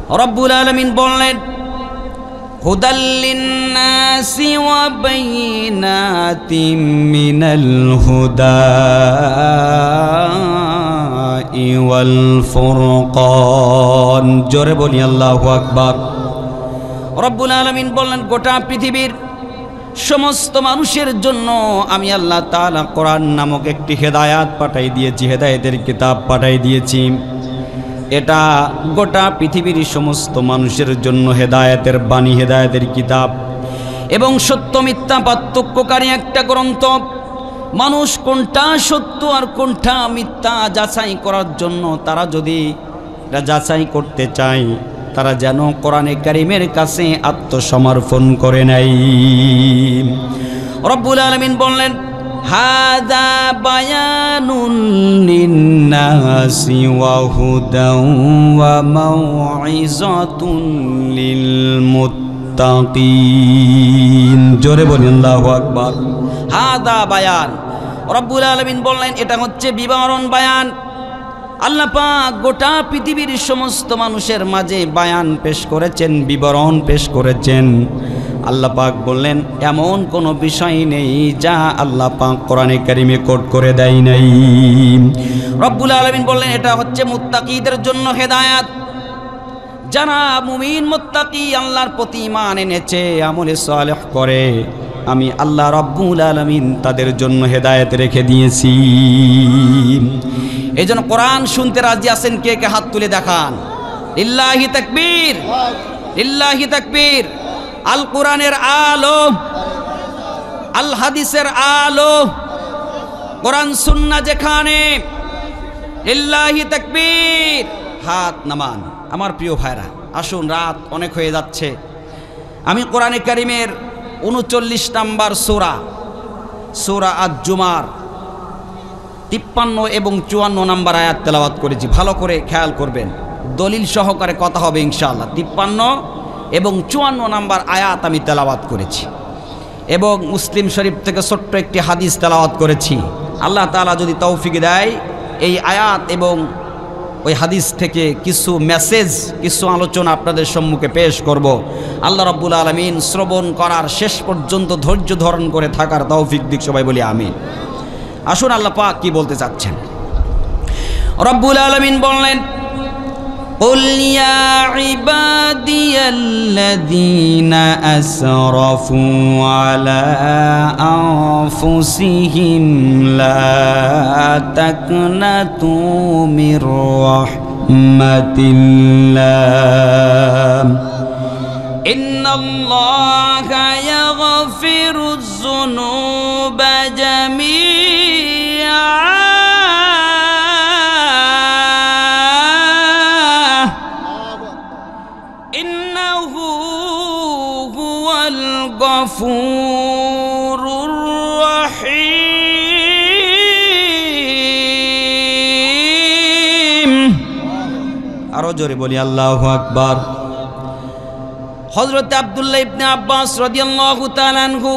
রব্বুল আলামিন বললেন হুদাল লিন্নাসি ওয়া বাইয়িনাতিম মিনাল হুদা ওয়াল ফুরকান। জোরে বলি আল্লাহু আকবার। রব্বুল আলামিন বললেন গোটা পৃথিবীর সমস্ত মানুষের জন্য আমি আল্লাহ তাআলা কোরআন নামক একটি হেদায়াত পাঠাই দিয়েছি, হেদায়েতের কিতাব পাঠাই দিয়েছি। এটা গোটা পৃথিবীর সমস্ত মানুষের জন্য হেদায়েতের বাণী, হেদায়েতের কিতাব এবং সত্য মিথ্যা পার্থক্যকারী একটা গ্রন্থ। মানুষ কোনটা সত্য আর কোনটা মিথ্যা যাচাই করার জন্য তারা যদি এটা যাচাই করতে চায়, তারা যেন কোরআনে কারীমের কাছে আত্মসমর্পণ করে নেয়। রব্বুল আলামিন বললেন হাযা বায়ানুন লিন্নাসি ওয়া হুদাও ওয়া মাউইযাতুন লিল মুত্তাকিন। জোরে বলেন আল্লাহু আকবার। হাযা বায়ান, রব্বুল আলামিন বললেন এটা হচ্ছে বিবরণ বায়ান। আল্লাহ পাক গোটা পৃথিবীর সমস্ত মানুষের মাঝে বায়ান পেশ করেছেন, বিবরণ পেশ করেছেন। আল্লাহ পাক বললেন এমন কোনো বিষয় নেই যা আল্লাহ পাক কোরআনে কারিমে কোট করে দেয় নাই। রব্বুল আলামিন বললেন এটা হচ্ছে মুত্তাকিদের জন্য হেদায়েত। যারা মুমিন মুত্তাকি আল্লাহর প্রতি ঈমান এনেছে, আমলে সালেহ করে, আমি আল্লাহ রব্বুল আলামিন তাদের জন্য হেদায়েত রেখে দিয়েছি। এই জন্য কোরআন শুনতে রাজি আছেন কে কে? হাত তুলে দেখান। লিল্লাহি তাকবীর, লিল্লাহি তাকবীর। আল কোরআনের আলো, আল হাদিসের আলো, কোরআন সুন্নাহ যেখানে, লিল্লাহি তাকবীর। হাত নামান। আমার প্রিয় ভাইরা, আসুন, রাত অনেক হয়ে যাচ্ছে। আমি কোরআনে কারীমের 39 নম্বর সূরা, সূরা আজ-জুমার 53 এবং 54 নম্বর আয়াত তেলাওয়াত করেছি। ভালো করে খেয়াল করবেন, দলিল সহকারে কথা হবে ইনশাআল্লাহ। 53 এবং 54 নম্বর আয়াত আমি তেলাওয়াত করেছি এবং মুসলিম শরীফ থেকে ছোট্ট একটি হাদিস তেলাওয়াত করেছি। আল্লাহ তাআলা যদি তৌফিক দেয় এই আয়াত এবং ওই হাদিস থেকে কিছু মেসেজ, কিছু আলোচনা আপনাদের সম্মুখে পেশ করব। আল্লাহ রাব্বুল আলামিন শ্রবণ করার শেষ পর্যন্ত ধৈর্য ধারণ করে থাকার তৌফিক দিক, সবাই বলি আমিন। আসুন আল্লাহ পাক কি বলতে চাচ্ছেন। রব্বুল আলামিন বললেন قل يا عبادي الذين أسرفوا على أنفسهم لا تقنطوا من رحمة الله إن الله يغفر الذنوب جميعا إنه هو الغفور الرحيم। আরো জোরে বলি আল্লাহু আকবার। হযরত আব্দুল্লাহ ইবনে আব্বাস রাদিয়াল্লাহু তাআলা আনহু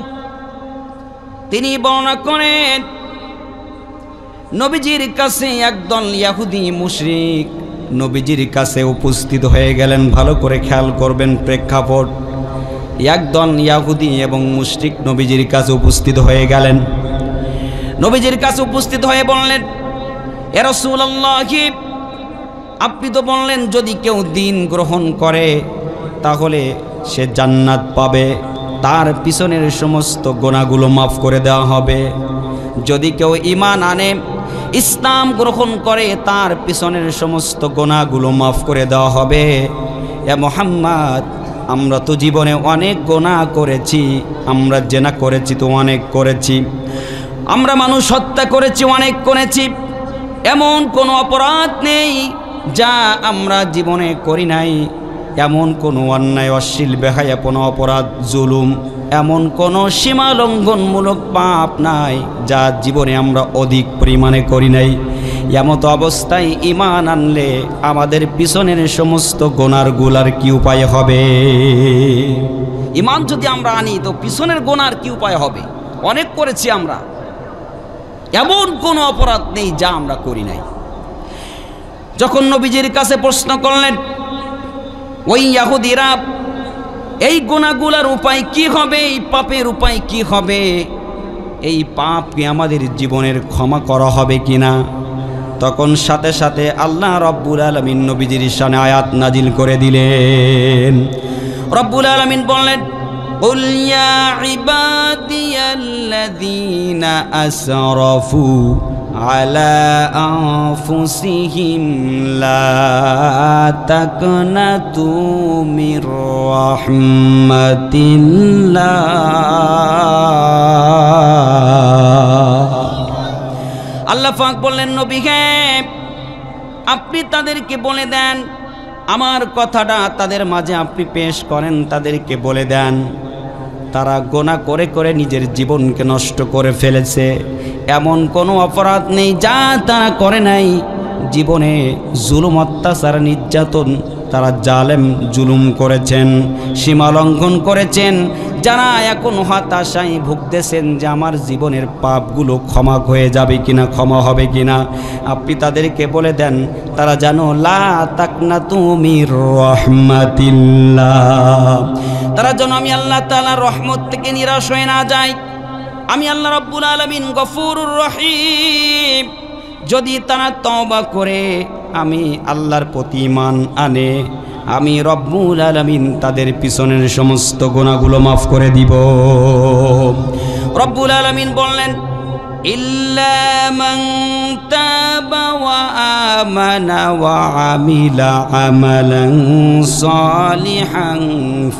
তিনি বর্ণনা করেন নবীজির কাছে একদল ইহুদি মুশরিক নবীজির কাছে উপস্থিত হয়ে গেলেন। ভালো করে খেয়াল করবেন প্রেক্ষাপট। একদল ইহুদি এবং মুশরিক নবীজির কাছে উপস্থিত হয়ে গেলেন। নবীজির কাছে উপস্থিত হয়ে বললেন ইয়া রাসূলুল্লাহ, আপনি তো বললেন যদি কেউ দ্বীন গ্রহণ করে তাহলে সে জান্নাত পাবে, তার পিছনের সমস্ত গুনাহগুলো মাফ করে দেওয়া হবে। যদি কেউ ঈমান আনে, ইসলাম গ্রহণ করে, তার পিছনের সমস্ত গুনাহগুলো মাফ করে দেওয়া হবে। ইয়া মুহাম্মদ, আমরা তো জীবনে অনেক গুনাহ করেছি, আমরা জেনা করেছি তো অনেক করেছি, আমরা মানুষ হত্যা করেছি অনেক করেছি, এমন কোনো অপরাধ নেই যা আমরা জীবনে করি নাই। এমন কোনো অন্যায়, অশ্লীল, বেহায়াপনা, অপরাধ, জুলুম, এমন কোনো সীমা লঙ্ঘনমূলক পাপ নাই যা জীবনে আমরা অধিক পরিমাণে করি নাই। এমতো অবস্থায় ঈমান আনলে আমাদের পিছনের সমস্ত গুনার গুলার কি উপায় হবে? ঈমান যদি আমরা আনি তো পিছনের গুনার কি উপায় হবে? অনেক করেছি আমরা, এমন কোনো অপরাধ নেই যা আমরা করি নাই। যখন নবীজির কাছে প্রশ্ন করলেন ওই ইহুদিরা এই গুনাহগুলোর উপায় কি হবে, এই পাপের উপায় কি হবে, এই পাপ কি আমাদের জীবনের ক্ষমা করা হবে কিনা। তখন সাথে সাথে আল্লাহ রব্বুল আলামিন নবীজির শানে আয়াত নাজিল করে দিলেন। রব্বুল আলামিন বললেন, কুল ইয়া ইবাদিয়াল্লাযীনা আসরাফু আলা আনফুসিহিম লা তাকনাতু মির রাহমাতিল্লাহ। আল্লাহ পাক বললেন, নবী হে, আপনি তাদেরকে বলে দেন, আমার কথাটা তাদের মাঝে আপনি পেশ করেন, তাদেরকে বলে দেন তারা গোনা করে করে নিজের জীবনকে নষ্ট করে ফেলেছে। এমন কোনো অপরাধ নেই যা তারা করে নাই। জীবনে জুলুম, অত্যাচার, নির্যাতন, তারা জালেম জুলুম করেছেন, সীমা লঙ্ঘন করেছেন। যারা এখন হতাশায় ভুগতেছেন যে আমার জীবনের পাপগুলো ক্ষমা হয়ে যাবে কিনা, ক্ষমা হবে কিনা, আপনি তাদেরকে বলে দেন তারা জানো লা তাকনাতু মির রাহমাতিল্লাহ, তারা যেন আমি আল্লাহ তাআলার রহমত থেকে নিরাশ হয়ে না যায়। আমি আল্লাহ রাব্বুল আলামিন গফুরুর রহিম। যদি তারা তওবা করে আমি আল্লাহর প্রতি ঈমান আনে, আমি রব্বুল আলামিন তাদের পিছনের সমস্ত গুনাহগুলো মাফ করে দিব। রব্বুল আলামিন বললেন, ইল্লা মান তাবা ওয়া আমানা ওয়া আমিলা আমালান সালিহান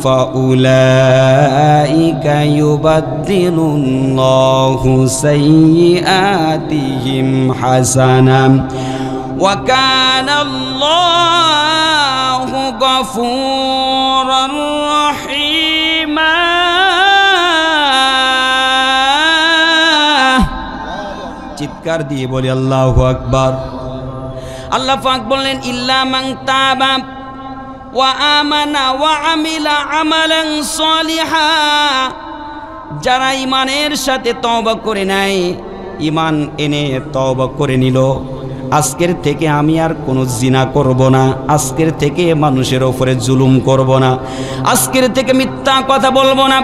ফাউলাইকা ইউবাদদিলুল্লাহু সাইয়্যাতিহিম হাসানান ওয়া কানাল্লাহু গফুরার রহিমা। চিৎকার দিয়ে বলি আল্লাহু আকবার। আল্লাহ পাক বললেন, ইল্লা মান তাবা ওয়া আমানা ওয়া আমিলা আমালান সালিহা, যারা ঈমানের সাথে তওবা করে নাই, ঈমান এনে তওবা করে নিল, আজকের থেকে আমি আর কোনো জিনা করব না, আজকের থেকে মানুষের ওপরে জুলুম করব না, আজকের থেকে মিথ্যা কথা বলবো না,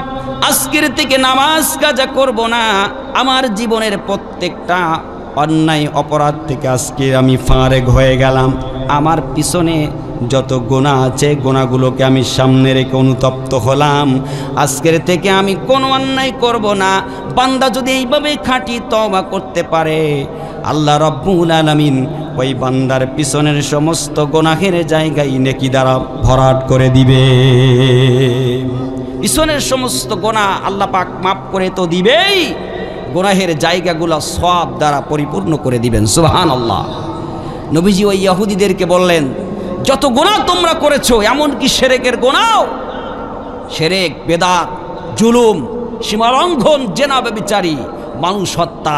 আজকের থেকে নামাজ কাজা করব না, আমার জীবনের প্রত্যেকটা অন্যায় অপরাধ থেকে আজকে আমি ফারেক হয়ে গেলাম। আমার পিছনে যত গুনাহ আছে গুনাহগুলোকে আমি সামনে রেখে অনুতপ্ত হলাম। আজকের থেকে আমি কোনো অন্যায় করব না। বান্দা যদি এইভাবে খাঁটি তওবা করতে পারে, আল্লাহ রব্বুল আলামিন ওই বান্দার পিছনের সমস্ত গুনাহের জায়গায় নেকি দ্বারা ভরাট করে দিবে। পিছনের সমস্ত গুনাহ আল্লাহ পাক মাফ করে তো দিবেই, গুনাহের জায়গাগুলো সওয়াব দ্বারা পরিপূর্ণ করে দিবেন। সুবহানাল্লাহ। নবীজি ওই ইহুদিদেরকে বললেন, যত গুনাহ তোমরা করেছো, এমনকি শিরকের গুনাহ, শিরক, বেদাত, জুলুম, সীমালঙ্ঘন, জেনা, ব্যভিচারী, মানুষ হত্যা,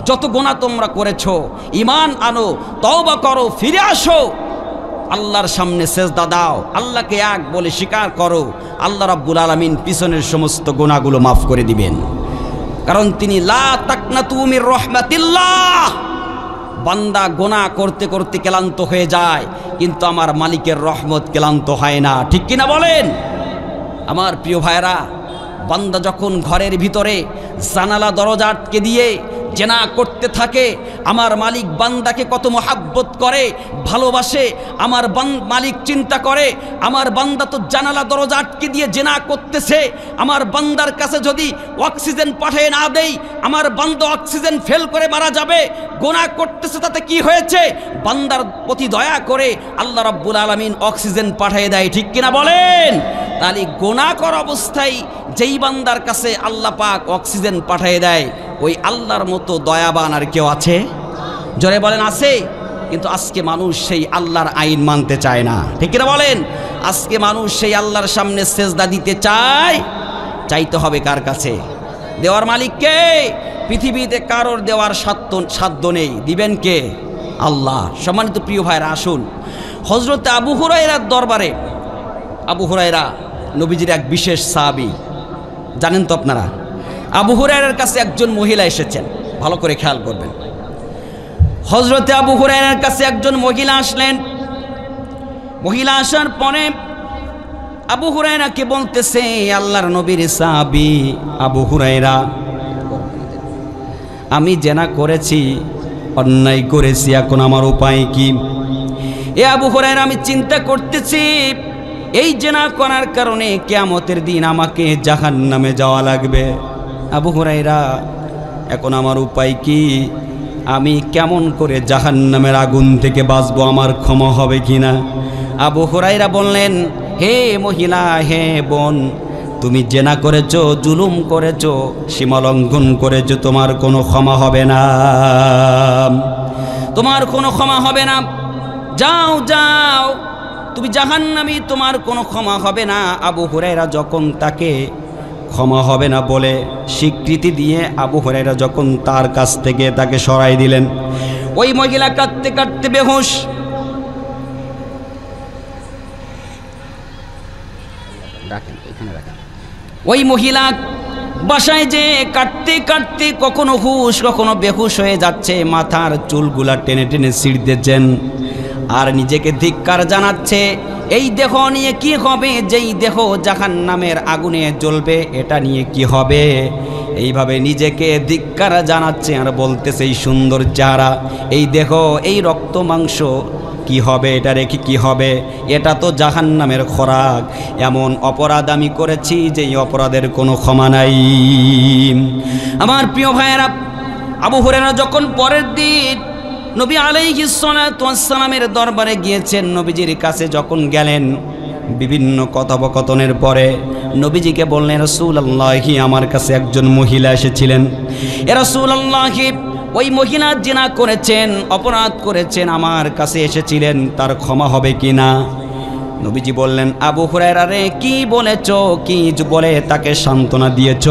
যত গুনাহ তোমরা করেছো, ঈমান আনো, তওবা করো, ফিরে আসো, আল্লাহর সামনে সেজদা দাও, আল্লাহকে এক বলে স্বীকার করো, আল্লাহ রাব্বুল আলামিন পিছনের সমস্ত গুনাহগুলো মাফ করে দিবেন। কারণ তিনি লা তাকনাতু মির রাহমাতিল্লাহ। বান্দা গুনাহ করতে করতে ক্লান্ত হয়ে যায়, কিন্তু আমার মালিকের রহমত ক্লান্ত হয় না। ঠিক কিনা বলেন? আমার প্রিয় ভাইরা, বান্দা যখন ঘরের ভিতরে জানালা দরজা আটকে দিয়ে জেনা করতে থাকে, আমার মালিক বান্দাকে কত মহাব্বত করে, ভালোবাসে। আমার মালিক চিন্তা করে, আমার বান্দা তো জানালা দরজা আটকে দিয়ে জেনা করতেছে, আমার বান্দার কাছে যদি অক্সিজেন পাঠিয়ে না দেই, আমার বান্দা অক্সিজেন ফেল করে মারা যাবে। গুনাহ করতেছে, তাতে কি হয়েছে? বান্দার প্রতি দয়া করে আল্লাহ রাব্বুল আলামিন অক্সিজেন পাঠিয়ে দেয়। ঠিক কিনা বলেন? তাহলে গুনাহ করা অবস্থায় যেই বান্দার কাছে আল্লাহ পাক অক্সিজেন পাঠিয়ে দেয়, ওই আল্লাহর মতো দয়াবান আর কেউ আছে? জোরে বলেন, আছে? কিন্তু আজকে মানুষ সেই আল্লাহর আইন মানতে চায় না। ঠিক কিনা বলেন? আজকে মানুষ সেই আল্লাহর সামনে সেজদা দিতে চায়। চাইতে হবে কার কাছে? দেওয়ার মালিককে। পৃথিবীতে কারোর দেওয়ার সাধ্য নেই, দিবেন কে? আল্লাহ। সম্মানিত প্রিয় ভাইরা, আসুন হযরত আবু হুরায়রার দরবারে, আবু হুরায়রা নবীজির এক বিশেষ সাহাবী, জানেন তো আপনারা। আবু হুরায়রার কাছে একজন মহিলা এসেছেন, ভালো করে খেয়াল করবেন। হযরতে আবু হুরায়রার কাছে একজন মহিলা আসলেন। মহিলা আসার পরে আবু হুরায়রাকে বলতেছে, আল্লাহর নবীর সাহাবী আবু হুরায়রা, আমি জেনা করেছি, অন্যায় করেছি, এখন আমার উপায় কি? এ আবু হুরায়রা, আমি চিন্তা করতেছি এই জেনা করার কারণে কিয়ামতের দিন আমাকে জাহান্নামে যাওয়া লাগবে। আবু হুরায়রা, এখন আমার উপায় কি? আমি কেমন করে জাহান্নামের আগুন থেকে বাঁচবো? আমার ক্ষমা হবে কিনা? আবু হুরায়রা বললেন, হে মহিলা, হে বোন, তুমি জেনা করেছো, জুলুম করেছো, সীমালঙ্ঘন করেছো, তোমার কোনো ক্ষমা হবে না, তোমার কোনো ক্ষমা হবে না। যাও যাও, তুমি জাহান্নামী, তোমার কোনো ক্ষমা হবে না। আবু হুরায়রা যখন তাকে ক্ষমা হবে না বলে স্বীকৃতি দিয়ে আবু হুরায়রা যখন তার কাছ থেকে তাকে সরাই দিলেন, ওই মহিলা কাঁদতে কাঁদতে বেহুশ। ওই মহিলা বাসায় যে কাটতে কাটতে কখনো হুশ কখনো বেহুশ হয়ে যাচ্ছে, মাথার চুলগুলা টেনে টেনে ছিঁড়তেছেন আর নিজেকে ধিক্কার জানাচ্ছে, এই দেহ নিয়ে কি হবে? যেই দেহ জাহান্নামের আগুনে জ্বলবে, এটা নিয়ে কি হবে? এইভাবে নিজেকে ধিক্কার জানাচ্ছে আর বলতেছে, এই সুন্দর চেহারা, এই দেহ, এই রক্ত মাংস কি হবে? এটা রেখে কি হবে? এটা তো জাহান্নামের খোরাক। এমন অপরাধ আমি করেছি যে এই অপরাধের কোনো ক্ষমা নাই। আমার প্রিয় ভাইয়েরা, আবু হুরায়রা যখন পরের দিন নবী আলাইহিস সালাতু ওয়াস সালামের দরবারে গিয়েছেন, নবীজির কাছে যখন গেলেন, বিভিন্ন কথোপকথনের পরে নবীজিকে বললেন, রাসূলুল্লাহি, আমার কাছে একজন মহিলা এসেছিলেন। এ রাসূলুল্লাহি, ওই মহিলা জিনা করেছেন, অপরাধ করেছেন, আমার কাছে এসেছিলেন, তার ক্ষমা হবে কি না? নবীজি বললেন, আবু হুরায়রা রে, কি বলেছ? কি বলে তাকে সান্ত্বনা দিয়েছ?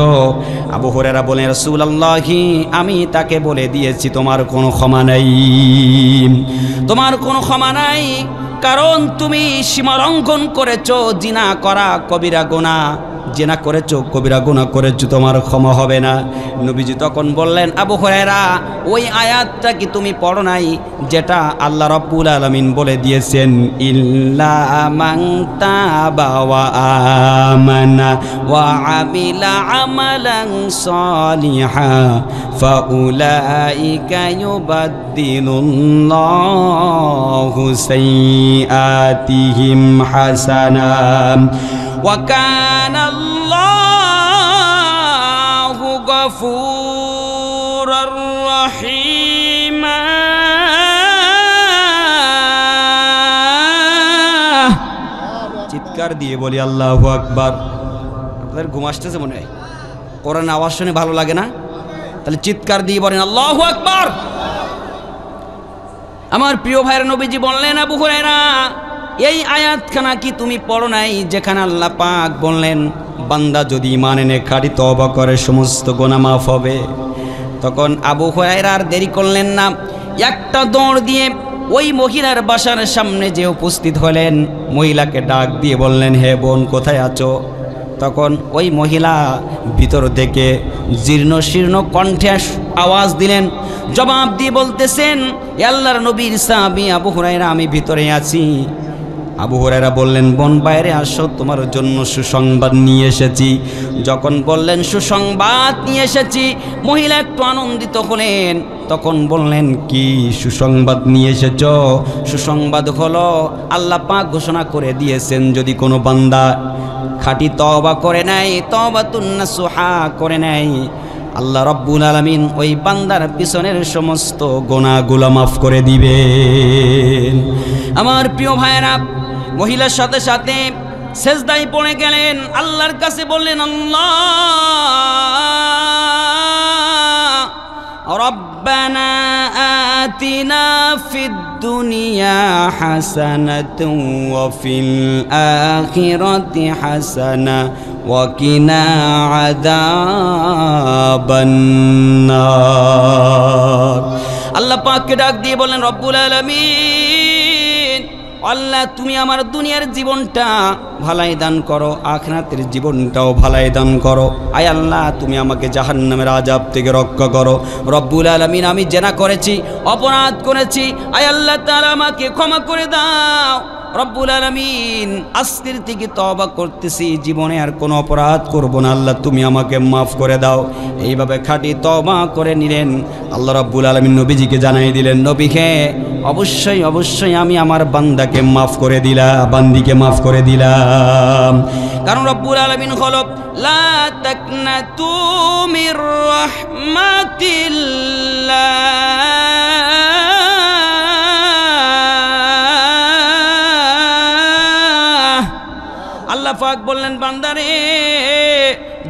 আবু হুরায়রা বলেন, রাসূলুল্লাহি, আমি তাকে বলে দিয়েছি তোমার কোনো ক্ষমা নাই, তোমার কোনো ক্ষমা নাই, কারণ তুমি সীমালঙ্ঘন করেছো, জিনা করা কবিরা গুনাহ, জিনা করেছো, কবিরা গুনাহ করেছো, তোমার ক্ষমা হবে না। নবীজি তখন বললেন, আবু হুরায়রা, ওই আয়াতটা কি তুমি পড়ো নাই, যেটা আল্লাহ রাব্বুল আলামিন বলে দিয়েছেন, ইল্লা মান তাবা ওয়া আমানা ওয়া আমিলা আমালান সালিহা ফাউলাইকা ইউবাদদিলুল্লাহু সাইয়্যাতিহিম হাসানাত ওয়া কানা আল্লাহু গফুরার রহিমা। চিৎকার দিয়ে বলি আল্লাহু আকবার। আপনাদের ঘুম আসতেছে মনে হয়? কোরআন আওয়াজ শুনে ভালো লাগে না? তাহলে চিৎকার দিয়ে বলেন আল্লাহু আকবার। আমার প্রিয় ভাইয়ের নবীজি বললেন, আবু হুরায়রা, এই আয়াতখানা কি তুমি পড়ো নাই, যেখানে আল্লাহ পাক বললেন, বান্দা যদি ঈমান এনে খাঁটি তওবা করে সমস্ত গুনাহ মাফ হবে? তখন আবু হুরায়রা আর দেরি করলেন না, একটা দৌড় দিয়ে ওই মহিলার বাসার সামনে যে উপস্থিত হলেন, মহিলাকে ডাক দিয়ে বললেন, হে বোন, কোথায় আছো? তখন ওই মহিলা ভিতর থেকে জীর্ণ শীর্ণ কণ্ঠে আওয়াজ দিলেন, জবাব দিয়ে বলতেছেন, আল্লাহর নবীর সাহাবী আবু হুরায়রা, আমি ভিতরে আছি। আবু হুরায়রা বললেন, বোন বাইরে আসো, তোমার জন্য সুসংবাদ নিয়ে এসেছি। যখন বললেন সুসংবাদ নিয়ে এসেছি, মহিলা একটু আনন্দিত হলেন। তখন বললেন, কি সুসংবাদ নিয়ে এসেছ? সুসংবাদ হলো, আল্লাহ পাক ঘোষণা করে দিয়েছেন, যদি কোনো বান্দা খাঁটি তওবা করে নাই, তওবাতুন নাসুহা করে নাই, আল্লাহ রাব্বুল আলামিন ওই বান্দার পিছনের সমস্ত গুনাহগুলো মাফ করে দিবেন। আমার প্রিয় ভাইয়েরা, মহিলার সাথে সাথে সেজদায় পড়ে গেলেন, আল্লাহর কাছে বললেন, আল্লাহ রব্বানা আতিনা ফিদ দুনিয়া হাসানাতাও ওয়া ফিল আখিরাতি হাসানা ওয়া কিনা আযাবান নার। আল্লাহ পাককে ডাক দিয়ে বলেন, রব্বুল আলামিন, আল্লাহ তুমি আমার দুনিয়ার জীবনটা ভালাই দান করো, আখিরাতের জীবনটাও ভালাই দান করো। আয় আল্লাহ, তুমি আমাকে জাহান্নামের আযাব থেকে রক্ষা করো। রব্বুল আলামিন, আমি জিনা করেছি, অপরাধ করেছি, আয় আল্লাহ তাআলা আমাকে ক্ষমা করে দাও। রব্বুল আলামিন আজকের থেকে তওবা করতেছি, জীবনে আর কোনো অপরাধ করব না, আল্লাহ তুমি আমাকে মাফ করে দাও। এইভাবে খাঁটি তওবা করে নিলেন। আল্লাহ রব্বুল আলামিন নবীজিকে জানাই দিলেন, নবী হে অবশ্যই অবশ্যই আমি আমার বান্দাকে মাফ করে দিলাম, বান্দিকে মাফ করে দিলাম। কারণ রব্বুল আলামিন হলো লা তাকনাতু মির রাহমাতিল্লাহ। আল্লাহ পাক বললেন, বান্দারে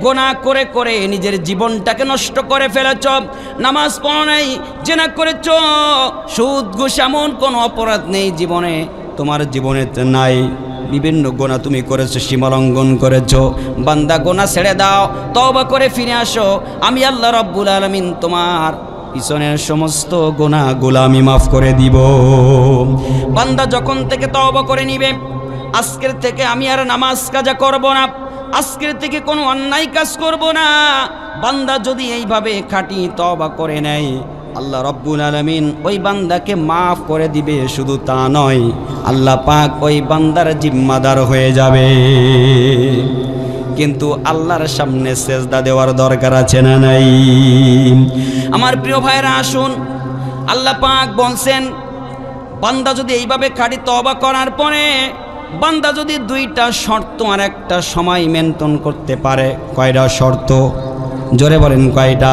গোনা করে করে নিজের জীবনটাকে নষ্ট করে ফেলেছ, নামাজ পড়ো নাই, জেনা করেছ, সুদ ঘুষ এমন কোনো অপরাধ নেই জীবনে, তোমার জীবনে নাই, বিভিন্ন গোনা তুমি করেছো, সীমালঙ্ঘন করেছো। বান্দা গোনা ছেড়ে দাও, তওবা করে ফিরে আসো, আমি আল্লাহ রাব্বুল আলামিন তোমার পিছনের সমস্ত গোনাগুলো আমি মাফ করে দিব। বান্দা যখন থেকে তওবা করে নিবে, আজকের থেকে আমি আর নামাজ কাজা করব না, আজকের থেকে কোনো অন্যায় কাজ করব না, বান্দা যদি এইভাবে খাঁটি তওবা করে নেয়, আল্লাহ রব্বুল আলামিন ওই বান্দাকে মাফ করে দিবে। শুধু তা নয়, আল্লাহ পাক ওই বান্দার জিম্মাদার হয়ে যাবে। কিন্তু আল্লাহর সামনে সেজদা দেওয়ার দরকার আছে না নাই? আমার প্রিয় ভাইরা আসুন, আল্লাহ পাক বলছেন, বান্দা যদি এইভাবে খাঁটি তওবা করার পরে বান্দা যদি দুইটা শর্ত আর একটা সময় মেনটেন করতে পারে। কয়টা শর্ত? জোরে বলেন কয়টা?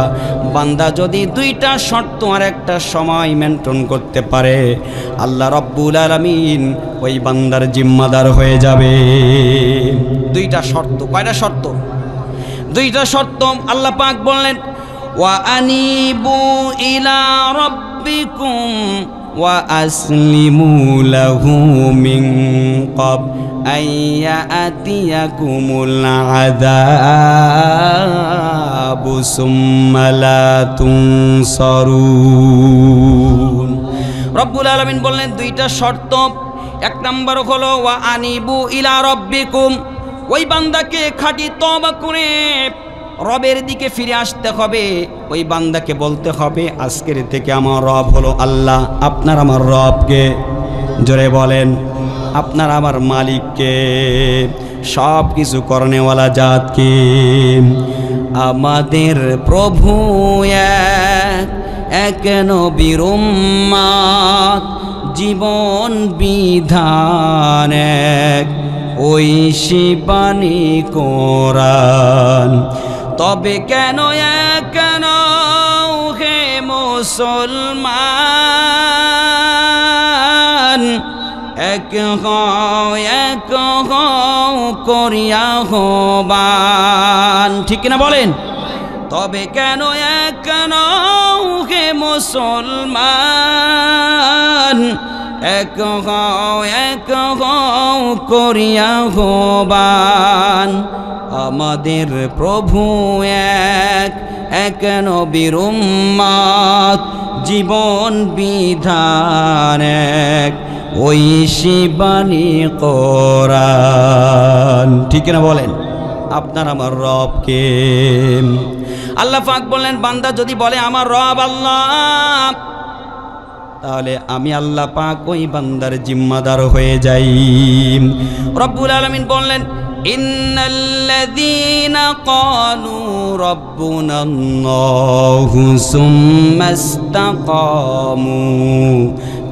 বান্দা যদি দুইটা শর্ত আর একটা সময় মেনটেন করতে পারে, আল্লাহ রব্বুল আলামিন ওই বান্দার জিম্মাদার হয়ে যাবে। দুইটা শর্ত। কয়টা শর্ত? দুইটা শর্ত। আল্লাহ পাক বললেন, ওয়া আনিবু ইলা রাব্বিকুম ওয়া আসলিমু লাহু মিন ক্বাবল আইয়াতিয়াকুমুল আযাবু সুম্মা লা তুনসারুন। রব্বুল আলামিন বললেন দুইটা শর্ত। এক নম্বর হলো ওয়া আনিবু ইলা রাব্বিকুম, ওই বান্দাকে খাঁটি তওবা করে রবের দিকে ফিরে আসতে হবে। ওই বান্দাকে বলতে হবে, আজকের থেকে আমার রব হলো আল্লাহ। আপনার আমার রবকে? জোরে বলেন। আপনার আমার মালিককে, সব কিছু করনেওয়ালা জাতকে। আমাদের প্রভু এক নবীর উম্মত, জীবন বিধান এক, ওই শিবানী কোরআন। তবে কেন কেন হে মুসলমান, এক হও করিয়া হবান। ঠিক কিনা বলেন? তবে কেন কেন হে মুসলমান, এক হও করিয়া হবান। আমাদের প্রভু এক নবীর উম্মত, জীবন বিধান এক, ওই শিবানী কোরআন। ঠিক না বলেন? আপনার আমার রবকে। আল্লাহ পাক বললেন, বান্দা যদি বলে আমার রব আল্লাহ, তাহলে আমি আল্লাহ পাক ওই বান্দার জিম্মাদার হয়ে যাই। রব্বুল আলামিন বললেন, ইন্নাল্লাযীনা ক্বালু রাব্বুনাল্লাহু সুম্মা ইসতাকামু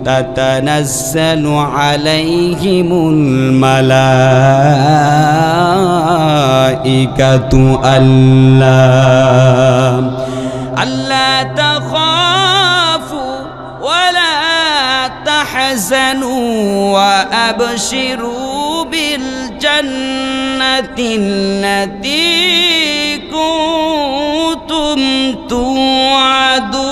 তাতানাজ্জালু আলাইহিমুল মালাইকাতু আল্লা তাখাফু ওয়ালা তাহজানু ওয়া আবশিরু বিল জান্নাতিল্লাতী কুনতুম তুআদুন।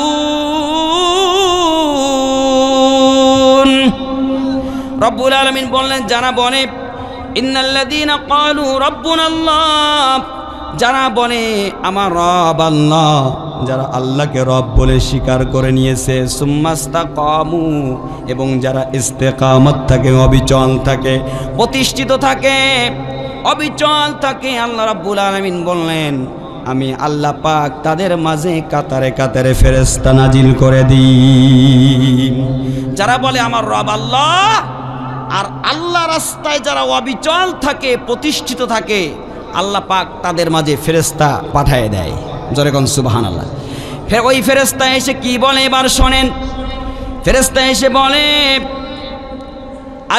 রব্বুল আলামিন বললেন, যারা বলে ইন্নাল্লাযীনা ক্বালু রাব্বুনাল্লাহ, যারা বলে আমার রব আল্লাহ, যারা আল্লাহকে রব বলে স্বীকার করে নিয়েছে, সুম্মাস্তাকামু, এবং যারা ইস্তেকামত থাকে, অবিচল থাকে, প্রতিষ্ঠিত থাকে, অবিচল থাকে, আল্লাহ রাব্বুল আলামিন বললেন আমি আল্লাহ পাক তাদের মাঝে কাতারে কাতারে ফেরেশতা নাজিল করে দিই। যারা বলে আমার রব আল্লাহ, আর আল্লাহ রাস্তায় যারা অবিচল থাকে, প্রতিষ্ঠিত থাকে, আল্লাহ পাক তাদের মাঝে ফেরেশতা পাঠিয়ে দেয়। জোরে কোন সুবহানাল্লাহ। ফের ওই ফেরেশতা এসে কি বলে এবার শোনেন। ফেরেশতা এসে বলে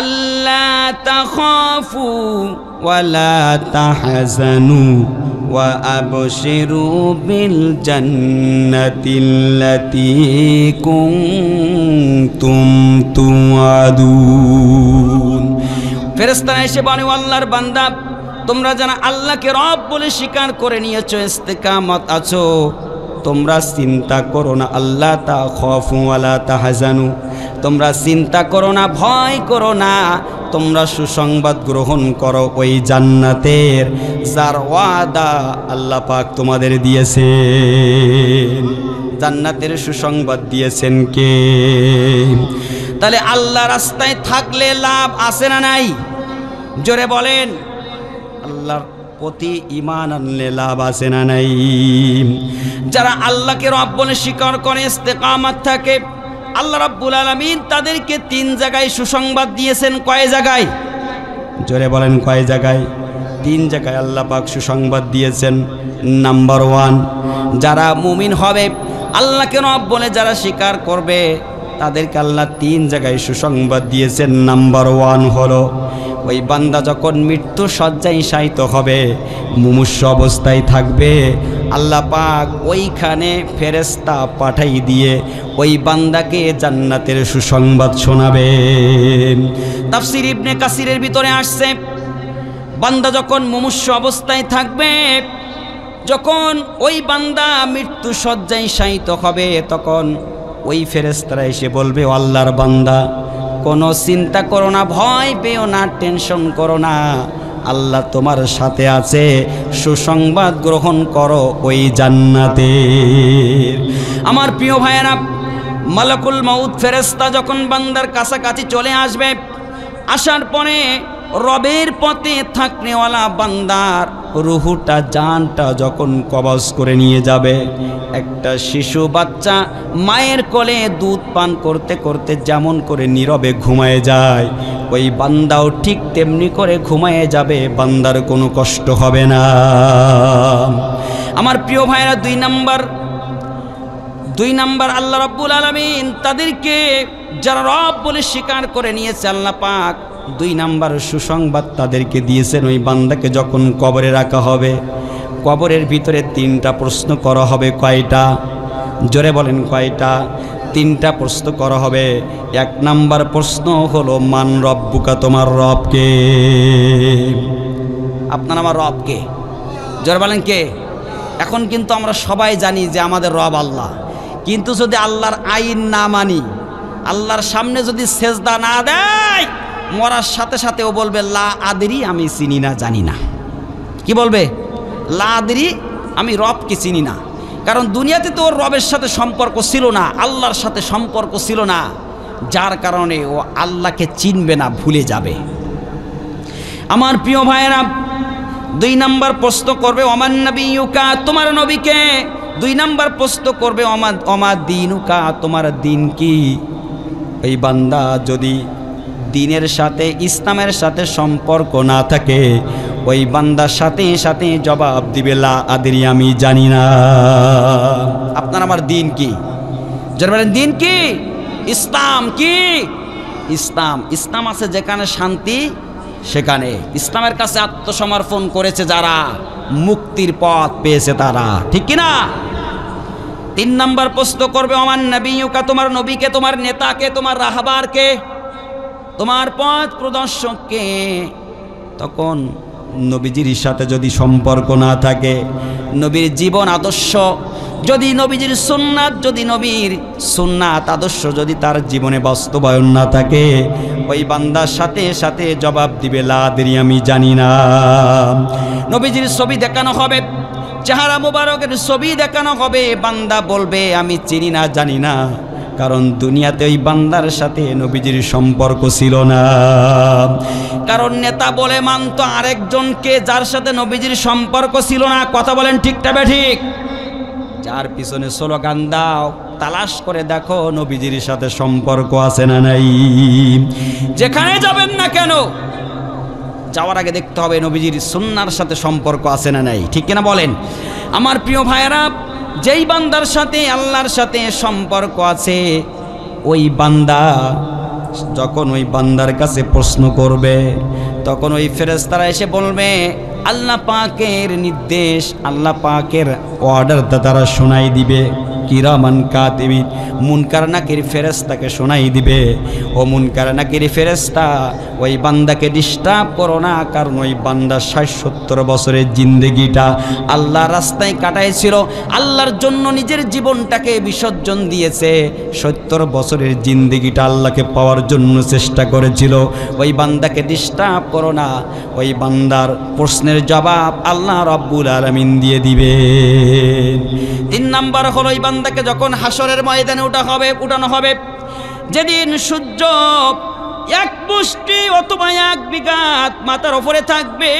আল্লা তাখাফু ওয়ালা তাহজানু ওয়া আবশিরু বিল জান্নাতিল্লাতী কুনতুম তুআদুন। ফেরেশতারা এসে বলে আল্লাহর বান্দা, তোমরা যারা আল্লাহকে রব বলে স্বীকার করে নিয়েছো, ইস্তেকামত আছো, তোমরা চিন্তা করো না। আল্লাহ তাখাফু ওয়ালা তাহজানু, তোমরা চিন্তা করো না, ভয় করো না, তোমরা সুসংবাদ গ্রহণ করো ওই জান্নাতের যার ওয়াদা আল্লাহ পাক তোমাদের দিয়েছেন। জান্নাতের সুসংবাদ দিয়েছেন কে? তাহলে আল্লাহ রাস্তায় থাকলে লাভ আছে না নাই? জোরে বলেন। আল্লাহর প্রতি ঈমান আনলে লাভ আছে না নাই? যারা আল্লাহকে রব বলে স্বীকার করে, ইস্তেকামত থাকে, আল্লাহ রাব্বুল আলামিন তাদেরকে 3 জায়গায় সুসংবাদ দিয়েছেন। কয় জায়গায়? জোরে বলেন কয় জায়গায়? 3 জায়গায় আল্লাহ পাক সুসংবাদ দিয়েছেন। নাম্বার 1, যারা মুমিন হবে, আল্লাহকে রব বলে যারা স্বীকার করবে, তাদেরকে আল্লাহ 3 জায়গায় সুসংবাদ দিয়েছেন। নাম্বার 1 হলো ওই বান্দা যখন মৃত্যু শয্যায় শায়িত হবে, মুমূর্ষু অবস্থায় থাকবে, আল্লাহ পাক ওইখানে ফেরেশতা পাঠাই দিয়ে ওই বান্দাকে জান্নাতের সুসংবাদ শোনাবেন। তাফসীর ইবনে কাসিরের ভিতরে আসছে, বান্দা যখন মুমূর্ষু অবস্থায় থাকবে, যখন ওই বান্দা মৃত্যু শয্যায় শায়িত হবে, তখন ওই ফেরেশতারা এসে বলবে, আল্লাহর বান্দা, কোনো চিন্তা করো না, ভয় পেও না, টেনশন করো না, আল্লাহ তোমার সাথে আছে, সুসংবাদ গ্রহণ করো ওই জান্নাতে। আমার প্রিয় ভাইয়েরা, মালাকুল মাউত ফেরেশতা যখন বান্দার কাছাকাছি চলে আসবে, আসার পরে রবের পথে থাকনেওয়ালা বান্দার রুহুটা, জানটা যখন কবজ করে নিয়ে যাবে, একটা শিশু বাচ্চা মায়ের কোলে দুধ পান করতে করতে যেমন করে নীরবে ঘুমায় যায়, ওই বান্দাও ঠিক তেমনি করে ঘুমায় যাবে, বান্দার কোনো কষ্ট হবে না। আমার প্রিয় ভাইরা, 2 নাম্বার আল্লাহ রাব্বুল আলামিন তাদেরকে যারা রব বলে স্বীকার করে নিয়েছে, আল্লাহ পাক 2 নাম্বার সুসংবাদ তাদেরকে দিয়েছেন। ওই বান্দাকে যখন কবরে রাখা হবে, কবরের ভিতরে 3টা প্রশ্ন করা হবে। কয়টা? জোরে বলেন কয়টা? 3টা প্রশ্ন করা হবে। 1 নাম্বার প্রশ্ন হলো, মান রব্বুকা, তোমার রব কে? আপনার আমার রব কে? জোরে বলেন কে? এখন কিন্তু আমরা সবাই জানি যে আমাদের রব আল্লাহ, কিন্তু যদি আল্লাহর আইন না মানি, আল্লাহর সামনে যদি সেজদা না দেয়, মরার সাথে সাথে ও বলবে লা আদরি, আমি চিনি না, জানি না। কি বলবে? লা আদরি, আমি রবকে চিনি না। কারণ দুনিয়াতে তো ওর রবের সাথে সম্পর্ক ছিল না, আল্লাহর সাথে সম্পর্ক ছিল না, যার কারণে ও আল্লাহকে চিনবে না, ভুলে যাবে। আমার প্রিয় ভাইয়েরা, 2 নাম্বার প্রশ্ন করবে, ওমান নবিয়ুকা, তোমার নবীকে। 2 নাম্বার প্রশ্ন করবে, ওমা দীনুকা, তোমার দিন কি? এই বান্দা যদি দিনের সাথে, ইসলামের সাথে সম্পর্ক না থাকে, ওই বান্দার সাথে সাথে জবাব দিবে লা আদরি, আমি জানি না। আপনার আমার দিন কি? যারা বলেন দিন কি? ইসলাম কি? ইসলাম আছে যেখানে শান্তি, সেখানে ইসলামের কাছে আত্মসমর্পণ করেছে যারা, মুক্তির পথ পেয়েছে তারা, ঠিক কিনা? 3 নাম্বার প্রশ্ন করবে, ওমান নবিয়ুকা, তোমার নবীকে, তোমার নেতাকে, তোমার রাহবারকে, তোমার পথ প্রদর্শককে। তখন নবীজির সাথে যদি সম্পর্ক না থাকে, নবীর জীবন আদর্শ যদি, নবীজির সুন্নাত যদি, নবীর সুন্নাত আদর্শ যদি তার জীবনে বাস্তবায়ন না থাকে, ওই বান্দার সাথে সাথে জবাব দিবে লা আদরি, আমি জানি না। নবীজির ছবি দেখানো হবে, চেহারা মুবারকের ছবি দেখানো হবে, বান্দা বলবে আমি চিনি না, জানি না। কারণ দুনিয়াতে ওই বান্দার সাথে নবীজির সম্পর্ক ছিল না। কারণ নেতা বলে মানত আরেকজনকে, যার সাথে নবীজির সম্পর্ক ছিল না। কথা বলেন ঠিক না ঠিক? যার পিছনে স্লোগান দাও, তালাশ করে দেখো নবীজির সাথে সম্পর্ক আছে না নাই। যেখানে যাবেন না কেন যাওয়ার আগে দেখতে হবে নবীজির সুন্নাহর সাথে সম্পর্ক আছে না নাই, ঠিক কিনা বলেন? আমার প্রিয় ভাইয়েরা, যেই বান্দার সাথে আল্লাহর সাথে সম্পর্ক আছে ওই বান্দা যখন ওই বান্দার কাছে প্রশ্ন করবে তখন ওই ফেরেশতারা এসে বলবে আল্লাহ পাকের নির্দেশ, আল্লাহ পাকের অর্ডারটা তারা শোনাই দিবে। কিরামান কাতিবিন, মুনকার নাকির ফেরেশতাকে শোনাই দিবে, ও মুনকার নাকির ফেরেশতা ওই বান্দাকে ডিস্টার্ব করো না, কারণ ওই বান্দা ৬০-৭০ বছরের জিন্দেগিটা আল্লাহ রাস্তায় কাটাইছিল, আল্লাহর জন্য নিজের জীবনটাকে বিসর্জন দিয়েছে, ৭০ বছরের জিন্দেগিটা আল্লাহকে পাওয়ার জন্য চেষ্টা করেছিল। ওই বান্দাকে ডিস্টার্ব করো না, ওই বান্দার প্রশ্নের জবাব আল্লাহ রাব্বুল আলামিন দিয়ে দিবে। ৩ নাম্বার হলো ওই বান্দাকে যখন হাসরের ময়দানে উঠানো হবে, যেদিন সূর্য ১ মুষ্টি অথবা ১ বিঘাত মাথার উপরে থাকবে,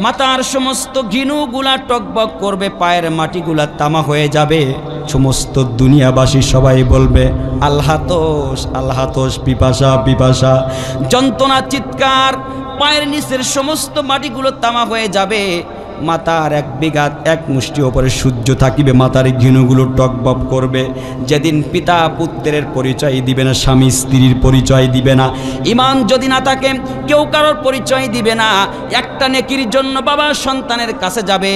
মাথার সমস্ত ঘিনুগুলা টকবক করবে, পায়ের মাটিগুলা তামা হয়ে যাবে, সমস্ত দুনিয়াবাসী সবাই বলবে আলহাতোষ আলহাতোষ, পিপাসা পিপাসা, যন্ত্রণা চিৎকার, পায়ের নিচের সমস্ত মাটিগুলো তামা হয়ে যাবে, মাথার ১ বিঘাত ১ মুষ্টি ওপরে সূর্য থাকিবে, মাথার ঘিনুগুলো টকবক করবে। যেদিন পিতা পুত্রের পরিচয় দিবে না, স্বামী স্ত্রীর পরিচয় দিবে না, ঈমান যদি না থাকে কেউ কারোর পরিচয় দিবে না। একটা নেকির জন্য বাবা সন্তানের কাছে যাবে,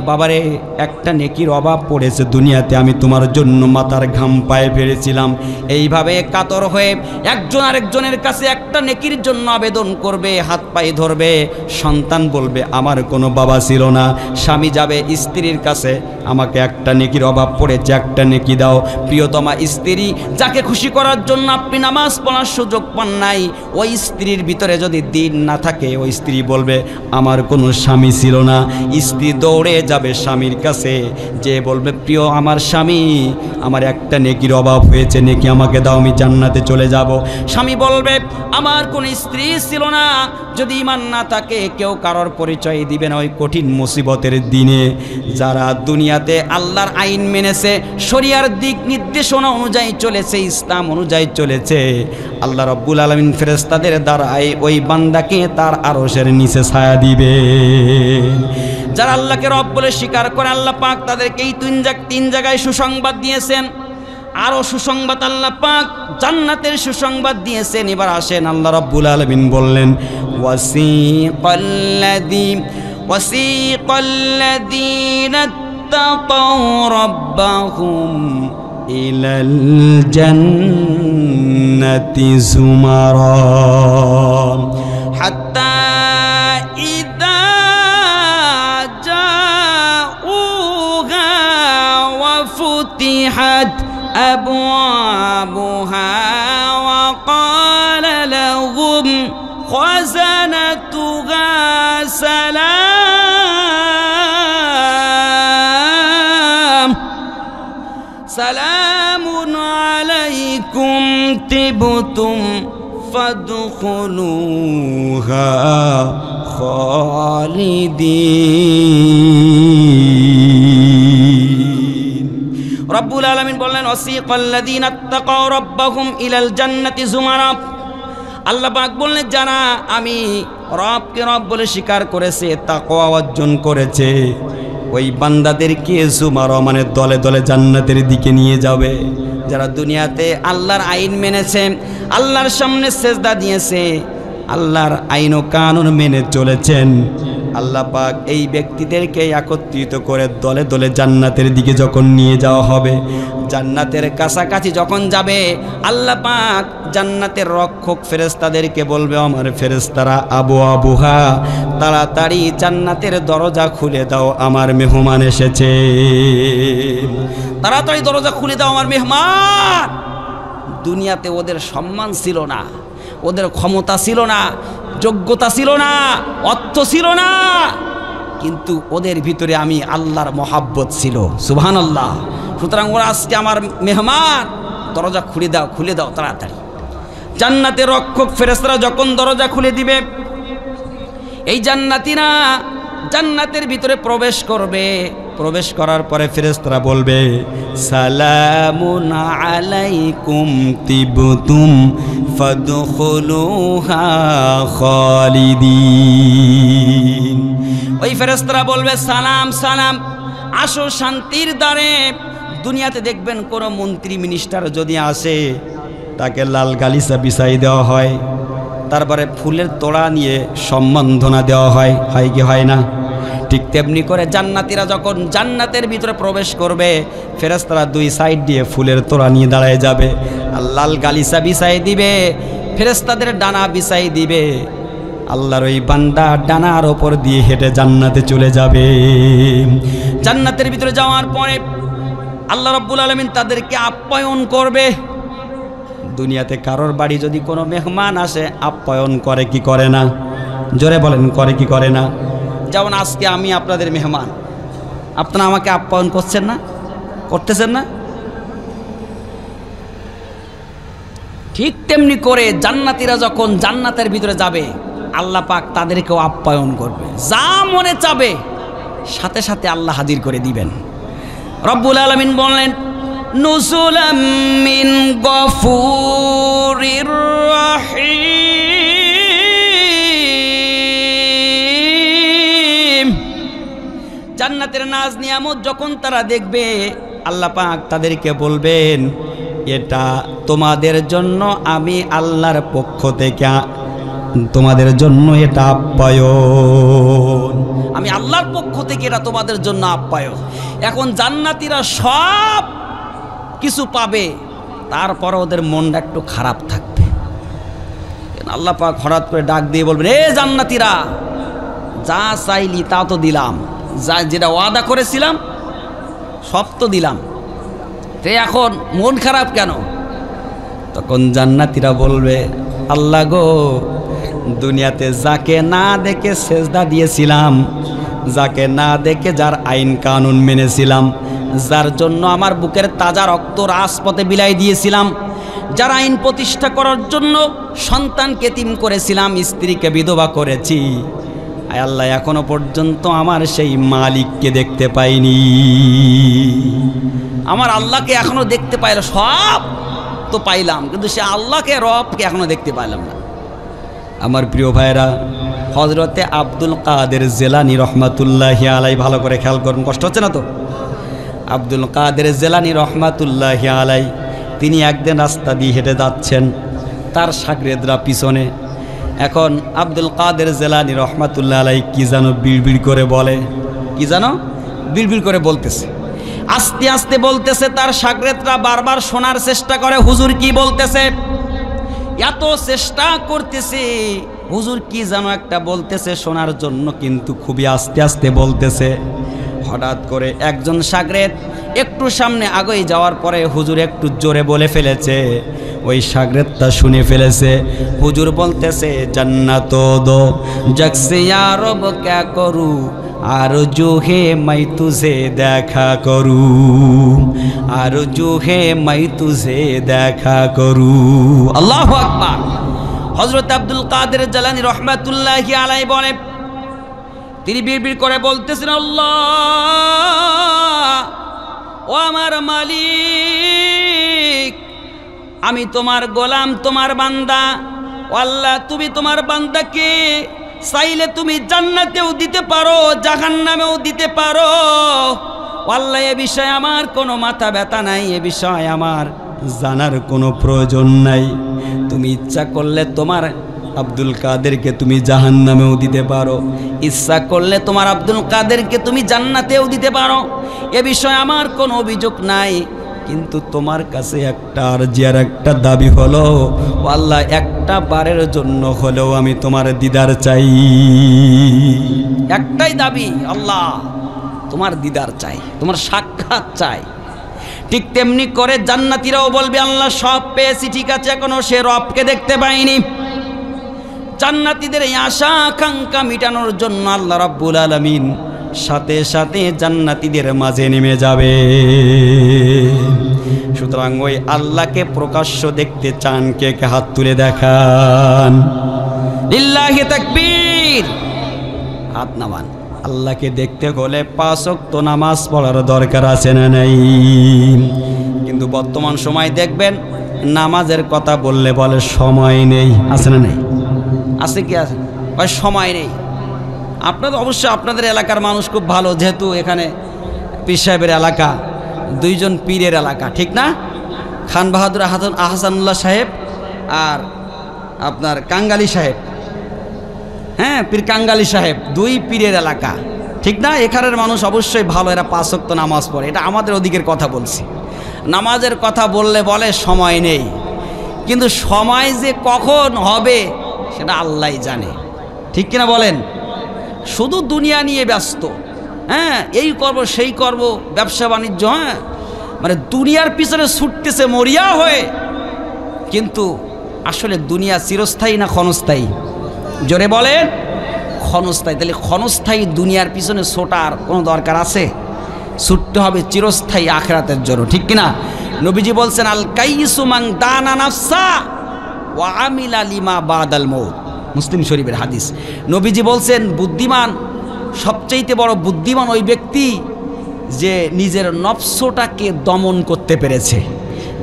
বাবারে একটা নেকির অভাব পড়েছে দুনিয়াতে, আমি তোমার জন্য মাথার ঘাম পায়ে ফেলেছিলাম, এইভাবে কাতর হয়ে একজন আরেকজনের কাছে একটা নেকির জন্য আবেদন করবে, হাত পায়ে ধরবে। সন্তান বলবে আমার কোনো বাবা ছিল না, স্বামী যাবে স্ত্রীর কাছে, আমাকে একটা নেকির অভাব পড়েছে, একটা নেকি দাও। প্রিয়তমা স্ত্রী যাকে খুশি করার জন্য আপনি নামাজ পড়ার সুযোগ পান নাই, ওই স্ত্রীর ভিতরে যদি দিন না থাকে ওই স্ত্রী বলবে আমার কোনো স্বামী ছিল না। স্ত্রী দৌড়ে যাবে স্বামীর কাছে, যে বলবে প্রিয় আমার স্বামী, আমার একটা নেকির অভাব হয়েছে, নেকি আমাকে দাও, আমি জান্নাতে চলে যাব। স্বামী বলবে আমার কোন স্ত্রী ছিল না। যদি ঈমান না থাকে কেউ কারোর পরিচয় দিবে না ওই কঠিন মুসিবতের দিনে। যারা দুনিয়াতে আল্লাহর আইন মেনেছে, শরিয়ার দিক নির্দেশনা অনুযায়ী চলেছে, ইসলাম অনুযায়ী চলেছে, আল্লাহ রাব্বুল আলামিন ফেরেশতাদের দ্বারাই ওই বান্দাকে তার আরশের নিচে ছায়া দিবে। যারা আল্লাহকে রব বলে স্বীকার করে আল্লাহ পাক তাদেরকে এই ৩ জায়গায় সুসংবাদ দিয়েছেন। আরো সুসংবাদ আল্লাহ পাক জান্নাতের সুসংবাদ দিয়েছেন। এবার আসেন আল্লাহ রাব্বুল আলামিন বললেন ওয়াসিকাল্লাযীনা তাকাউ রাব্বাহুম ইলাল জান্নাতি যুমারা হাত্তা ইযা জাউহা ওয়া ফুতিহাত أبوابها وقال لهم خزنتها سلام عليكم طبتم فادخلوها خالدين। রব্বুল আলামিন বললেন ওয়াসিকাল্লাযীনা তাকাউ রাব্বাহুম ইলাল জান্নাতি যুমারা। আল্লাহ পাক বললেন যারা আমি রবকে রব বলে স্বীকার করেছে, তাকওয়া অর্জন করেছে, ওই বান্দাদেরকে যুমারা মানে দলে দলে জান্নাতের দিকে নিয়ে যাবে। যারা দুনিয়াতে আল্লাহর আইন মেনেছে, আল্লাহর সামনে সেজদা দিয়েছে, আল্লাহর আইন ও কানুন মেনে চলেছেন, আল্লাহ পাক এই ব্যক্তিদেরকে একত্রিত করে দলে দলে জান্নাতের দিকে যখন নিয়ে যাওয়া হবে, জান্নাতের কাছাকাছি যখন যাবে, আল্লাহ পাক জান্নাতের রক্ষক ফেরেশতাদেরকে বলবে আমার ফেরেশতারা আবুহা, তাড়াতাড়ি জান্নাতের দরজা খুলে দাও, আমার মেহমান এসেছে, তাড়াতাড়ি দরজা খুলে দাও, আমার মেহমান। দুনিয়াতে ওদের সম্মান ছিল না, ওদের ক্ষমতা ছিল না, যোগ্যতা ছিল না, অর্থ ছিল না, কিন্তু ওদের ভিতরে আমি আল্লাহর মহাব্বত ছিল। সুবহানাল্লাহ। সুতরাং ওরা আজকে আমার মেহমান, দরজা খুলে দাও, খুলে দাও তাড়াতাড়ি। জান্নাতের রক্ষক ফেরেশতারা যখন দরজা খুলে দিবে, এই জান্নাতীরা জান্নাতের ভিতরে প্রবেশ করবে, প্রবেশ করার পরে ফেরেশতারা বলবে সালামুন আলাইকুম তিবতুম ফাদখুলুহা খালিদিন। ওই ফেরেশতারা বলবে সালাম সালাম, আসো শান্তির দ্বারে। দুনিয়াতে দেখবেন কোনো মন্ত্রী মিনিস্টার যদি আসে তাকে লাল গালিচা বিছাই দেওয়া হয়, তারপরে ফুলের তোড়া নিয়ে সম্বর্ধনা দেওয়া হয়, হয় কি হয় না? ঠিক তেমনি করে জান্নাতীরা যখন জান্নাতের ভিতরে প্রবেশ করবে ফেরেশতারা দুই সাইড দিয়ে ফুলের তোড়া নিয়ে দাঁড়ায় যাবে, আর লাল গালিচা বিছাই দিবে, ফেরেশতাদের ডানা বিছাই দিবে। আল্লাহর ওই বান্দা ডানার ওপর দিয়ে হেঁটে জান্নাতে চলে যাবে। জান্নাতের ভিতরে যাওয়ার পরে আল্লাহ রাব্বুল আলামিন তাদেরকে আপ্যায়ন করবে। দুনিয়াতে কারোর বাড়ি যদি কোনো মেহমান আসে আপ্যায়ন করে কি করে না? জোরে বলেন, করে কি করে না? যেমন আজকে আমি আপনাদের মেহমান, আপনারা আমাকে আপ্যায়ন করছেন না, করতেছেন না? ঠিক তেমনি করে জান্নাতীরা যখন জান্নাতের ভিতরে যাবে আল্লাহ পাক তাদেরকেও আপ্যায়ন করবে। যা মনে চাবে সাথে সাথে আল্লাহ হাজির করে দিবেন। রব্বুল আলামিন বললেন নুজুলাম মিন গফুরির রহিম। জান্নাতের নাজ নিয়ামত যখন তারা দেখবে আল্লাহ পাক তাদেরকে বলবেন এটা তোমাদের জন্য আমি আল্লাহর পক্ষ থেকে, তোমাদের জন্য এটা আপ্যায়ন, আমি আল্লাহর পক্ষ থেকে এটা তোমাদের জন্য আপ্যায়ন। এখন জান্নাতীরা সব কিছু পাবে, তারপর ওদের মনটা একটু খারাপ থাকবে। আল্লাহ পাক হঠাৎ করে ডাক দিয়ে বলবেন এ জান্নাতীরা, যা চাইলি তা তো দিলাম, যা যেটা ওয়াদা করেছিলাম সব তো দিলাম, তে এখন মন খারাপ কেন? তখন জান্নাতীরা বলবে আল্লাহ গো, দুনিয়াতে যাকে না দেখে সেজদা দিয়েছিলাম, যাকে না দেখে যার আইন কানুন মেনেছিলাম, যার জন্য আমার বুকের তাজা রক্ত রাজপথে বিলাই দিয়েছিলাম, যার আইন প্রতিষ্ঠা করার জন্য সন্তানকে এতিম করেছিলাম, স্ত্রীকে বিধবা করেছি, আয় আল্লাহ এখনো পর্যন্ত আমার সেই মালিককে দেখতে পাইনি, আমার আল্লাহকে এখনো দেখতে পাইলাম। সব তো পাইলাম কিন্তু সে আল্লাহকে রবকে এখনো দেখতে পাইলাম না। আমার প্রিয় ভাইরা, হযরতে আব্দুল কাদের জিলানী রহমাতুল্লাহি আলাই, ভালো করে খেয়াল করুন, কষ্ট হচ্ছে না তো? আব্দুল কাদের জিলানী রহমাতুল্লাহি আলাই তিনি একদিন রাস্তা দিয়ে হেঁটে যাচ্ছেন, তার শাগরেদরা পিছনে। এখন আব্দুল কাদের জিলানী রহমাতুল্লাহ আলাই কি জানো বিড়বিড় করে বলে, কি জানো বিড়বিড় করে বলতেছে, আস্তে আস্তে বলতেছে। তার শাগরেদরা বারবার শোনার চেষ্টা করে হুজুর কি বলতেছে, এত চেষ্টা করতেছে হুজুর কি জানো একটা বলতেছে শোনার জন্য, কিন্তু খুবই আস্তে আস্তে বলতেছে। হঠাৎ করে একজন শাগরেদ একটু সামনে আগে যাওয়ার পরে হুজুর একটু জোরে বলে ফেলেছে, ওই শাগরেদটা শুনে ফেলেছে। হুজুর বলতেছে জান্নাত দো জগসে ইয়া রব ক্যা করু, আরজু হে মাই তুঝে দেখা করু, আরজু হে মাই তুঝে দেখা করু। আল্লাহু আকবার। হযরত আব্দুল কাদের জিলানী রহমাতুল্লাহি আলাইহি বলে, তিনি বিড়বিড় করে বলতেছেন আল্লাহ ও আমার মালিক, আমি তোমার গোলাম, তোমার বান্দা। ও আল্লাহ, তুমি তোমার বান্দাকে চাইলে তুমি জান্নাতেও দিতে পারো, জাহান্নামেও দিতে পারো। ও আল্লাহ, এ বিষয়ে আমার কোনো মাথা ব্যথা নাই, এ বিষয়ে আমার জানার কোনো প্রয়োজন নাই। তুমি ইচ্ছা করলে তোমার আব্দুল কাদেরকে তুমি জাহান্নামেও দিতে পারো, ইচ্ছা করলে তোমার আব্দুল কাদেরকে তুমি জান্নাতেও দিতে পারো, এ বিষয়ে আমার কোনো অভিযোগ নাই। কিন্তু তোমার কাছে একটা আরজি আর একটা দাবি হলো, ও আল্লাহ একটা বারের জন্য হলেও আমি তোমার দিদার চাই। একটাই দাবি, আল্লাহ তোমার দিদার চাই, তোমার সাক্ষাৎ চাই। ঠিক তেমনি করে জান্নাতীরাও বলবে আল্লাহ সব পেয়েছি ঠিক আছে, এখনো সে রবকে দেখতে পাইনি। জান্নাতীদের এই আশা আকাঙ্ক্ষা মিটানোর জন্য আল্লাহ রাব্বুল আলামিন সাথে সাথে জান্নাতীদের মাঝে নেমে যাবে। সুতরাং ওই আল্লাহকে প্রকাশ্য দেখতে চান কে কে হাত তুলে দেখান, লিল্লাহি তাকবীর, হাত নামান। আল্লাহকে দেখতে হলে 5 ওয়াক্ত নামাজ পড়ার দরকার আছে না নাই? কিন্তু বর্তমান সময় দেখবেন নামাজের কথা বললে বলে সময় নেই, আছে না নেই? আছে কি আছে? ভাই সময় নেই। আপনাদের অবশ্যই আপনাদের এলাকার মানুষ খুব ভালো, যেহেতু এখানে পীর সাহেবের এলাকা, 2 জন পীরের এলাকা, ঠিক না? খান বাহাদুর আহসানুল্লাহ সাহেব আর আপনার কাঙ্গালি সাহেব, হ্যাঁ পীর কাঙ্গালি সাহেব, 2 পীরের এলাকা, ঠিক না? এখানের মানুষ অবশ্যই ভালো, এরা 5 ওয়াক্ত নামাজ পড়ে। এটা আমাদের ওদিকের কথা বলছি। নামাজের কথা বললে বলে সময় নেই, কিন্তু সময় যে কখন হবে সেটা আল্লাহই জানে, ঠিক কিনা বলেন? শুধু দুনিয়া নিয়ে ব্যস্ত, হ্যাঁ এই করব সেই করব, ব্যবসা বাণিজ্য, হ্যাঁ মানে দুনিয়ার পিছনে ছুটতেছে মরিয়া হয়ে। কিন্তু আসলে দুনিয়া চিরস্থায়ী না ক্ষণস্থায়ী? জোরে বলেন। ক্ষণস্থায়ী। তাহলে ক্ষণস্থায়ী দুনিয়ার পিছনে ছোটার কোনো দরকার আছে? ছুটতে হবে চিরস্থায়ী আখিরাতের জন্য, ঠিক কিনা? নবীজি বলছেন আল কাইসু মান দানা নাফসা ওয়া আমিলা লিমা বাদাল মউত, মুসলিম শরীফের হাদিস। নবীজি বলছেন বুদ্ধিমান, সবচেয়ে বড় বুদ্ধিমান ওই ব্যক্তি যে নিজের নফসটাকে দমন করতে পেরেছে।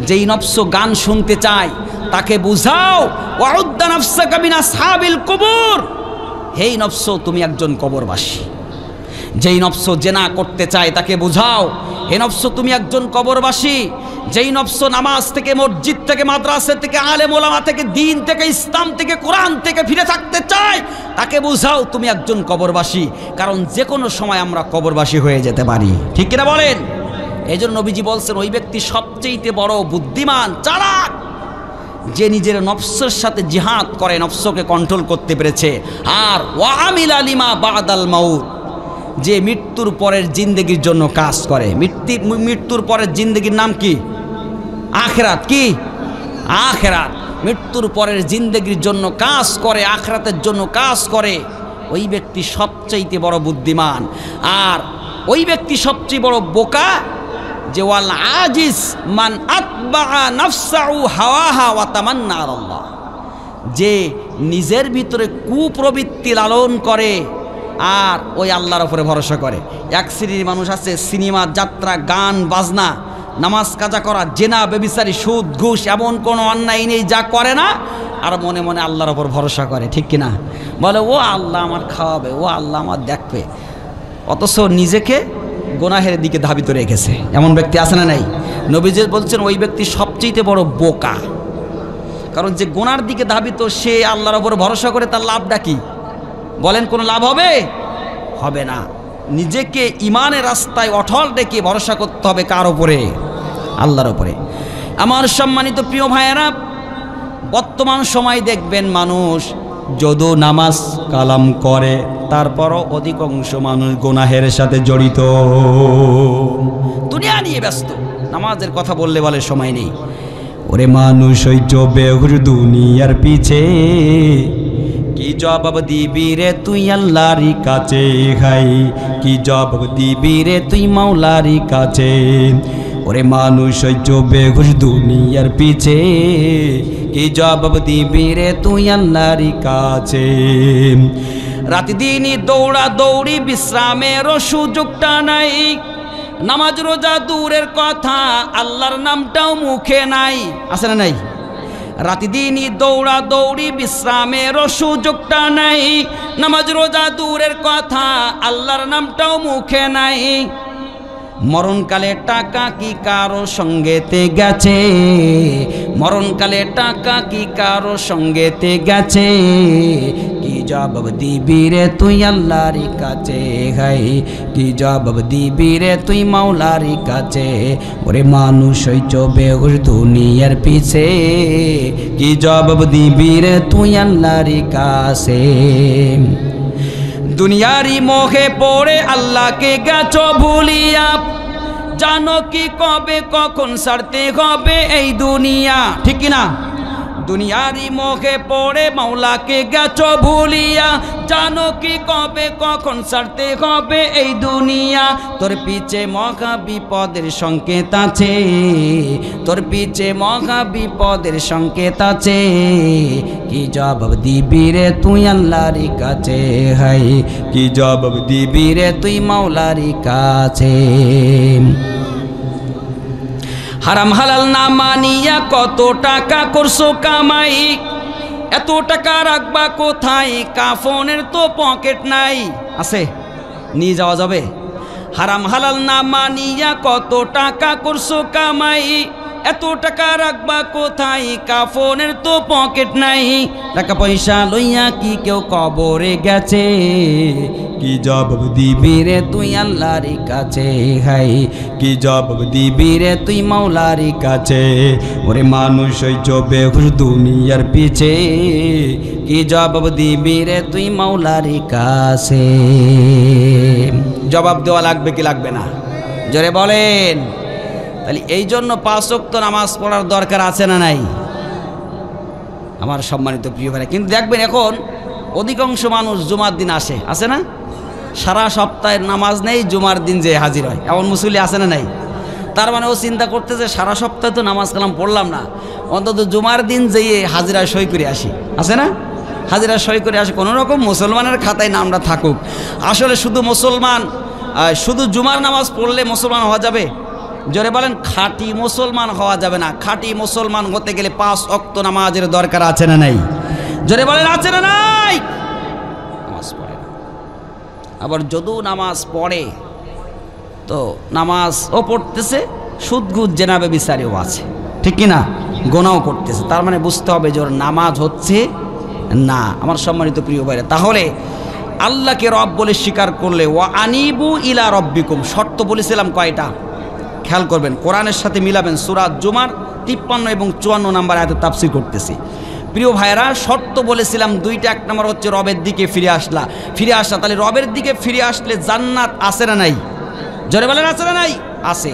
যেই নফস গান শুনতে চায় তাকে বুঝাও ওয়াউদ্দা নাফসাকা মিন আসহাবিল কুবুর, হেই নফস তুমি একজন কবরবাসী। যেই নফস জেনা করতে চায় তাকে বুঝাও, হে নফস তুমি একজন কবরবাসী। যেই নফস নামাজ থেকে, মসজিদ থেকে, মাদ্রাসা থেকে, আলেম ওলামা থেকে, দিন থেকে, ইসলাম থেকে, কোরআন থেকে ফিরে থাকতে চায় তাকে বুঝাও তুমি একজন কবরবাসী। কারণ যে কোনো সময় আমরা কবরবাসী হয়ে যেতে পারি, ঠিক কিনা বলেন? এই জন্য নবীজি বলছেন ওই ব্যক্তি সবচেয়ে বড় বুদ্ধিমান, চালাক, যে নিজের নফসের সাথে জিহাদ করে, নফসকে কন্ট্রোল করতে পেরেছে। আর ওয়া আমিলা লিমা বাদাল মাউত, যে মৃত্যুর পরের জিন্দেগির জন্য কাজ করে। মৃত্যুর পরের জিন্দেগির নাম কি? আখিরাত। কি? আখিরাত। মৃত্যুর পরের জিন্দেগির জন্য কাজ করে, আখিরাতের জন্য কাজ করে, ওই ব্যক্তি সবচেয়ে বড় বুদ্ধিমান। আর ওই ব্যক্তি সবচেয়ে বড় বোকা যে ওয়াল আজিজ মান আতবা নাফসাহু হাওয়াহা ওয়া তামান্না আলাল্লাহ, যে নিজের ভিতরে কুপ্রবৃত্তি লালন করে আর ওই আল্লাহর উপরে ভরসা করে। এক শ্রেণীর মানুষ আছে সিনেমা, যাত্রা, গান, বাজনা, নামাজ কাজা করা, জেনা, বেবিচারি, সুদ, ঘুষ, এমন কোনো অন্যায় নেই যা করে না, আর মনে মনে আল্লাহর ওপর ভরসা করে, ঠিক কিনা? বলে ও আল্লাহ আমার খাওয়াবে, ও আল্লাহ আমার দেখবে, অথচ নিজেকে গোনাহের দিকে ধাবিত রেখেছে। এমন ব্যক্তি আছে না নাই? নবীজি বলছেন ওই ব্যক্তি সবচেয়ে বড় বোকা। কারণ যে গোনার দিকে ধাবিত সে আল্লাহর ওপর ভরসা করে, তার লাভটা কি বলেন? কোনো লাভ হবে? হবে না। নিজেকে ইমানের রাস্তায় অটল রেখে ভরসা করতে হবে কার ওপরে? আল্লাহর ওপরে। আমার সম্মানিত প্রিয় ভাইয়েরা, বর্তমান সময় দেখবেন মানুষ যদিও নামাজ কালাম করে, তারপরও অধিকাংশ মানুষ গুনাহের সাথে জড়িত, দুনিয়া নিয়ে ব্যস্ত। নামাজের কথা বললে বলে সময় নেই। ওরে মানুষ ওই বেহুর দুনিয়ার পিছে, কি জবাব দিবি রে তুই আল্লাহর কাছে? খাই কি জবাব দিবি রে তুই মাওলার কাছে? ওরে মানুষ ওই বেহুশ দুনিয়ার পিছে, কি জবাব দিবি রে তুই আল্লাহর কাছে? রাত দিনই দৌড়া দৌড়ি, বিশ্রামেরও সুযোগটা নাই। নামাজ রোজা দূরের কথা, আল্লাহর নামটাও মুখে নাই, আছে না নাই? রাতি দিনই দৌড়া দৌড়ি, বিশ্রামেরও সুযোগটা নাই। নামাজ রোজা দূরের কথা, আল্লাহর নামটাও মুখে নাই। মরণকালে টাকা কি কারো সঙ্গেতে গেছে? মরণকালে টাকা কি কারো সঙ্গেতে গেছে? কি জবাব দিবি রে তুই আল্লাহর কাছে? হাই কি জবাব দিবি রে তুই মাওলার কাছে? ওরে মানুষ ওই বেহুশ দুনিয়ার পিছে, কি জবাব দিবি রে তুই আল্লাহর কাছে? দুনিয়ারি মোহে পড়ে আল্লাহকে গেছো ভুলিয়া, জানো কি কবে কখন ছাড়তে হবে এই দুনিয়া, ঠিক কিনা? দুনিয়ারি মোহে পড়ে মাওলাকে গেছো ভুলিয়া, জানো কি কবে কখন ছাড়তে হবে এই দুনিয়া। তোর পিছে মহা বিপদের সংকেত আছে, তোর পিছে মহা বিপদের সংকেত আছে। কি জবাব দিবি রে তুই আল্লাহর কাছে, হাই কি জবাব দিবি রে তুই মাওলার কাছে। হারাম হালাল না মানিয়া কত টাকা করছো কামাই, এত টাকা রাখবা কোথায়, কাফনের তো পকেট নাই। আছে নিয়ে যাওয়া যাবে? হারাম হালাল না মানিয়া কত টাকা করছো কামাই, এত টাকা রাখবা কোথায়, কাফনের তো পকেট নাই। টাকা পয়সা লইয়া কি কেউ কবরে গেছে, কি জবাব দিবি রে তুই আল্লাহর কাছে, হাই কি জবাব দিবি রে তুই মাওলার কাছে। ওরে মানুষ হইছ বেহুশ দুনিয়ার পিছে, কি জবাব দিবি রে তুই মাওলার কাছে। জবাব দেওয়া লাগবে কি লাগবে না? জোরে বলেন। তাহলে এই জন্য 5 ওয়াক্ত নামাজ পড়ার দরকার আছে না নাই আমার সম্মানিত প্রিয় ভাই? কিন্তু দেখবেন এখন অধিকাংশ মানুষ জুমার দিন আসে না, সারা সপ্তাহের নামাজ নেই, জুমার দিন যে হাজির হয়, এমন মুসল্লি আছে না নাই? তার মানে ও চিন্তা করতেছে সারা সপ্তাহে তো নামাজ কালাম পড়লাম না, অন্তত জুমার দিন যেয়ে হাজিরা সই করে আসি। আছে না? হাজিরা সই করে আসে, কোনো রকম মুসলমানের খাতায় নামটা থাকুক। আসলে শুধু মুসলমান, শুধু জুমার নামাজ পড়লে মুসলমান হওয়া যাবে? জোরে বলেন। খাঁটি মুসলমান হওয়া যাবে না। খাঁটি মুসলমান হতে গেলে 5 ওয়াক্ত নামাজের দরকার আছে না নাই? জোরে বলেন আছে না নাই? নামাজ পড়ে না, আবার যদিও নামাজ পড়ে তো নামাজ ও পড়তেছে, সুদ ঘুষ জেনাবে বিচারেও আছে, ঠিক কিনা? গোনাও করতেছে, তার মানে বুঝতে হবে যে ওর নামাজ হচ্ছে না। আমার সম্মানিত প্রিয় ভাইরা, তাহলে আল্লাহকে রব বলে স্বীকার করলে ওয়া আনিবু ইলা রব্বিকুম, শর্ত বলেছিলাম কয়টা? খেয়াল করবেন, কোরআনের সাথে মিলাবেন। সূরা জুমার 53 এবং 54 নম্বর আয়াতে তাফসীর করতেছি। প্রিয় ভাইরা, শর্ত বলেছিলাম দুইটা। 1 নম্বর হচ্ছে রবের দিকে ফিরে আসা। তাহলে রবের দিকে ফিরে আসলে জান্নাত আছে না নাই? জোরে বলেন আছে না নাই? আছে।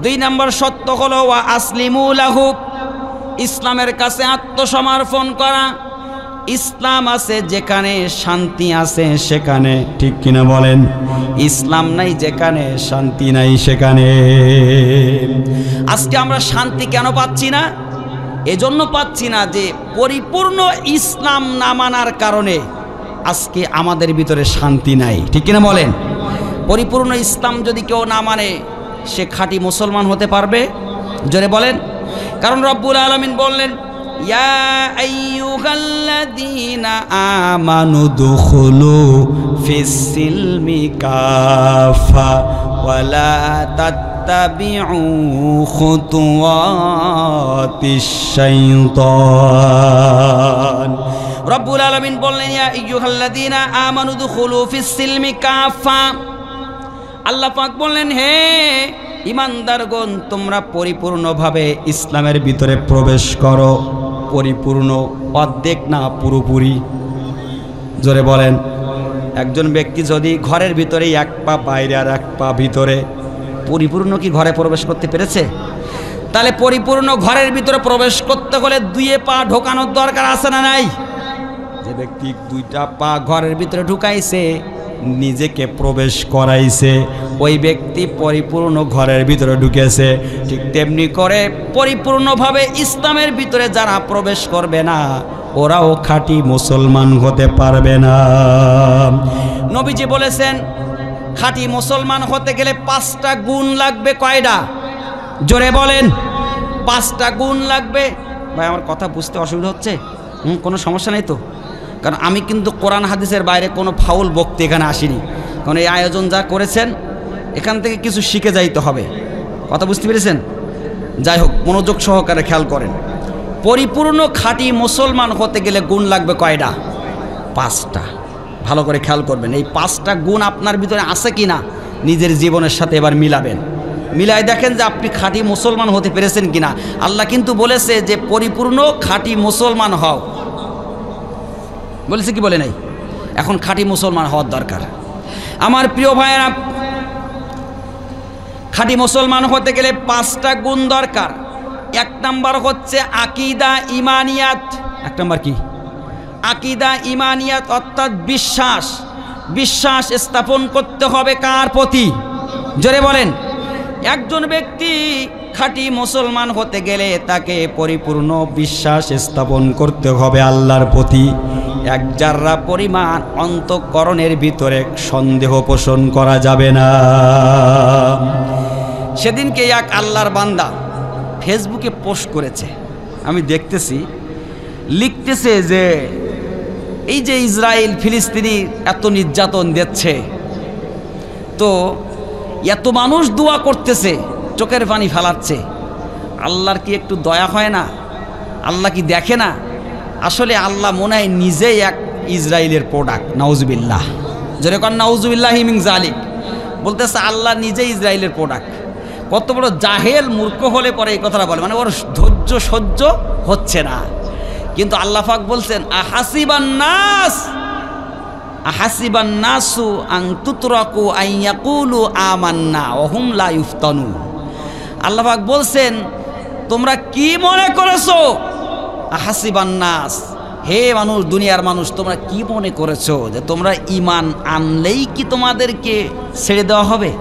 2 নম্বর শর্ত হলো ওয়া আসলিমু লাহু, ইসলামের কাছে আত্মসমর্পণ করা। ইসলাম আছে যেখানে শান্তি আছে সেখানে, ঠিক কিনা বলেন? ইসলাম নাই যেখানে শান্তি নাই সেখানে। আজকে আমরা শান্তি কেন পাচ্ছি না? এজন্য পাচ্ছি না যে পরিপূর্ণ ইসলাম না মানার কারণে আজকে আমাদের ভিতরে শান্তি নাই, ঠিক কিনা বলেন? পরিপূর্ণ ইসলাম যদি কেউ না মানে সে খাঁটি মুসলমান হতে পারবে? জোরে বলেন। কারণ রব্বুল আলামিন বললেন, ইয়া আইয়ুহাল্লাযীনা আমানু দুখুলু ফিস-সিলমি কাফা ওয়া লা তাত্তাবিউ খুতুওয়াতিশ শাইতান। রব্বুল আলামিন বললেন, ইয়া আইয়ুহাল্লাযীনা আমানু দুখুলু ফিস-সিলমি কাফা। আল্লাহ পাক বললেন, হে ইমানদারগণ, তোমরা পরিপূর্ণভাবে ইসলামের ভিতরে প্রবেশ করো। পরিপূর্ণ, অর্ধেক না, পুরোপুরি। জোরে বলেন। একজন ব্যক্তি যদি ঘরের ভিতরে 1 পা বাইরে আর 1 পা ভিতরে, পরিপূর্ণ কি ঘরে প্রবেশ করতে পেরেছে? তাহলে পরিপূর্ণ ঘরের ভিতরে প্রবেশ করতে হলে 2 পা ঢোকানোর দরকার আছে না নাই? যে ব্যক্তি 2টা পা ঘরের ভিতরে ঢুকাইছে, নিজেকে প্রবেশ করাইছে, ওই ব্যক্তি পরিপূর্ণ ঘরের ভিতরে ঢুকেছে। ঠিক তেমনি করে পরিপূর্ণভাবে ইসলামের ভিতরে যারা প্রবেশ করবে না, ওরাও খাঁটি মুসলমান হতে পারবে না। নবীজি বলেছেন, খাঁটি মুসলমান হতে গেলে 5টা গুণ লাগবে। কয়টা? জোরে বলেন। 5টা গুণ লাগবে। ভাই আমার কথা বুঝতে অসুবিধা হচ্ছে? কোনো সমস্যা নেই তো? কারণ আমি কিন্তু কোরআন হাদিসের বাইরে কোনো ফাউল বক্তি এখানে আসিনি। কারণ এই আয়োজন যা করেছেন, এখান থেকে কিছু শিখে যাইতে হবে। কথা বুঝতে পেরেছেন? যাই হোক, মনোযোগ সহকারে খেয়াল করেন। পরিপূর্ণ খাঁটি মুসলমান হতে গেলে গুণ লাগবে কয়টা? 5টা। ভালো করে খেয়াল করবেন। এই 5টা গুণ আপনার ভিতরে আছে কি না নিজের জীবনের সাথে এবার মিলাবেন। মিলাই দেখেন যে আপনি খাঁটি মুসলমান হতে পেরেছেন কিনা। আল্লাহ কিন্তু বলেছে যে পরিপূর্ণ খাঁটি মুসলমান হও, বলেছে কি বলে নাই? এখন খাঁটি মুসলমান হওয়ার দরকার। আমার প্রিয় ভাইয়েরা, খাঁটি মুসলমান হতে গেলে 5টা গুণ দরকার। এক নাম্বার হচ্ছে আকীদা ঈমানিয়াত। এক নাম্বার কি? আকীদা ঈমানিয়াত, অর্থাৎ বিশ্বাস। বিশ্বাস স্থাপন করতে হবে কার প্রতি? জোরে বলেন। একজন ব্যক্তি খাঁটি মুসলমান হতে গেলে তাকে পরিপূর্ণ বিশ্বাস স্থাপন করতে হবে আল্লাহর প্রতি। এক জাররা পরিমাণ অন্তঃকরণের ভিতরে সন্দেহ পোষণ করা যাবে না। সেদিনকে এক আল্লাহর বান্দা ফেসবুকে পোস্ট করেছে, আমি দেখতেছি, লিখতেছে যে এই যে ইসরায়েল ফিলিস্তিনি এত নির্যাতন দিচ্ছে, তো এত মানুষ দোয়া করতেছে, চোখের পানি ফেলাচ্ছে, আল্লাহর কি একটু দয়া হয় না? আল্লাহ কি দেখে না? আসলে আল্লাহ মনে হয় নিজেই এক ইসরায়েলের প্রোডাক্ট। নাউজুবিল্লাহ, যেরকম নাউজুবিল্লাহি মিন যালিক, বলতেছে আল্লাহ নিজেই ইসরায়েলের প্রোডাক্ট। কত বড় জাহেল মূর্খ হলে পরে এই কথাটা বলে, মানে ওর ধৈর্য সহ্য হচ্ছে না। কিন্তু আল্লাহ পাক বলছেন আহাসিবান নাসু আন তুতরাকু আন ইয়াকুলু আমান্না ওয়া হুম লা ইফতানুন। আল্লাহ পাক বলছেন তোমরা কি মনে করেছো? আহাসিবান নাস, হে মানুষ, দুনিয়ার মানুষ, তোমরা কি মনে করেছো যে তোমরা ঈমান আনলেই কি তোমাদেরকে ছেড়ে দেওয়া হবে?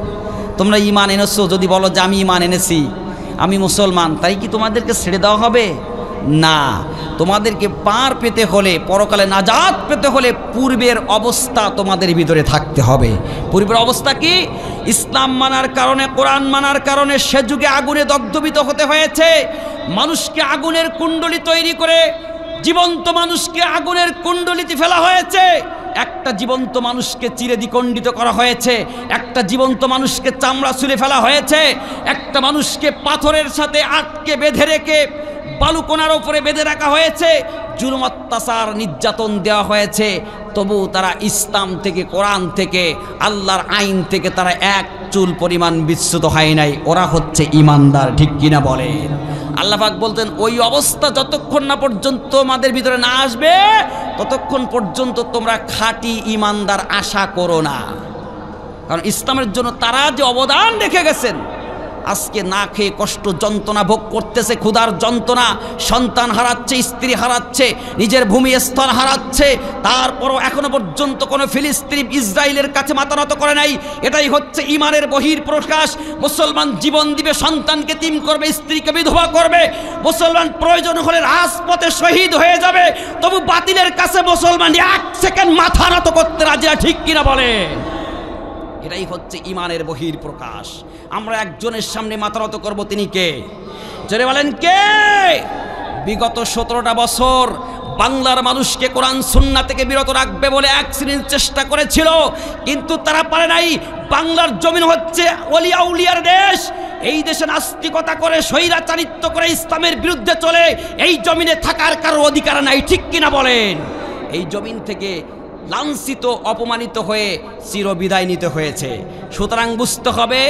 তোমরা ঈমান এনেছো, যদি বলো যে আমি ঈমান এনেছি, আমি মুসলমান, তাই কি তোমাদেরকে ছেড়ে দেওয়া হবে? না, তোমাদেরকে পার পেতে হলে, পরকালে নাজাত পেতে হলে পূর্বের অবস্থা তোমাদের ভিতরে থাকতে হবে। পূর্বের অবস্থা কি? ইসলাম মানার কারণে, কোরআন মানার কারণে সে যুগে আগুনে দগ্ধবিত হতে হয়েছে। মানুষকে আগুনের কুণ্ডলী তৈরি করে জীবন্ত মানুষকে আগুনের কুণ্ডলিতে ফেলা হয়েছে। একটা জীবন্ত মানুষকে চিরে দ্বিখণ্ডিত করা হয়েছে, একটা জীবন্ত মানুষকে চামড়া ছুলে ফেলা হয়েছে, একটা মানুষকে পাথরের সাথে আটকে বেঁধে রেখে বালুকোনার ওপরে বেঁধে রাখা হয়েছে, জুলুম অত্যাচার নির্যাতন দেওয়া হয়েছে। তবু তারা ইসলাম থেকে, কোরআন থেকে, আল্লাহর আইন থেকে তারা এক চুল পরিমাণ বিচ্যুত হয় নাই। ওরা হচ্ছে ঈমানদার, ঠিক কিনা বলেন? আল্লাহ পাক বলতেন ওই অবস্থা যতক্ষণ না পর্যন্ত আমাদের ভিতরে না আসবে ততক্ষণ পর্যন্ত তোমরা খাঁটি ঈমানদার আশা করো না। কারণ ইসলামের জন্য তারা যে অবদান রেখে গেছেন, আজকে না খেয়ে কষ্ট যন্ত্রণা ভোগ করতেছে, ক্ষুধার যন্ত্রণা, সন্তান হারাচ্ছে, স্ত্রী হারাচ্ছে, নিজের ভূমিস্থল হারাচ্ছে, তারপরও এখনো পর্যন্ত কোনো ফিলিস্তিনি ইসরায়েলের কাছে মাথা নত করে নাই। এটাই হচ্ছে ঈমানের বহির প্রকাশ। মুসলমান জীবন দিবে, সন্তানকে তিম করবে, স্ত্রীকে বিধবা করবে, মুসলমান প্রয়োজন হলে রাজপথে শহীদ হয়ে যাবে, তবু বাতিলের কাছে মুসলমান এক সেকেন্ড মাথা নত করতে রাজি না, ঠিক কিনা বলে? এটাই হচ্ছে ঈমানের বহির প্রকাশ। আমরা একজনের সামনে মাথা নত করব, তিনি কে? জোরে বলেন কে? বিগত 17টা বছর বাংলার মানুষকে কোরআন সুন্নাহ থেকে বিরত রাখবে বলে এক শ্রেণীর চেষ্টা করেছিল, কিন্তু তারা পারে নাই। বাংলার জমিন হচ্ছে ওলিয়া উলিয়ার দেশ। এই দেশে নাস্তিকতা করে, স্বৈরাচারিত্ব করে, ইসলামের বিরুদ্ধে চলে, এই জমিনে থাকার কারো অধিকার নাই, ঠিক কিনা বলেন? এই জমিন থেকে লাঞ্ছিত, অপমানিত হয়ে চিরবিদায় নিতে হয়েছে। সুতরাং বুঝতে হবে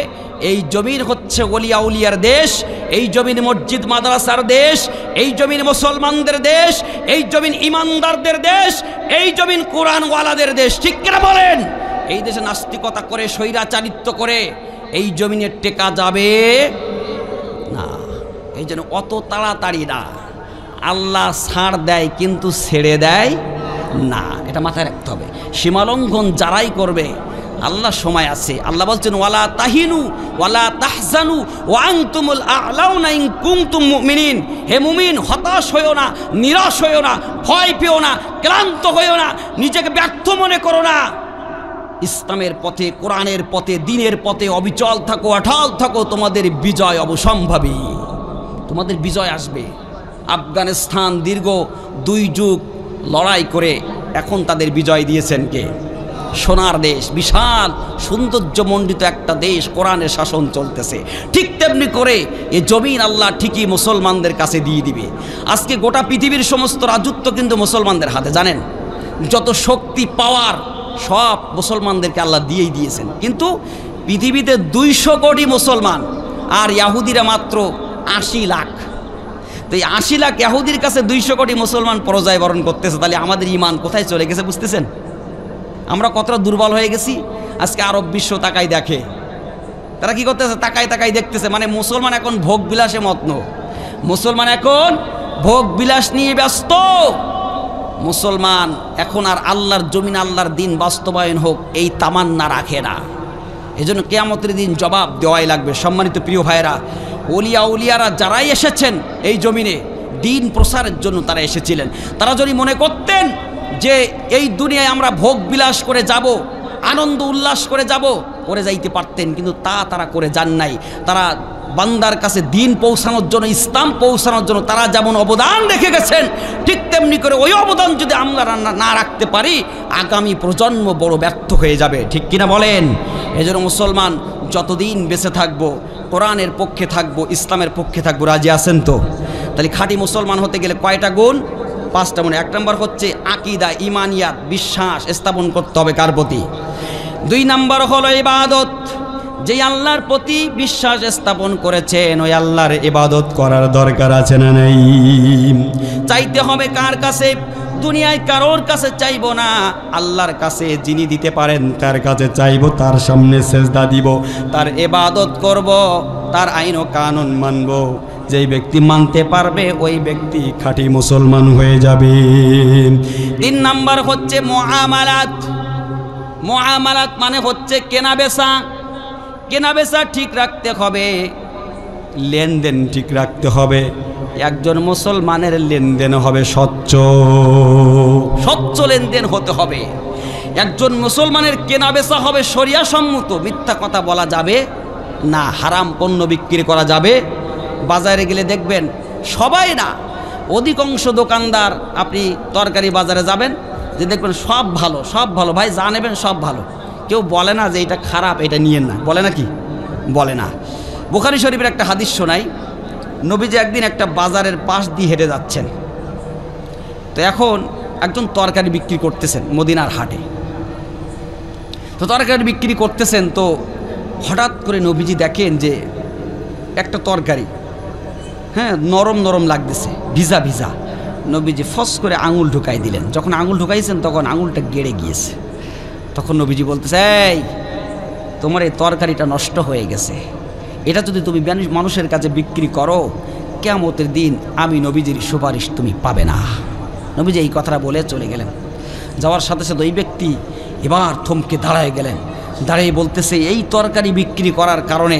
এই জমিন হচ্ছে ওলিয়া উলিয়ার দেশ, এই জমিন মসজিদ মাদ্রাসার দেশ, এই জমিন মুসলমানদের দেশ, এই জমিন ইমানদারদের দেশ, এই জমিন কোরআনওয়ালাদের দেশ, ঠিক কিনা বলেন? এই দেশে নাস্তিকতা করে, স্বৈরাচারিত্ব করে এই জমিনে টেকা যাবে না। এই জন্য অত তাড়াতাড়ি না, আল্লাহ ছাড় দেয় কিন্তু ছেড়ে দেয় না, এটা মাথায় রাখতে হবে। সীমালঙ্ঘন যারাই করবে, আল্লাহ সময় আছে। আল্লাহ বলছেন ওয়ালা তাহিনু ওয়ালা তাহজানু ওয়া আনতুমুল আ'লাউনা ইন কুনতুম মুমিনিন। হে মুমিন, হতাশ হইও না, নিরাশ হইও না, ভয় পেও না, ক্লান্ত হইও না, নিজেকে ব্যর্থ মনে করো না। ইসলামের পথে, কোরআনের পথে, দ্বীনের পথে অবিচল থাকো, অটল থাকো, তোমাদের বিজয় অবশ্যম্ভাবী, তোমাদের বিজয় আসবে। আফগানিস্তান দীর্ঘ 2 যুগ লড়াই করে এখন তাদের বিজয় দিয়েছেন কে? সোনার দেশ, বিশাল সৌন্দর্যমণ্ডিত একটা দেশ, কোরআনের শাসন চলতেছে। ঠিক তেমনি করে এ জমিন আল্লাহ ঠিকই মুসলমানদের কাছে দিয়ে দিবে। আজকে গোটা পৃথিবীর সমস্ত রাজত্ব কিন্তু মুসলমানদের হাতে, জানেন? যত শক্তি, পাওয়ার সব মুসলমানদেরকে আল্লাহ দিয়েই দিয়েছেন। কিন্তু পৃথিবীতে 200 কোটি মুসলমান, আর ইহুদিরা মাত্র 80 লাখ। তো এই 80 লাখ ইহুদির কাছে 200 কোটি মুসলমান পরাজয় বরণ করতেছে। তাহলে আমাদের ঈমান কোথায় চলে গেছে বুঝতেছেন? আমরা কতটা দুর্বল হয়ে গেছি। আজকে আরব বিশ্ব তাকাই দেখে, তারা কি করতেছে? তাকাই তাকাই দেখতেছে, মানে মুসলমান এখন ভোগ বিলাসে মত্ন। মুসলমান এখন ভোগ বিলাস নিয়ে ব্যস্ত। মুসলমান এখন আর আল্লাহর জমিন, আল্লাহর দিন বাস্তবায়ন হোক এই তামান্না রাখে না। এজন্য কিয়ামতের দিন জবাব দেওয়াই লাগবে। সম্মানিত প্রিয় ভাইয়েরা, উলিয়ারা যারাই এসেছেন এই জমিনে দিন প্রসারের জন্য তারা এসেছিলেন। তারা যদি মনে করতেন যে এই দুনিয়ায় আমরা ভোগ বিলাস করে যাব, আনন্দ উল্লাস করে যাব, করে যাইতে পারতেন, কিন্তু তারা করে যান নাই। তারা বান্দার কাছে দিন পৌঁছানোর জন্য, ইসলাম পৌঁছানোর জন্য তারা যেমন অবদান রেখে গেছেন, ঠিক তেমনি করে ওই অবদান যদি আমরা না রাখতে পারি, আগামী প্রজন্ম বড় ব্যর্থ হয়ে যাবে। ঠিক কিনা বলেন? এজন্য মুসলমান যতদিন বেঁচে থাকবো কোরআনের পক্ষে থাকবো, ইসলামের পক্ষে থাকবো। রাজি আছেন তো? তাহলে খাঁটি মুসলমান হতে গেলে কয়টা গুণ? 5টা গুণ। 1 নম্বর হচ্ছে আকীদা, ঈমানিয়াত, বিশ্বাস স্থাপন করতে হবে কার প্রতি? 2 নম্বর হলো ইবাদত। যে আল্লাহর প্রতি বিশ্বাস স্থাপন করেছেন ওই আল্লাহর ইবাদত করার দরকার আছে না নাই? চাইতে হবে কার কাছে? দুনিয়ায় কারোর কাছে চাইব না, আল্লাহর কাছে যিনি দিতে পারেন তার কাছে চাইব, তার সামনে সেজদা দিব, তার ইবাদত করব, তার আইন ও কানুন মানব। যেই ব্যক্তি মানতে পারবে ওই ব্যক্তি খাঁটি মুসলমান হয়ে যাবে। 3 নাম্বার হচ্ছে মুআমালাত। মুআমালাত মানে হচ্ছে কেনাবেচা। কেনাবেচা ঠিক রাখতে হবে, লেনদেন ঠিক রাখতে হবে। একজন মুসলমানের লেনদেন হবে স্বচ্ছ লেনদেন হতে হবে। একজন মুসলমানের কেনাবেচা হবে শরিয়া সম্মত, মিথ্যা কথা বলা যাবে না, হারাম পণ্য বিক্রি করা যাবে। বাজারে গেলে দেখবেন সবাই না, অধিকাংশ দোকানদার, আপনি তরকারি বাজারে যাবেন যে দেখবেন সব ভালো, সব ভালো ভাই, যা নেবেন সব ভালো। কেউ বলে না যে এটা খারাপ, এটা নিয়েন না, বলে না কি? বলে না। বুখারী শরীফের একটা হাদিস শোনাই। নবীজি একদিন একটা বাজারের পাশ দিয়ে হেঁটে যাচ্ছেন, তো এখন একজন তরকারি বিক্রি করতেছেন মদিনার হাটে। তো তরকারি বিক্রি করতেছেন, তো হঠাৎ করে নবীজি দেখেন যে একটা তরকারি, হ্যাঁ, নরম নরম লাগতেছে, ভিজা ভিজা। নবীজি ফস করে আঙুল ঢুকাই দিলেন। যখন আঙুল ঢুকাইছেন তখন আঙুলটা গেড়ে গিয়েছে। তখন নবীজি বলতেছে, এই তোমার এই তরকারিটা নষ্ট হয়ে গেছে, এটা যদি তুমি মানুষের কাছে বিক্রি করো, কিয়ামতের দিন আমি নবীজির সুপারিশ তুমি পাবে না। নবীজি এই কথাটা বলে চলে গেলেন। যাওয়ার সাথে সাথে ওই ব্যক্তি এবার থমকে দাঁড়ায় গেলেন। দাঁড়িয়ে বলতেছে, এই তরকারি বিক্রি করার কারণে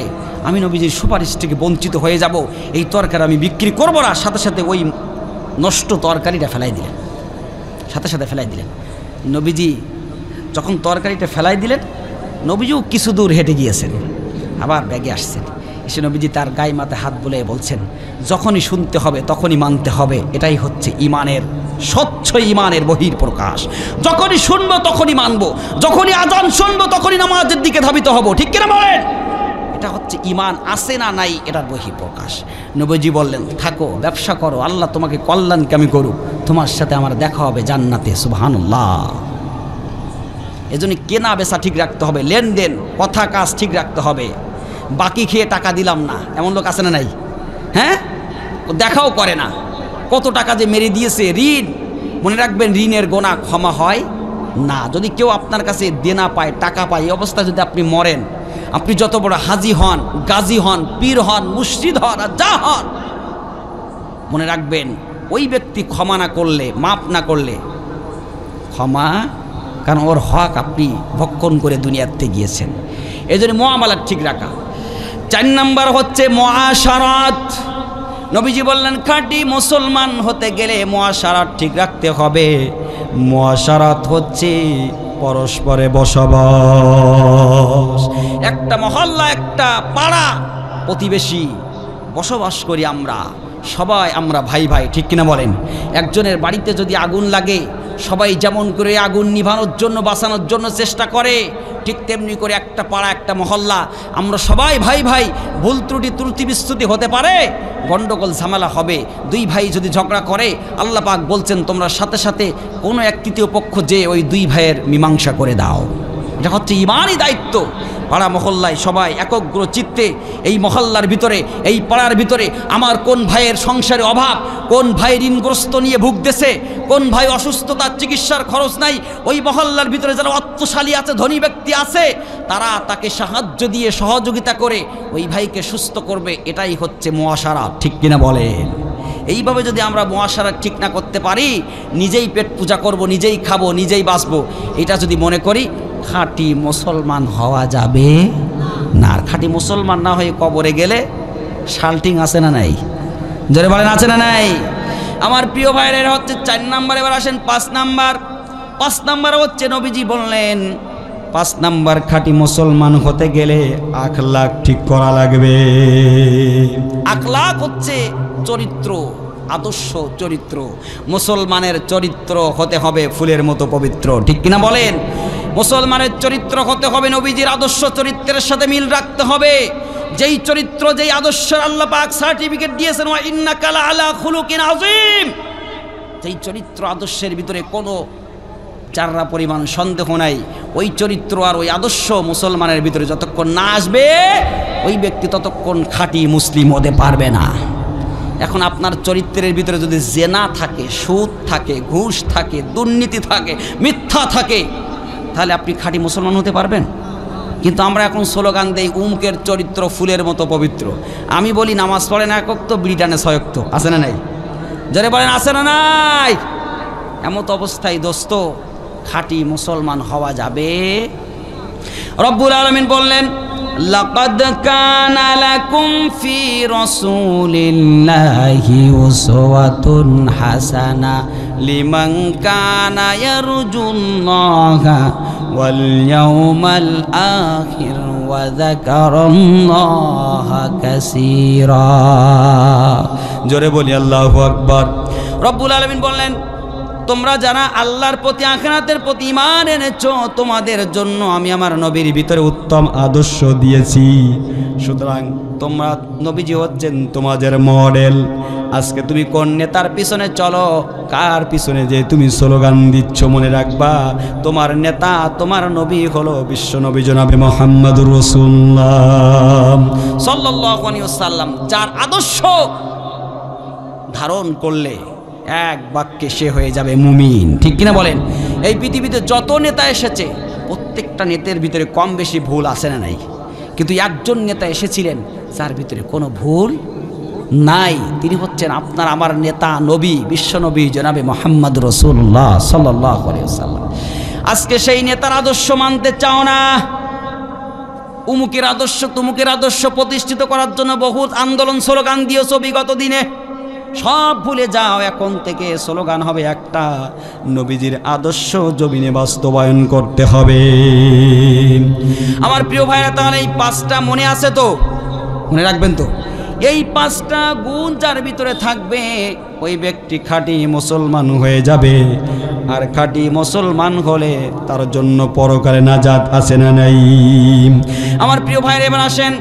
আমি নবীজির সুপারিশ থেকে বঞ্চিত হয়ে যাব, এই তরকারি আমি বিক্রি করবো না। সাথে সাথে ওই নষ্ট তরকারিটা ফেলাই দিলেন, সাথে সাথে ফেলাই দিলেন। নবীজি যখন তরকারিটা ফেলাই দিলেন, নবীজিও কিছু দূর হেঁটে গিয়েছেন, আবার ব্যাগে আসছেন। এসে নবীজি তার গায়ে মাথায় হাত বুলিয়ে বলছেন, যখনই শুনতে হবে তখনই মানতে হবে, এটাই হচ্ছে ইমানের স্বচ্ছ ইমানের বহির প্রকাশ। যখনই শুনবো তখনই মানবো, যখনই আজান শুনবো তখনই নামাজের দিকে ধাবিত হব। ঠিক কিনা বলেন? এটা হচ্ছে ইমান আছে না নাই এটার বহির প্রকাশ। নবীজি বললেন, থাকো, ব্যবসা করো, আল্লাহ তোমাকে কল্যাণকামী করুক, তোমার সাথে আমার দেখা হবে জান্নাতে। সুবহানাল্লাহ। এজন্য কেনা বেচা ঠিক রাখতে হবে, লেনদেন, কথা কাজ ঠিক রাখতে হবে। বাকি খেয়ে টাকা দিলাম না, এমন লোক আছে না নাই? হ্যাঁ, দেখাও করে না, কত টাকা যে মেরে দিয়েছে। ঋণ, মনে রাখবেন, ঋণের গোনা ক্ষমা হয় না। যদি কেউ আপনার কাছে দেনা পায়, টাকা পায়, এই অবস্থায় যদি আপনি মরেন, আপনি যত বড় হাজি হন, গাজী হন, পীর হন, মুর্শিদ হন, আর যা হন, মনে রাখবেন ওই ব্যক্তি ক্ষমা না করলে, মাফ না করলে, ক্ষমা, কারণ ওর হক আপনি ভক্ষণ করে দুনিয়াতে গিয়েছেন। এই জন্য মুআমালাত ঠিক রাখা। 4 নাম্বার হচ্ছে মুআশারাত। নবীজি বললেন, খাঁটি মুসলমান হতে গেলে মুআশারাত ঠিক রাখতে হবে। মুআশারাত হচ্ছে পরস্পরে বসবাস। একটা মহল্লা, একটা পাড়া, প্রতিবেশী বসবাস করি আমরা, সবাই আমরা ভাই ভাই। ঠিক কিনা বলেন? একজনের বাড়িতে যদি আগুন লাগে, সবাই যেমন করে আগুন নিভানোর জন্য, বাঁচানোর জন্য চেষ্টা করে, ঠিক তেমনি করে একটা পাড়া, একটা মহল্লা, আমরা সবাই ভাই ভাই। ভুল ত্রুটি বিস্তুতি হতে পারে, গন্ডগোল ঝামেলা হবে। 2 ভাই যদি ঝগড়া করে, আল্লাহ পাক বলছেন তোমরা সাথে সাথে কোনো এক তৃতীয় পক্ষ যে ওই 2 ভাইয়ের মীমাংসা করে দাও। এটা হচ্ছে ইমানই দায়িত্ব। পাড়া মহল্লায় সবাই একগ্র চিত্তে এই মহল্লার ভিতরে, এই পাড়ার ভিতরে আমার কোন ভাইয়ের সংসারে অভাব, কোন ভাই ঋণগ্রস্ত নিয়ে ভুগতেছে, কোন ভাই অসুস্থতার চিকিৎসার খরচ নাই, ওই মহল্লার ভিতরে যারা অর্থশালী আছে, ধনী ব্যক্তি আছে, তারা তাকে সাহায্য দিয়ে সহযোগিতা করে ওই ভাইকে সুস্থ করবে। এটাই হচ্ছে মুআশারাত, ঠিক কিনা বলেন? এইভাবে যদি আমরা মুআশারাত ঠিক না করতে পারি, নিজেই পেট পূজা করব, নিজেই খাবো, নিজেই বাঁচবো, এটা যদি মনে করি, খাঁটি মুসলমান হওয়া যাবে না। আর খাঁটি মুসলমান না হয়ে কবরে গেলে শাল্টিং আছে না নাই? জোরে বলেন, আছে না নাই? আমার প্রিয় ভাইরা, এরা হচ্ছে 4 নাম্বার। এবার আসেন 5 নাম্বার। 5 নাম্বার হচ্ছে নবীজি বললেন 5 নাম্বার খাঁটি মুসলমান হতে গেলে আখলাক ঠিক করা লাগবে। আখলাক হচ্ছে চরিত্র, আদর্শ চরিত্র। মুসলমানের চরিত্র হতে হবে ফুলের মতো পবিত্র, ঠিক কিনা বলেন? মুসলমানের চরিত্র হতে হবে নবীজির আদর্শ চরিত্রের সাথে মিল রাখতে হবে। যেই চরিত্র, যেই আদর্শের আল্লাহ পাক সার্টিফিকেট দিয়েছেন, ওয়া ইন্নাকা লাআলা খুলুকিন আযীম, যেই চরিত্র আদর্শের ভিতরে কোনো চাররা পরিমাণ সন্দেহ নাই, ওই চরিত্র আর ওই আদর্শ মুসলমানের ভিতরে যতক্ষণ না আসবে, ওই ব্যক্তি ততক্ষণ খাঁটি মুসলিম হতে পারবে না। এখন আপনার চরিত্রের ভিতরে যদি জেনা থাকে, সুদ থাকে, ঘুষ থাকে, দুর্নীতি থাকে, মিথ্যা থাকে, তাহলে আপনি খাঁটি মুসলমান হতে পারবেন? কিন্তু আমরা এখন স্লোগান দেই উমুকের চরিত্র ফুলের মতো পবিত্র। আমি বলি নামাজ পড়ে না একক তো, ব্রিটানে 6 ওয়াক্ত, আছে না নাই? যারা বলেন আছে না নাই? এমত অবস্থায় দোস্ত খাঁটি মুসলমান হওয়া যাবে? রব্বুল আলামিন বললেন, লাকাদ কানা লাকুম ফি রাসূলিল্লাহি উসওয়াতুন হাসানা লিমান কানা ইয়ারজুল্লাহা ওয়াল ইয়াউমাল আখির ওয়া যাকারাল্লাহা কাসীরা। জোরে বলি আল্লাহু আকবার। রব্বুল আলামিন বললেন, তোমরা যারা আল্লাহর প্রতি, আখিরাতের প্রতি ঈমান এনেছো, তোমাদের জন্য আমি আমার নবীর ভিতরে উত্তম আদর্শ দিয়েছি। সুতরাং তোমরা, নবীজি হচ্ছেন তোমাদের মডেল। আজকে তুমি কোন নেতার পিছনে চলো, কার পিছনে যে তুমি স্লোগান দিচ্ছ, মনে রাখবা তোমার নেতা, তোমার নবী হলো বিশ্ব নবী জনাবে মুহাম্মদুর রাসূলুল্লাহ সাল্লাল্লাহু আলাইহি ওয়াসাল্লাম, যার আদর্শ ধারণ করলে এক বাক্যে সে হয়ে যাবে মুমিন, ঠিক কিনা বলেন? এই পৃথিবীতে যত নেতা এসেছে, প্রত্যেকটা নেতার ভিতরে কম বেশি ভুল আছে না নাই? কিন্তু একজন নেতা এসেছিলেন যার ভিতরে কোনো ভুল নাই। তিনি হচ্ছেন আপনার আমার নেতা, নবী, বিশ্ব নবী জনাবে মুহাম্মদ রাসূলুল্লাহ সাল্লাল্লাহু আলাইহি ওয়াসাল্লাম। আজকে সেই নেতার আদর্শ মানতে চাও না, উমুকের আদর্শ তুমুকের আদর্শ প্রতিষ্ঠিত করার জন্য বহুত আন্দোলন স্লোগান দিয়েছো বিগত দিনে, সব ভুলে যাও। এখন থেকে স্লোগান হবে একটা, নবীজির আদর্শ জমিনে বাস্তবায়ন করতে হবে। আমার প্রিয় ভাইরা, তাহলে এই 5টা মনে আছে তো? মনে রাখবেন তো? এই 5টা গুণ যার ভিতরে থাকবে, ওই ব্যক্তি খাঁটি মুসলমান হয়ে যাবে। আর খাঁটি মুসলমান হলে তার জন্য পরকালে নাজাত আছে না নাই? আমার প্রিয় ভাইরা, এবার আসেন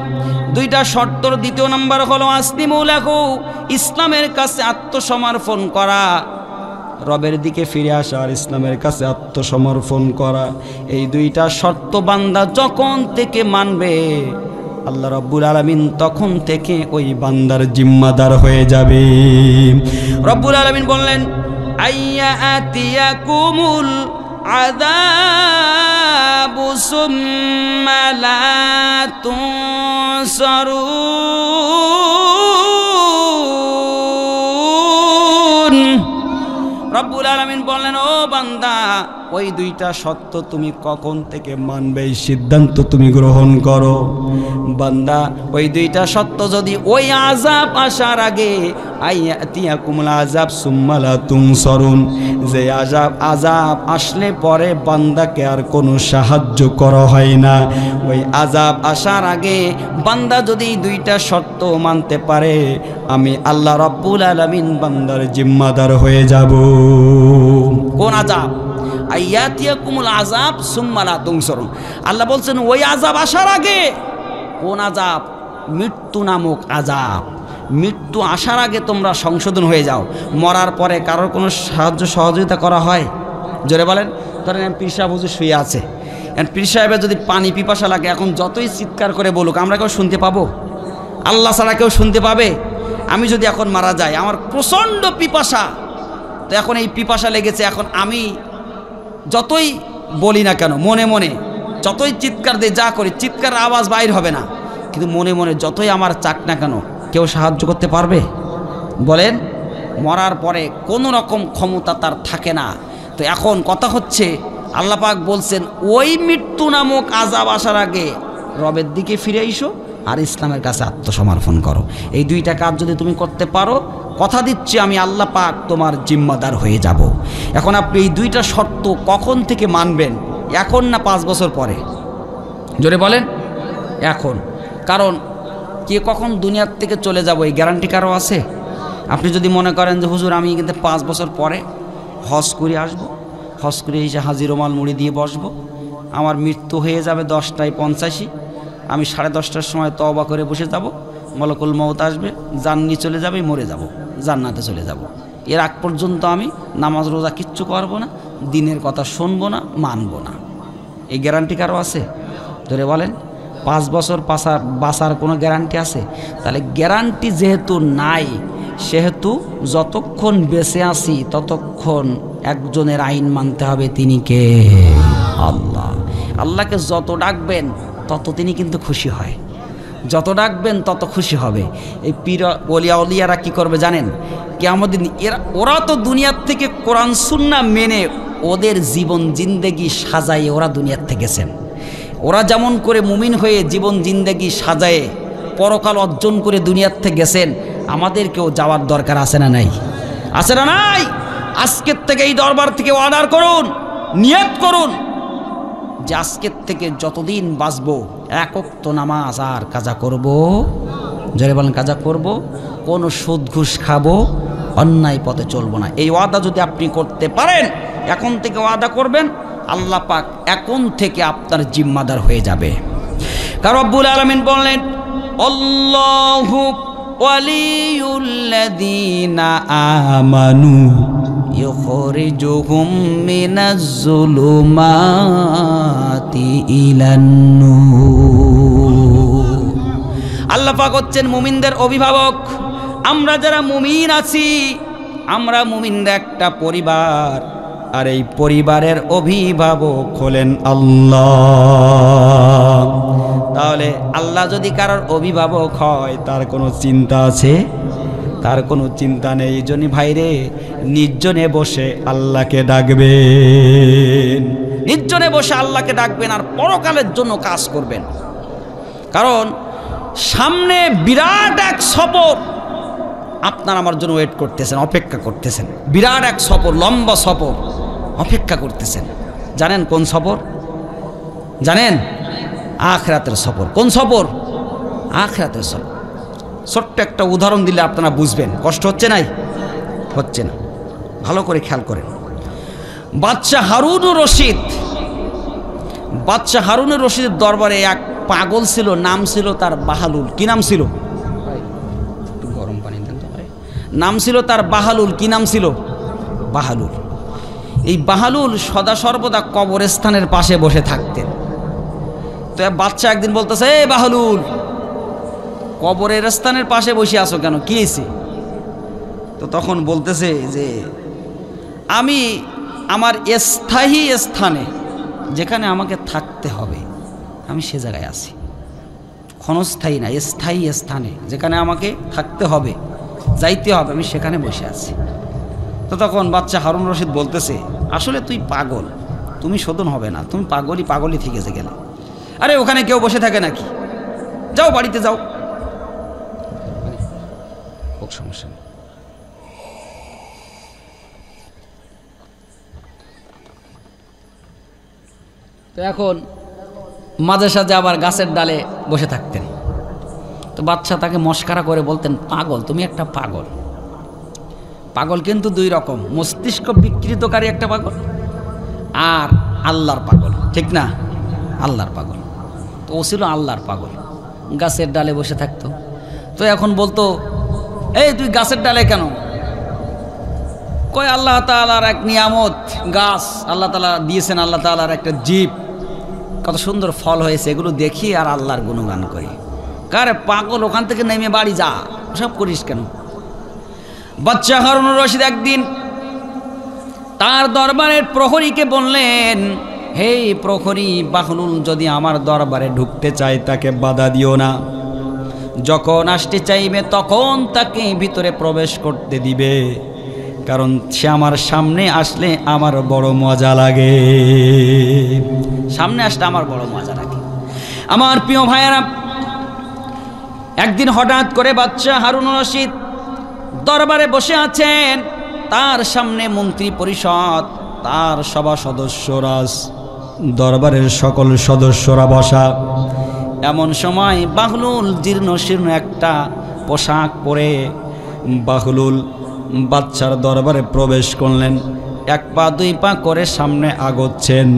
2টা শর্তর 2য় নাম্বার হলো আসলিমু লাহু, ইসলামের কাছে আত্মসমর্পণ করা, রবের দিকে ফিরে আসা আর ইসলামের কাছে আত্মসমর্পণ করা। এই 2টা শর্ত বান্দা যখন থেকে মানবে, আল্লাহ রাব্বুল আলামিন তখন থেকে ওই বান্দার জিম্মাদার হয়ে যাবে। রব্বুল আলামিন বললেন, আইয়া আতিয়াকুমুল আযাবু সুম্মা লা তুনসারুন। রব্বুল আলামিন বললেন, ও বান্দা, ওই 2টা সত্য তুমি কখন থেকে মানবে এই সিদ্ধান্ত তুমি গ্রহণ করো। বান্দা, ওই 2টা সত্য যদি ওই আযাব আসার আগে, আইয়াতিয়াকুমুল আযাব সুম্মা লা তুনসারুন, যে আযাব আসলে পরে বান্দাকে আর কোনো সাহায্য করা হয় না, ওই আযাব আসার আগে বান্দা যদি 2টা শর্ত মানতে পারে, আমি আল্লাহ রাব্বুল আলামিন বান্দার জিম্মাদার হয়ে যাব। কোন আযাব? আইয়াতিয়াকুমুল আযাব সুম্মা লা তুনসারুন। আল্লাহ বলছেন ওই আযাব আসার আগে। কোন আযাব? মৃত্যু নামক আযাব। মৃত্যু আসার আগে তোমরা সংশোধন হয়ে যাও। মরার পরে কারোর কোনো সাহায্য সহযোগিতা করা হয়? জোরে বলেন। ধরেন পীর সাহেব হুজুর শুয়ে আছে, পীর সাহেবের যদি পানি পিপাসা লাগে, এখন যতই চিৎকার করে বলুক, আমরা কেউ শুনতে পাবো? আল্লাহ ছাড়া কেউ শুনতে পাবে? আমি যদি এখন মারা যাই, আমার প্রচণ্ড পিপাসা, তো এখন এই পিপাসা লেগেছে, এখন আমি যতই বলি না কেন, মনে মনে যতই চিৎকার দিয়ে যা করি, চিৎকার আওয়াজ বাইর হবে না, কিন্তু মনে মনে যতই আমার চাক না কেন, কেউ সাহায্য করতে পারবে? বলেন, মরার পরে কোনো রকম ক্ষমতা তার থাকে না। তো এখন কথা হচ্ছে, আল্লাহ পাক বলছেন ওই মৃত্যু নামক আযাব আসার আগে রবের দিকে ফিরে এসো আর ইসলামের কাছে আত্মসমর্পণ করো। এই দুইটা কাজ যদি তুমি করতে পারো, কথা দিচ্ছি আমি আল্লাহ পাক তোমার জিম্মাদার হয়ে যাব। এখন আপনি এই দুইটা শর্ত কখন থেকে মানবেন? এখন না 5 বছর পরে? জোরে বলেন। এখন। কারণ কে কখন দুনিয়ার থেকে চলে যাব এই গ্যারান্টি কারো আছে? আপনি যদি মনে করেন যে হুজুর আমি কিন্তু 5 বছর পরে হজ করে আসবো, হজ করে এসে হাজির রুমাল মুড়ি দিয়ে বসবো, আমার মৃত্যু হয়ে যাবে 10টায় 85, আমি 10:30টার সময় তওবা করে বসে যাব, মলকুল মউত আসবে, জান নিয়ে চলে যাবে, মরে যাব, জান্নাতে চলে যাব, এর আগ পর্যন্ত আমি নামাজ রোজা কিচ্ছু করবো না, দিনের কথা শুনবো না, মানবো না, এই গ্যারান্টি কারো আছে? ধরে বলেন। 5 বছর বাঁচার কোনো গ্যারান্টি আছে? তাহলে গ্যারান্টি যেহেতু নাই, সেহেতু যতক্ষণ বেঁচে আছি ততক্ষণ একজনের আইন মানতে হবে, তিনি কে? আল্লাহ। আল্লাহকে যত ডাকবেন তত তিনি কিন্তু খুশি হয়, যত ডাকবেন তত খুশি হবে। এই পীর ওলিয়া ওলিয়ারা কী করবে জানেন? কিয়ামত দিন ওরা তো দুনিয়ার থেকে কোরআন সুন্নাহ মেনে ওদের জীবন জিন্দেগি সাজায়ে ওরা দুনিয়ার থেকে গেছেন। ওরা যেমন করে মুমিন হয়ে জীবন জিন্দেগি সাজায়ে পরকাল অর্জন করে দুনিয়ার থেকে গেছেন, আমাদেরকেও যাওয়ার দরকার আছে না নাই? আছে না নাই? আজকের থেকে এই দরবার থেকে অর্ডার করুন, নিয়ত করুন যে আজকের থেকে যতদিন বাঁচবো 1 ওয়াক্ত নামাজ আর কাজা করব, জোরে বলেন কাজা করব, কোনো সুদ ঘুষ খাবো, অন্যায় পথে চলবো না। এই ওয়াদা যদি আপনি করতে পারেন, এখন থেকে ওয়াদা করবেন, আল্লাহ পাক এখন থেকে আপনার জিম্মাদার হয়ে যাবে। কারণ রব্বুল আলামিন বললেন আল্লাহু ওয়ালিয়ুল্লাযীনা আমানু ইখরিজুহুম মিনাজ-জুলুমাতি ইলান-নূর। আল্লাহ পাক হচ্ছেন মুমিনদের অভিভাবক। আমরা যারা মুমিন আছি, আমরা মুমিনরা একটা পরিবার, আর এই পরিবারের অভিভাবক হলেন আল্লাহ। তাহলে আল্লাহ যদি কারোর অভিভাবক হয়, তার কোনো চিন্তা আছে? তার কোনো চিন্তা নেই। এই জন্য ভাইরে, নির্জনে বসে আল্লাহকে ডাকবেন, নির্জনে বসে আল্লাহকে ডাকবেন, আর পরকালের জন্য কাজ করবেন। কারণ সামনে বিরাট এক সফর আপনার আমার জন্য ওয়েট করতেছেন, অপেক্ষা করতেছেন। বিরাট এক সফর, লম্বা সফর অপেক্ষা করতেছেন। জানেন কোন সফর? জানেন? আখিরাতের সফর। কোন সফর? আখিরাতের সফর। ছোট্ট একটা উদাহরণ দিলে আপনারা বুঝবেন। কষ্ট হচ্ছে নাই? হচ্ছে না? ভালো করে খেয়াল করেন। বাদশাহ হারুনুর রশিদ, বাদশাহ হারুনুর রশিদের দরবারে এক পাগল ছিল, নাম ছিল তার বাহালুল। কি নাম ছিল? গরম পানি দেন তো ভাই। নাম ছিল তার বাহালুল। কি নাম ছিল? বাহালুল। এই বাহালুল সদা সর্বদা কবরস্থানের পাশে বসে থাকতেন। তো বাচ্চা একদিন বলতেছে, এ বাহালুল, কবরের স্থানের পাশে বসে আছো কেন? কি হয়েছে? তো তখন বলতেছে যে আমি আমার স্থায়ী স্থানে, যেখানে আমাকে থাকতে হবে, আমি সে জায়গায় আছি। ক্ষণস্থায়ী না, স্থায়ী স্থানে যেখানে আমাকে থাকতে হবে, যাইতে হবে, আমি সেখানে বসে আছি। তো তখন বাচ্চা হারুন রশিদ বলতেছে, আসলে তুই পাগল, তুমি শোধন হবে না, তুমি পাগলই থেকে গেলে। আরে ওখানে কেউ বসে থাকে নাকি? যাও বাড়িতে যাও। সমস্যা নেই। তো এখন মাঝে সাঝে আবার গাছের ডালে বসে থাকতেন। তো বাচ্চা তাকে মস্কারা করে বলতেন, পাগল, তুমি একটা পাগল। পাগল কিন্তু 2 রকম, মস্তিষ্ক বিকৃতকারী একটা পাগল আর আল্লাহর পাগল, ঠিক না? আল্লাহর পাগল। তো ও ছিল আল্লাহর পাগল, গাছের ডালে বসে থাকতো। তো এখন বলতো, এই তুই গাছের ডালে কেন? কয় আল্লাহ তাআলার এক নিয়ামত গাছ, আল্লাহ তাআলা দিয়েছেন, আল্লাহ তাআলার একটা জীব, কত সুন্দর ফল হয়েছে, এগুলো দেখি আর আল্লাহর গুণগান করি। কারে পাগল, ওখান থেকে নেমে বাড়ি যা, সব করিস কেন? বাদশাহ হারুনুর রশিদ একদিন তার দরবারের প্রহরীকে বললেন, হে প্রহরী, বাহলুল যদি আমার দরবারে ঢুকতে চায় তাকে বাধা দিও না, যখন আসতে চাইবে তখন তাকে ভিতরে প্রবেশ করতে দিবে, কারণ সে আমার সামনে আসলে আমার বড় মজা লাগে। সামনে আসলে আমার বড় মজা লাগে। আমার প্রিয় ভাইয়েরা, একদিন হঠাৎ করে বাদশাহ হারুনুর রশিদ দরবারে বসে আছেন, তার সামনে মন্ত্রী পরিষদ, তার সভা সদস্যরা, দরবারের সকল সদস্যরা বসা। এমন সময় বাহলুল জীর্ণ শীর্ণ একটা পোশাক পরে বাহলুল বাদশার দরবারে প্রবেশ করলেন। এক পা দুই পা করে সামনে আগোচ্ছেন।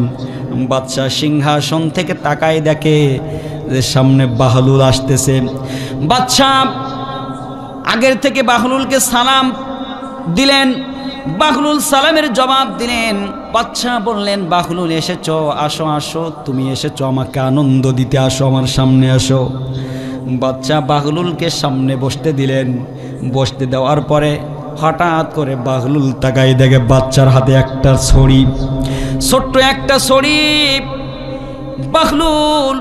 বাদশাহ সিংহাসন থেকে তাকায় দেখে যে সামনে বাহলুল আসতেছে। বাদশাহ আগের থেকে বাহলুলকে সালাম দিলেন। বাহলুল সালামের জবাব দিলেন। বাদশাহ বললেন, বাহলুল এসেছো, আসো আসো, তুমি এসেছো আমাকে আনন্দ দিতে, আসো আমার সামনে আসো। বাদশাহ বাহলুলকে সামনে বসতে দিলেন। বসতে দেওয়ার পরে হঠাৎ করে বাহলুল তাকাই দেখে বাচ্চার হাতে একটা ছড়ি, ছোট্ট একটা ছড়ি। বাহলুল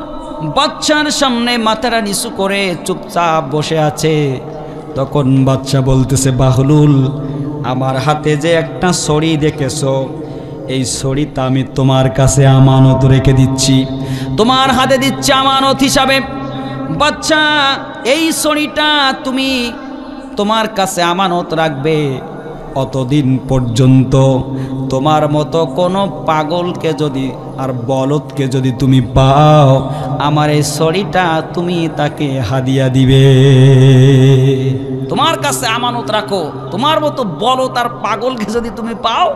বাচ্চার সামনে মাথাটা নিচু করে চুপচাপ বসে আছে। তখন বাচ্চা বলতেছে, বাহলুল, আমার হাতে যে একটা ছড়ি দেখেছো, এই ছড়িটা আমি তোমার কাছে আমানত রেখে দিচ্ছি, তোমার হাতে দিচ্ছি আমানত হিসাবে। বাচ্চা, এই ছড়িটা তুমি তোমার কাছে আমানত রাখবে, অতদিন পর্যন্ত তোমার মতো কোনো পাগলকে যদি আর বলদকে যদি তুমি পাও, আমার এই ছড়িটা তুমি তাকে হাদিয়া দিবে। তোমার কাছে আমানত রাখো, তোমার মতো বলদ আর পাগলকে যদি তুমি পাও,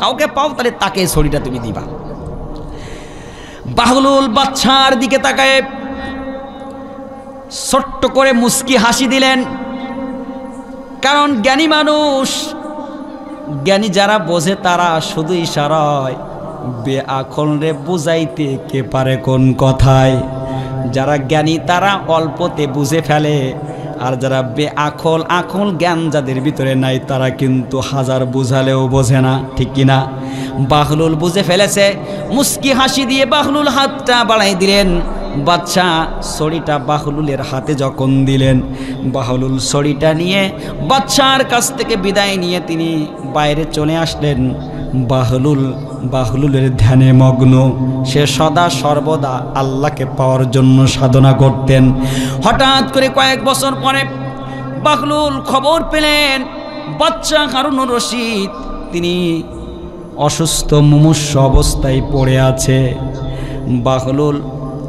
কাউকে পাও, তাহলে তাকে এই ছড়িটা তুমি দিবা। বাহলুল বাচ্চার দিকে তাকায় ছোট্ট করে মুস্কি হাসি দিলেন। কারণ জ্ঞানী মানুষ, জ্ঞানী যারা বোঝে তারা শুধু ইশারায় বেআকল রে বুঝাইতে কে পারে কোন কথায়। যারা জ্ঞানী তারা অল্পতে বুঝে ফেলে, আর যারা বেআকল, আকল জ্ঞান যাদের ভিতরে নাই, তারা কিন্তু হাজার বুঝালেও বোঝে না, ঠিক কিনা? বাহলুল বুঝে ফেলেছে। মুস্কি হাসি দিয়ে বাহলুল হাতটা বাড়াই দিলেন। বাদশাহ ছড়িটা বাহলুলের হাতে যখন দিলেন, বাহলুল ছড়িটা নিয়ে বাদশার কাছ থেকে বিদায় নিয়ে তিনি বাইরে চলে আসলেন। বাহলুলের ধ্যানে মগ্ন, সে সদা সর্বদা আল্লাহকে পাওয়ার জন্য সাধনা করতেন। হঠাৎ করে কয়েক বছর পরে বাহলুল খবর পেলেন বাদশাহ হারুনুর রশিদ তিনি অসুস্থ মুমূর্ষু অবস্থায় পড়ে আছে। বাহলুল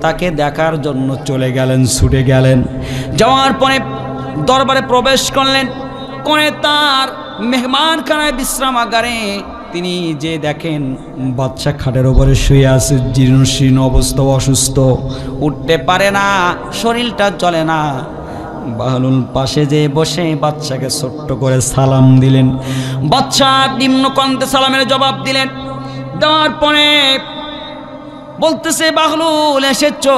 তাকে দেখার জন্য চলে গেলেন, ছুটে গেলেন। যাওয়ার পরে দরবারে প্রবেশ করলেন, করে তার মেহমানখানায় বিশ্রামাগারে তিনি যে দেখেন বাদশা খাটের ওপরে শুয়ে আছে, জীর্ণশীর্ণ অবস্থা, অসুস্থ, উঠতে পারে না, শরীরটা চলে না। বাহলুল পাশে যে বসে বাদশাকে ছোট্ট করে সালাম দিলেন। বাদশা নিম্ন কণ্ঠে সালামের জবাব দিলেন। দেওয়ার পরে বলতেছে, বাহলুল এসেছো,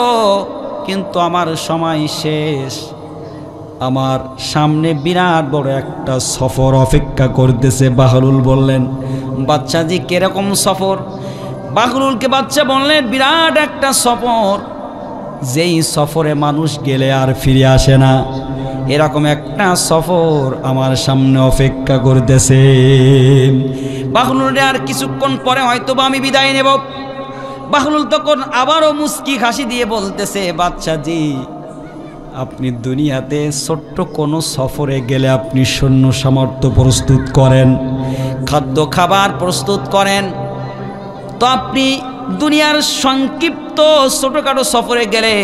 কিন্তু আমার সময় শেষ, আমার সামনে বিরাট বড় একটা সফর অপেক্ষা করতেছে। বাহলুল বললেন, বাদশাজি কিরকম সফর? বাহলুলকে বাদশা বললেন, বিরাট একটা সফর, যেই সফরে মানুষ গেলে আর ফিরে আসে না, এরকম একটা সফর আমার সামনে অপেক্ষা করতেছে। বাহলুল, আর কিছুক্ষণ পরে হয়তো আমি বিদায় নেব। বাহলুল তখন আবারও মুস্কি হাসি দিয়ে বলতেছে, বাদশাজি, আপনি দুনিয়াতে ছোট্ট কোনো সফরে গেলে আপনি সৈন্য সামর্থ্য প্রস্তুত করেন, খাদ্য খাবার প্রস্তুত করেন, তো আপনি দুনিয়ার সংক্ষিপ্ত ছোটোখাটো সফরে গেলে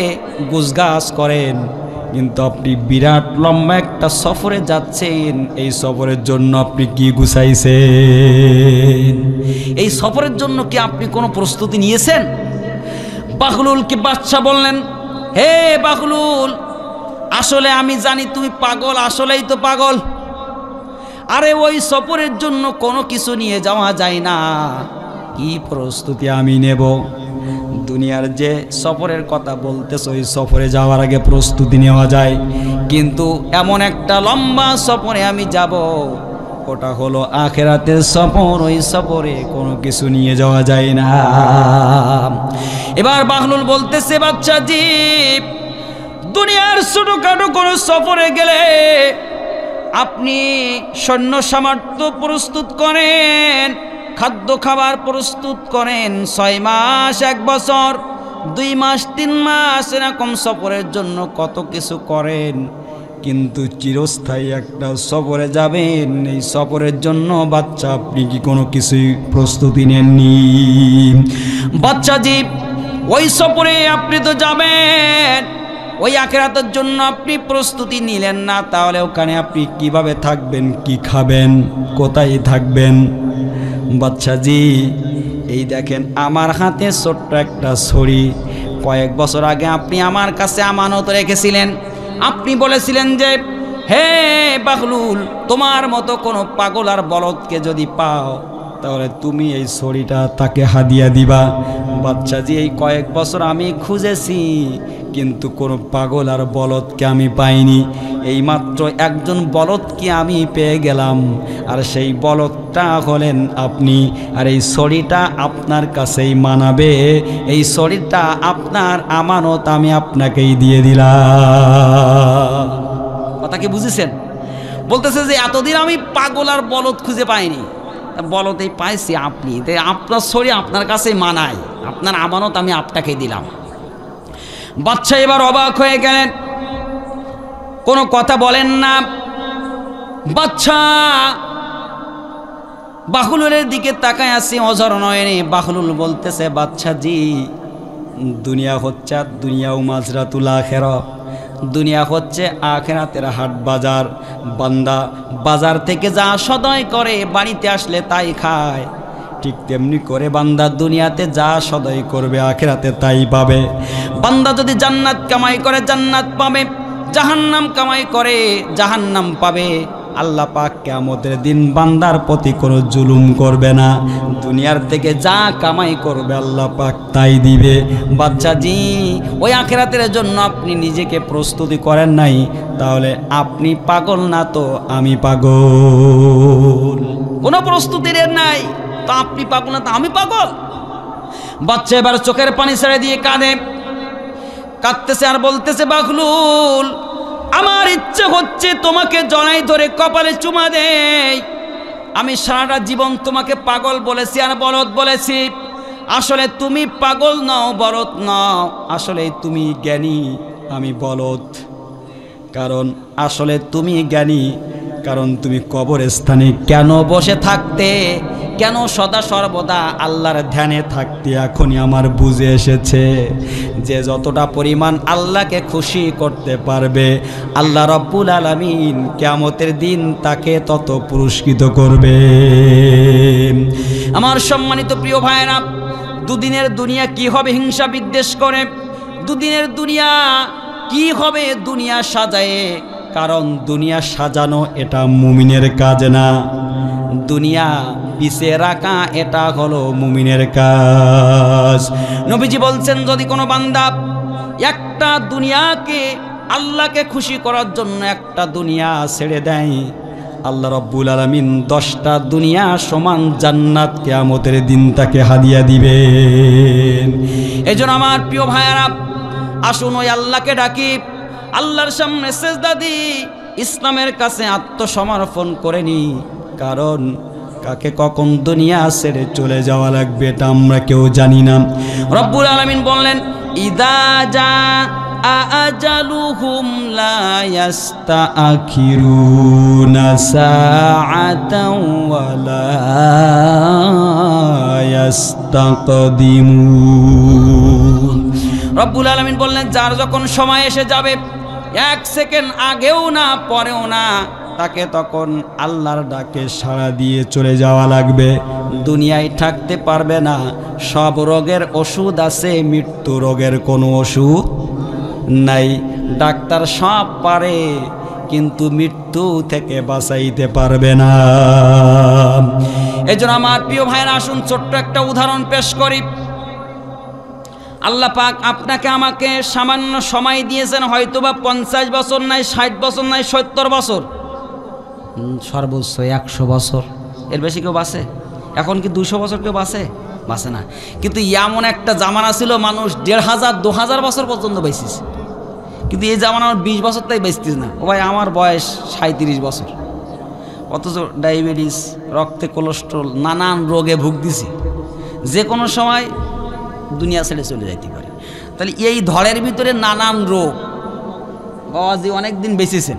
গুছগাছ করেন, কিন্তু আপনি বিরাট লম্বা একটা সফরে যাচ্ছেন, এই সফরের জন্য আপনি কি গুছাইছেন? এই সফরের জন্য কি আপনি কোনো প্রস্তুতি নিয়েছেন? বাহলুলকে বাদশা বললেন, হে বাহলুল, আসলে আমি জানি তুমি পাগল, আসলেই তো পাগল। আরে ওই সফরের জন্য কোনো কিছু নিয়ে যাওয়া যায় না, কি প্রস্তুতি আমি নেব? দুনিয়ার যে সফরের কথা বলতেছ ওই সফরে যাওয়ার আগে প্রস্তুতি নেওয়া যায়, কিন্তু এমন একটা লম্বা সফরে আমি যাব, ওটা হলো আখিরাতের সফর। ওই সফরে কোনো কিছু নিয়ে যাওয়া যায় না। এবার বাহলুল বলতেছে, বাচ্চাজি, দুনিয়ার ছোটখাটো কোনো সফরে গেলে আপনি সৈন্য সামর্থ্য প্রস্তুত করেন, খাদ্য খাবার প্রস্তুত করেন, 6 মাস 1 বছর 2 মাস 3 মাস এরকম সফরের জন্য কত কিছু করেন, কিন্তু চিরস্থায়ী একটা সফরে যাবেন, এই সফরের জন্য বাচ্চা আপনি কি কোনো কিছুই প্রস্তুতি নেননি? বাচ্চাজি, ওই সফরে আপনি তো যাবেন, ওই আখিরাতের জন্য আপনি প্রস্তুতি নিলেন না, তাহলে ওখানে আপনি কিভাবে থাকবেন, কি খাবেন, কোথায় থাকবেন? বাচ্চাজি, এই দেখেন আমার হাতে ছোট্ট একটা ছড়ি, কয়েক বছর আগে আপনি আমার কাছে আমানত রেখেছিলেন। আপনি বলেছিলেন যে, হে বাহলুল, তোমার মতো কোনো পাগল আর বলদকে যদি পাও তাহলে তুমি এই ছড়িটা তাকে হাদিয়া দিবা। বাচ্চাজি, এই কয়েক বছর আমি খুঁজেছি, কিন্তু কোনো পাগল আর বলদকে আমি পাইনি। এইমাত্র একজন বলদকে আমি পেয়ে গেলাম, আর সেই বলদটা হলেন আপনি। আর এই ছড়িটা আপনার কাছেই মানাবে, এই ছড়িটা আপনার আমানত, আমি আপনাকেই দিয়ে দিলাম। কথা কি বুঝেছেন? বলতেছে যে এতদিন আমি পাগল আর বলদ খুঁজে পাইনি, বলতেই পাইছি আপনি, তাই আপনার ছড়ি আপনার কাছেই মানায়, আপনার আমানত আমি আপনাকেই দিলাম। বাচ্চা এবার অবাক হয়ে গেলেন, কোনো কথা বলেন না। বাচ্চা বাহলুলের দিকে তাকায় আসি অঝর নয়নে। বাহলুল বলতেছে, বাচ্চাজি, দুনিয়া হচ্ছে দুনিয়া মাজরাতুল আখিরাহ, দুনিয়া হচ্ছে আখিরাতের হাট বাজার। বান্দা বাজার থেকে যা সদয় করে বাড়িতে আসলে তাই খায়, ঠিক তেমনি করে বান্দা দুনিয়াতে যা সদয় করবে আখিরাতে তাই পাবে। বান্দা যদি জান্নাত কামাই করে জান্নাত পাবে, জাহান্নাম কামাই করে জাহান্নাম পাবে। আল্লাহ পাক কিয়ামতের দিন বান্দার প্রতি কোনো জুলুম করবে না, দুনিয়ার থেকে যা কামাই করবে আল্লাহ পাক তাই দিবে। বাচ্চাজি, ওই আখিরাতের জন্য আপনি নিজেকে প্রস্তুতি করেন নাই, তাহলে আপনি পাগল না তো আমি পাগল। কোনো প্রস্তুতি নেন নাই তো আপনি পাগল না তো আমি পাগল। বাচ্চা এবার চোখের পানি ছেড়ে দিয়ে কাঁদতেছে আর বলতেছে, বাহলুল, আমার ইচ্ছে হচ্ছে তোমাকে জড়াই ধরে কপালে চুমা দেই। আমি সারাটা জীবন তোমাকে পাগল বলেছি আর বলদ বলেছি, আসলে তুমি পাগল নও, বলদ নও, আসলে তুমি জ্ঞানী, আমি বলদ। কারণ আসলে তুমি জ্ঞানী, কারণ তুমি কবরস্থানে কেন বসে থাকতে, কেন সদা সর্বদা আল্লাহর ধ্যানে থাকতে এখনই আমার বুঝে এসেছে যে যতটা পরিমাণ আল্লাহকে খুশি করতে পারবে আল্লাহ রাব্বুল আলামিন কিয়ামতের দিন তাকে তত পুরস্কৃত করবে। আমার সম্মানিত প্রিয় ভাইরা, দুদিনের দুনিয়া কি হবে হিংসা বিদ্বেষ করে, দুদিনের দুনিয়া কি হবে দুনিয়া সাজায়, কারণ দুনিয়া সাজানো এটা মুমিনের কাজ না, দুনিয়া পিছে রাখা এটা হলো মুমিনের কাজ। নবীজি বলছেন, যদি কোনো বান্দা একটা দুনিয়াকে আল্লাহকে খুশি করার জন্য একটা দুনিয়া ছেড়ে দেয়, আল্লাহ রাব্বুল আলামিন 10টা দুনিয়া সমান জান্নাত কিয়ামতের দিন তাকে হাদিয়া দিবেন। এজন্য আমার প্রিয় ভাইয়ারা, আসুন ওই আল্লাহকে ডাকি, আল্লাহর সামনে সেজদা দিই, ইসলামের কাছে আত্মসমর্পণ করে নি। কারণ কাকে কখন দুনিয়া ছেড়ে চলে যাওয়া লাগবে এটা আমরা কেউ জানি না। রব্বুল আলামিন বললেন, ইদা জা আজালুহুম লা ইস্তাখিরুনা সাআতাও ওয়া লা ইস্তাকদিমুন। রব্বুল আলামিন বললেন, যার যখন সময় এসে যাবে, 1 সেকেন্ড আগেও না পরেও না, তাকে তখন আল্লাহর ডাকে সাড়া দিয়ে চলে যাওয়া লাগবে। দুনিয়ায় থাকতে পারবে না। সব রোগের ওষুধ আছে, মৃত্যু রোগের কোনো ওষুধ নাই। ডাক্তার সব পারে, কিন্তু মৃত্যু থেকে বাঁচাইতে পারবে না। এজন্য আমার প্রিয় ভাইরা, আসুন ছোট্ট একটা উদাহরণ পেশ করি। আল্লাহ পাক আপনাকে আমাকে সামান্য সময় দিয়েছেন, হয়তোবা 50 বছর নাই, 60 বছর নাই, 70 বছর, সর্বোচ্চ 100 বছর। এর বেশি কেউ বাঁচে? এখন কি 200 বছর কেউ বাঁচে? বাঁচে না। কিন্তু এমন একটা জামানা ছিল মানুষ 1500 2000 বছর পর্যন্ত বেঁচেছে। কিন্তু এই জামানা আমার 20 বছর তাই বেঁচতিস না। ও ভাই আমার বয়স 37 বছর, অথচ ডায়াবেটিস, রক্তে কোলেস্ট্রল, নানান রোগে ভুগতেছি, যে কোনো সময় দুনিয়া ছেড়ে চলে যাইতে পারে। তাহলে এই ধরের ভিতরে নানান রোগ, বাবাজি অনেক দিন বেঁচেছেন,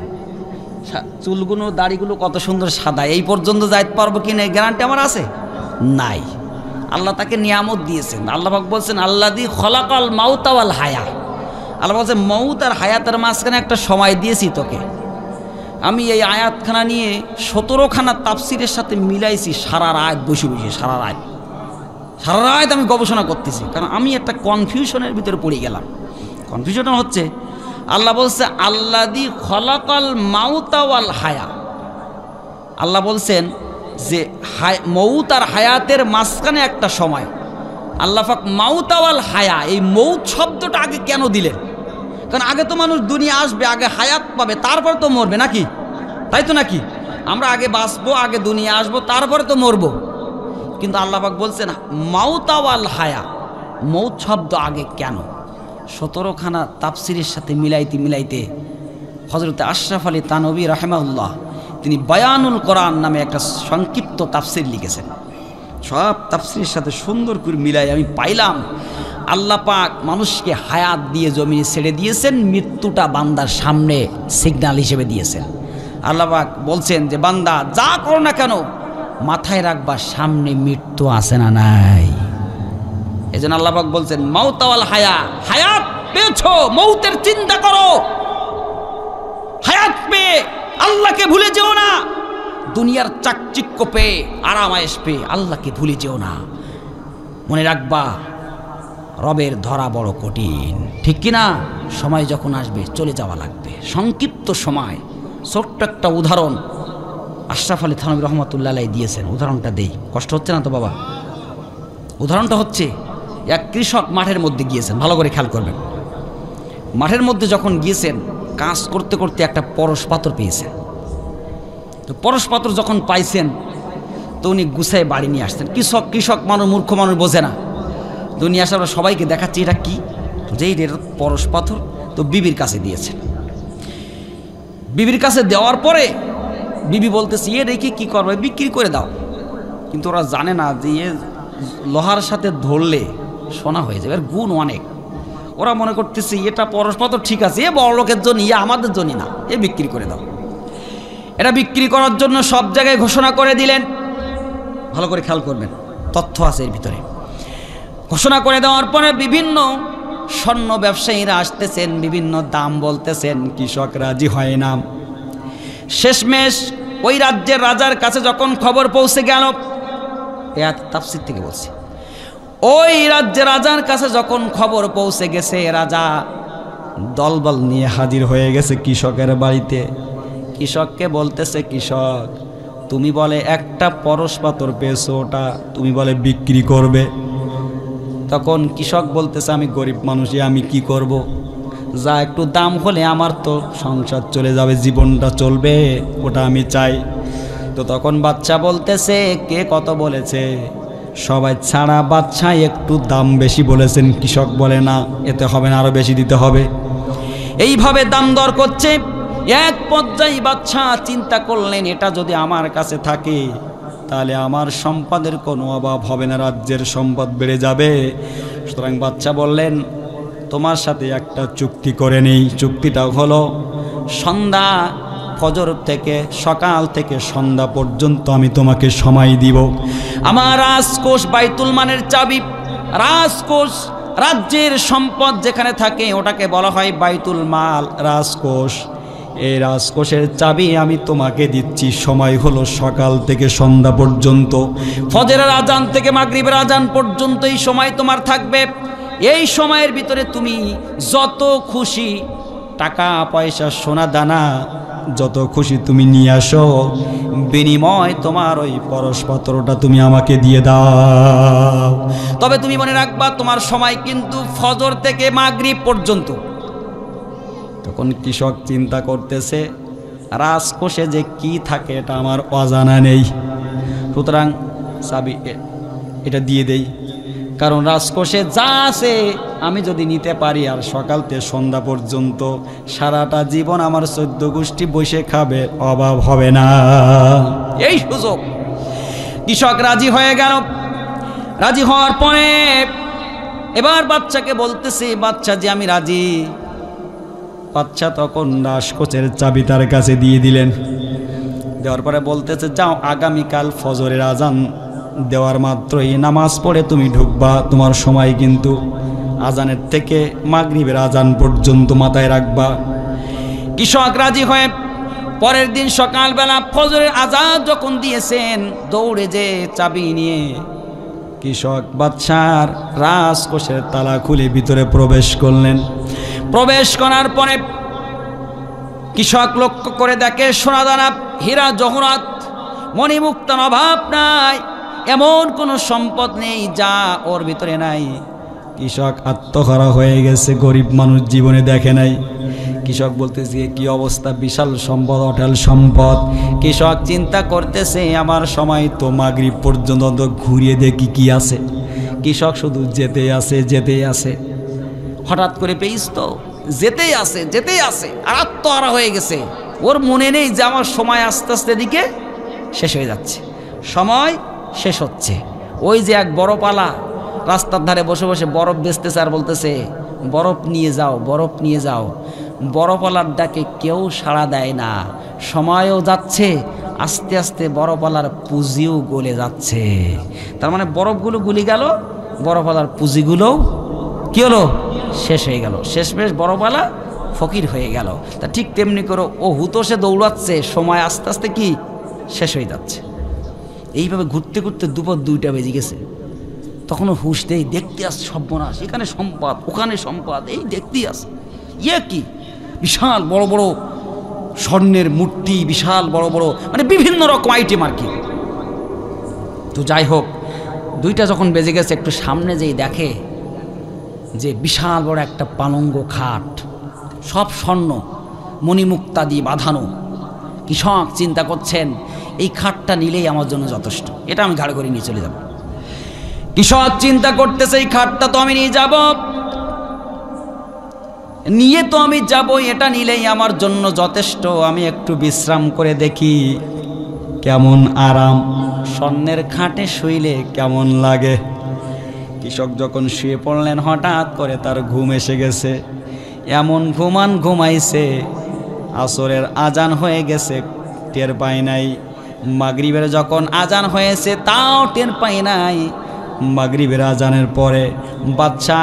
চুলগুলো দাড়িগুলো কত সুন্দর সাদা, এই পর্যন্ত যাইতে পারবো কি না গ্যারান্টি আমার আছে? নাই। আল্লাহ তাকে নিয়ামত দিয়েছেন। আল্লাহ পাক বলছেন আল্লাযী খলাকাল মাউতা ওয়াল হায়া। আল্লাহ বলছেন মউত আর হায়াতের মাঝখানে একটা সময় দিয়েছি তোকে। আমি এই আয়াতখানা নিয়ে 17খানা তাফসিরের সাথে মিলাইছি, সারা রাত বসে বসে, সারা রাত আমি গবেষণা করতেছি, কারণ আমি একটা কনফিউশনের ভিতরে পড়ে গেলাম। কনফিউশনটা হচ্ছে আল্লাহ বলছে আল্লাযী খলাকাল মাউতা ওয়াল হায়া। আল্লাহ বলছেন যে মউত আর হায়াতের মাঝখানে একটা সময়। আল্লাহ পাক মাউতা ওয়াল হায়া, এই মউত শব্দটা আগে কেন দিলেন? কারণ আগে তো মানুষ দুনিয়া আসবে, আগে হায়াত পাবে, তারপর তো মরবে নাকি? তাই তো নাকি? আমরা আগে বাঁচবো, আগে দুনিয়া আসবো, তারপরে তো মরবো। কিন্তু আল্লাহ পাক বলছেন মাউতা ওয়াল হায়া, মউত শব্দ আগে কেন? 17খানা তাফসিরের সাথে মিলাইতে হযরত আশরাফ আলী থানভী রাহিমাহুল্লাহ তিনি বায়ানুল কোরআন নামে একটা সংক্ষিপ্ত তাফসির লিখেছেন। সব তাফসিরের সাথে সুন্দর করে মিলাই আমি পাইলাম আল্লাহ পাক মানুষকে হায়াত দিয়ে জমিনে ছেড়ে দিয়েছেন, মৃত্যুটা বান্দার সামনে সিগন্যাল হিসেবে দিয়েছেন। আল্লাহ পাক বলছেন যে বান্দা যা করো না কেন মাথায় রাখবা সামনে মৃত্যু আছে না নাই। এজন্য আল্লাহ পাক বলছেন মাউতা ওয়াল হায়া, হায়াত পেয়েছো, মৌতের চিন্তা করো। হায়াত পেয়ে আল্লাহকে ভুলে যেও না, দুনিয়ার চাকচিক্য পেয়ে আরাম আয়েশ পেয়ে আল্লাহকে ভুলে যেও না। মনে রাখবা রবের ধরা বড় কঠিন, ঠিক কিনা? সময় যখন আসবে চলে যাওয়া লাগবে, সংক্ষিপ্ত সময়। ছোট্ট একটা উদাহরণ আশরাফ আলী থানভী রহমাতুল্লাহ আলাইহি দিয়েছেন, উদাহরণটা দেই। কষ্ট হচ্ছে না তো বাবা? উদাহরণটা হচ্ছে এক কৃষক মাঠের মধ্যে গিয়েছেন, ভালো করে খেয়াল করবেন। মাঠের মধ্যে যখন গিয়েছেন কাজ করতে করতে একটা পরশ পাথর পেয়েছেন। তো পরশ পাথর যখন পাইছেন তো উনি গুছায় বাড়ি নিয়ে আসছেন। কৃষক মানুষ, মূর্খ মানুষ বোঝে না। তো উনি আসার সবাইকে দেখাচ্ছে এটা কি, যে এটা পরশ পাথর। তো বিবির কাছে দিয়েছেন। বিবির কাছে দেওয়ার পরে বিবি বলতেছে এ রেখে কী করবে, বিক্রি করে দাও। কিন্তু ওরা জানে না যে এ লোহার সাথে ধরলে সোনা হয়ে যাবে, এর গুণ অনেক। ওরা মনে করতেছে এটা পরশ পাথর, ঠিক আছে, এ বড় লোকের জন্য, ইয়ে আমাদের জন্য না, এ বিক্রি করে দাও। এটা বিক্রি করার জন্য সব জায়গায় ঘোষণা করে দিলেন। ভালো করে খেয়াল করবেন, তথ্য আছে এর ভিতরে। ঘোষণা করে দেওয়ার পরে বিভিন্ন স্বর্ণ ব্যবসায়ীরা আসতেছেন, বিভিন্ন দাম বলতেছেন, কৃষক রাজি হয় না। শেষমেশ ওই রাজ্যের রাজার কাছে যখন খবর পৌঁছে গেল, তাফসীর থেকে বলছি, ওই রাজ্যের রাজার কাছে যখন খবর পৌঁছে গেছে, রাজা দলবল নিয়ে হাজির হয়ে গেছে কৃষকের বাড়িতে। কৃষককে বলতেছে, কৃষক তুমি বলে একটা পরশ পাথর পেয়েছো, ওটা তুমি বলে বিক্রি করবে। তখন কৃষক বলতেছে আমি গরিব মানুষই, আমি কি করব, যা একটু দাম হলে আমার তো সংসার চলে যাবে, জীবনটা চলবে, ওটা আমি চাই। তো তখন বাদশা বলতেছে কে কত বলেছে? সবাই ছাড়া বাদশা একটু দাম বেশি বলেছেন। কৃষক বলে না, এতে হবে না, আরো বেশি দিতে হবে। এইভাবে দাম দর করছে। এক পর্যায়ে বাদশা চিন্তা করলেন এটা যদি আমার কাছে থাকে তাহলে আমার সম্পদের কোনো অভাব হবে না, রাজ্যের সম্পদ বেড়ে যাবে। সুতরাং বাদশা বললেন তোমার সাথে একটা চুক্তি করে নেই। চুক্তিটা হলো সন্ধ্যা, ফজর থেকে সকাল থেকে সন্ধ্যা পর্যন্ত আমি তোমাকে সময় দিব। আমার রাজকোষ বাইতুল মালের চাবি, রাজকোষ রাজ্যের সম্পদ যেখানে থাকে ওটাকে বলা হয় বাইতুল মাল, রাজকোষ। এই রাজকোষের চাবি আমি তোমাকে দিচ্ছি। সময় হলো সকাল থেকে সন্ধ্যা পর্যন্ত, ফজরের আজান থেকে মাগরিবের আজান পর্যন্ত এই সময় তোমার থাকবে। এই সময়ের ভিতরে তুমি যত খুশি টাকা পয়সা সোনা দানা যত খুশি তুমি নিয়ে আসো, বিনিময় তোমার ওই পরশপত্রটা তুমি আমাকে দিয়ে দাও। তবে তুমি মনে রাখবা তোমার সময় কিন্তু ফজর থেকে মাগরিব পর্যন্ত। তখন কৃষক চিন্তা করতেছে রাজকোষে যে কি থাকে এটা আমার অজানা নেই, সুতরাং চাবি এটা দিয়ে দেই, কারণ রাজকোষে যা আছে আমি যদি নিতে পারি আর সকাল থেকে সন্ধ্যা পর্যন্ত সারাটা জীবন আমার 14 গোষ্ঠী বসে খাবে, অভাব হবে না। এই সুযোগ। কৃষক রাজি হয়ে গেল। রাজি হওয়ার পরে এবার বাচ্চাকে বলতেছে, বাচ্চা যে আমি রাজি। বাচ্চা তখন রাজকোষের চাবি তার কাছে দিয়ে দিলেন। দেওয়ার পরে বলতেছে যাও, আগামীকাল ফজরের আজান দেওয়ার মাত্রই নামাজ পড়ে তুমি ঢুকবা, তোমার সময় কিন্তু আজানের থেকে মাগরিবের আজান পর্যন্ত মাথায় রাখবা। কৃষক রাজি হয়ে পরের দিন সকালবেলা ফজরের আজান যখন দিয়েছেন, দৌড়ে যে চাবি নিয়ে কৃষক বাদশার রাজকোষের তালা খুলে ভিতরে প্রবেশ করলেন। প্রবেশ করার পরে কৃষক লক্ষ্য করে দেখে সোনাদানা, হীরা জহরাত, মণিমুক্তার অভাব নাই, এমন কোনো সম্পদ নেই যা ওর ভিতরে নাই। কৃষক আত্মহারা হয়ে গেছে, গরিব মানুষ জীবনে দেখে নাই। কৃষক বলতেছে কি অবস্থা, বিশাল সম্পদ, অটল সম্পদ। কৃষক চিন্তা করতেছে আমার সময় তো মাগরিব পর্যন্ত, ঘুরিয়ে দেখি কি আছে। কৃষক শুধু যেতে আছে যেতেই আছে। হঠাৎ করে পেয়েছ তো যেতেই আছে যেতেই আছে, আর আত্মহারা হয়ে গেছে। ওর মনে নেই যে আমার সময় আস্তে আস্তে দিকে শেষ হয়ে যাচ্ছে, সময় শেষ হচ্ছে। ওই যে এক বরফওয়ালা রাস্তার ধারে বসে বসে বরফ বেচতেছে আর বলতেছে বরফ নিয়ে যাও, বরফ নিয়ে যাও। বরফওয়ালার ডাকে কেউ সাড়া দেয় না, সময়ও যাচ্ছে, আস্তে আস্তে বরফওয়ালার পুঁজিও গলে যাচ্ছে। তার মানে বরফগুলো গুলি গেল, বরফওয়ালার পুঁজিগুলোও কি হলো, শেষ হয়ে গেল। শেষমেশ বরফওয়ালা ফকির হয়ে গেল। তা ঠিক তেমনি করে ও হুতোষে দৌড়াচ্ছে, সময় আস্তে আস্তে কি শেষ হয়ে যাচ্ছে। এইভাবে ঘুরতে ঘুরতে দুপুর 2টা বেজে গেছে। তখনও হুশ দেই, দেখতে আসছে সর্বনাশ, এখানে সম্পদ ওখানে সম্পদ, এই দেখতেই আসে। ইয়ে কি বিশাল বড় বড় স্বর্ণের মূর্তি, বিশাল বড় বড় মানে বিভিন্ন রকম আইটেম আর কি। তো যাই হোক, 2টা যখন বেজে গেছে, একটু সামনে যেই দেখে যে বিশাল বড় একটা পালঙ্গ খাট, সব স্বর্ণ মণিমুক্তা দিয়ে বাঁধানো। কৃষক চিন্তা করছেন এই খাটটা নিলেই আমার জন্য যথেষ্ট, এটা আমি ঘাড় করে নিয়ে চলে যাব। কৃষক চিন্তা করতেছে এই খাটটা তো আমি নিয়ে যাব, নিয়ে তো আমি যাব, এটা নিলেই আমার জন্য যথেষ্ট। আমি একটু বিশ্রাম করে দেখি কেমন আরাম, স্বর্ণের খাটে শুইলে কেমন লাগে। কৃষক যখন শুয়ে পড়লেন, হঠাৎ করে তার ঘুম এসে গেছে। এমন ঘুমাইছে, আসরের আজান হয়ে গেছে, টের পায় নাই। মাগরিবের যখন আজান হয়েছে তাও টের পায় নাই। মাগরিবের আজানের পরে বাদশা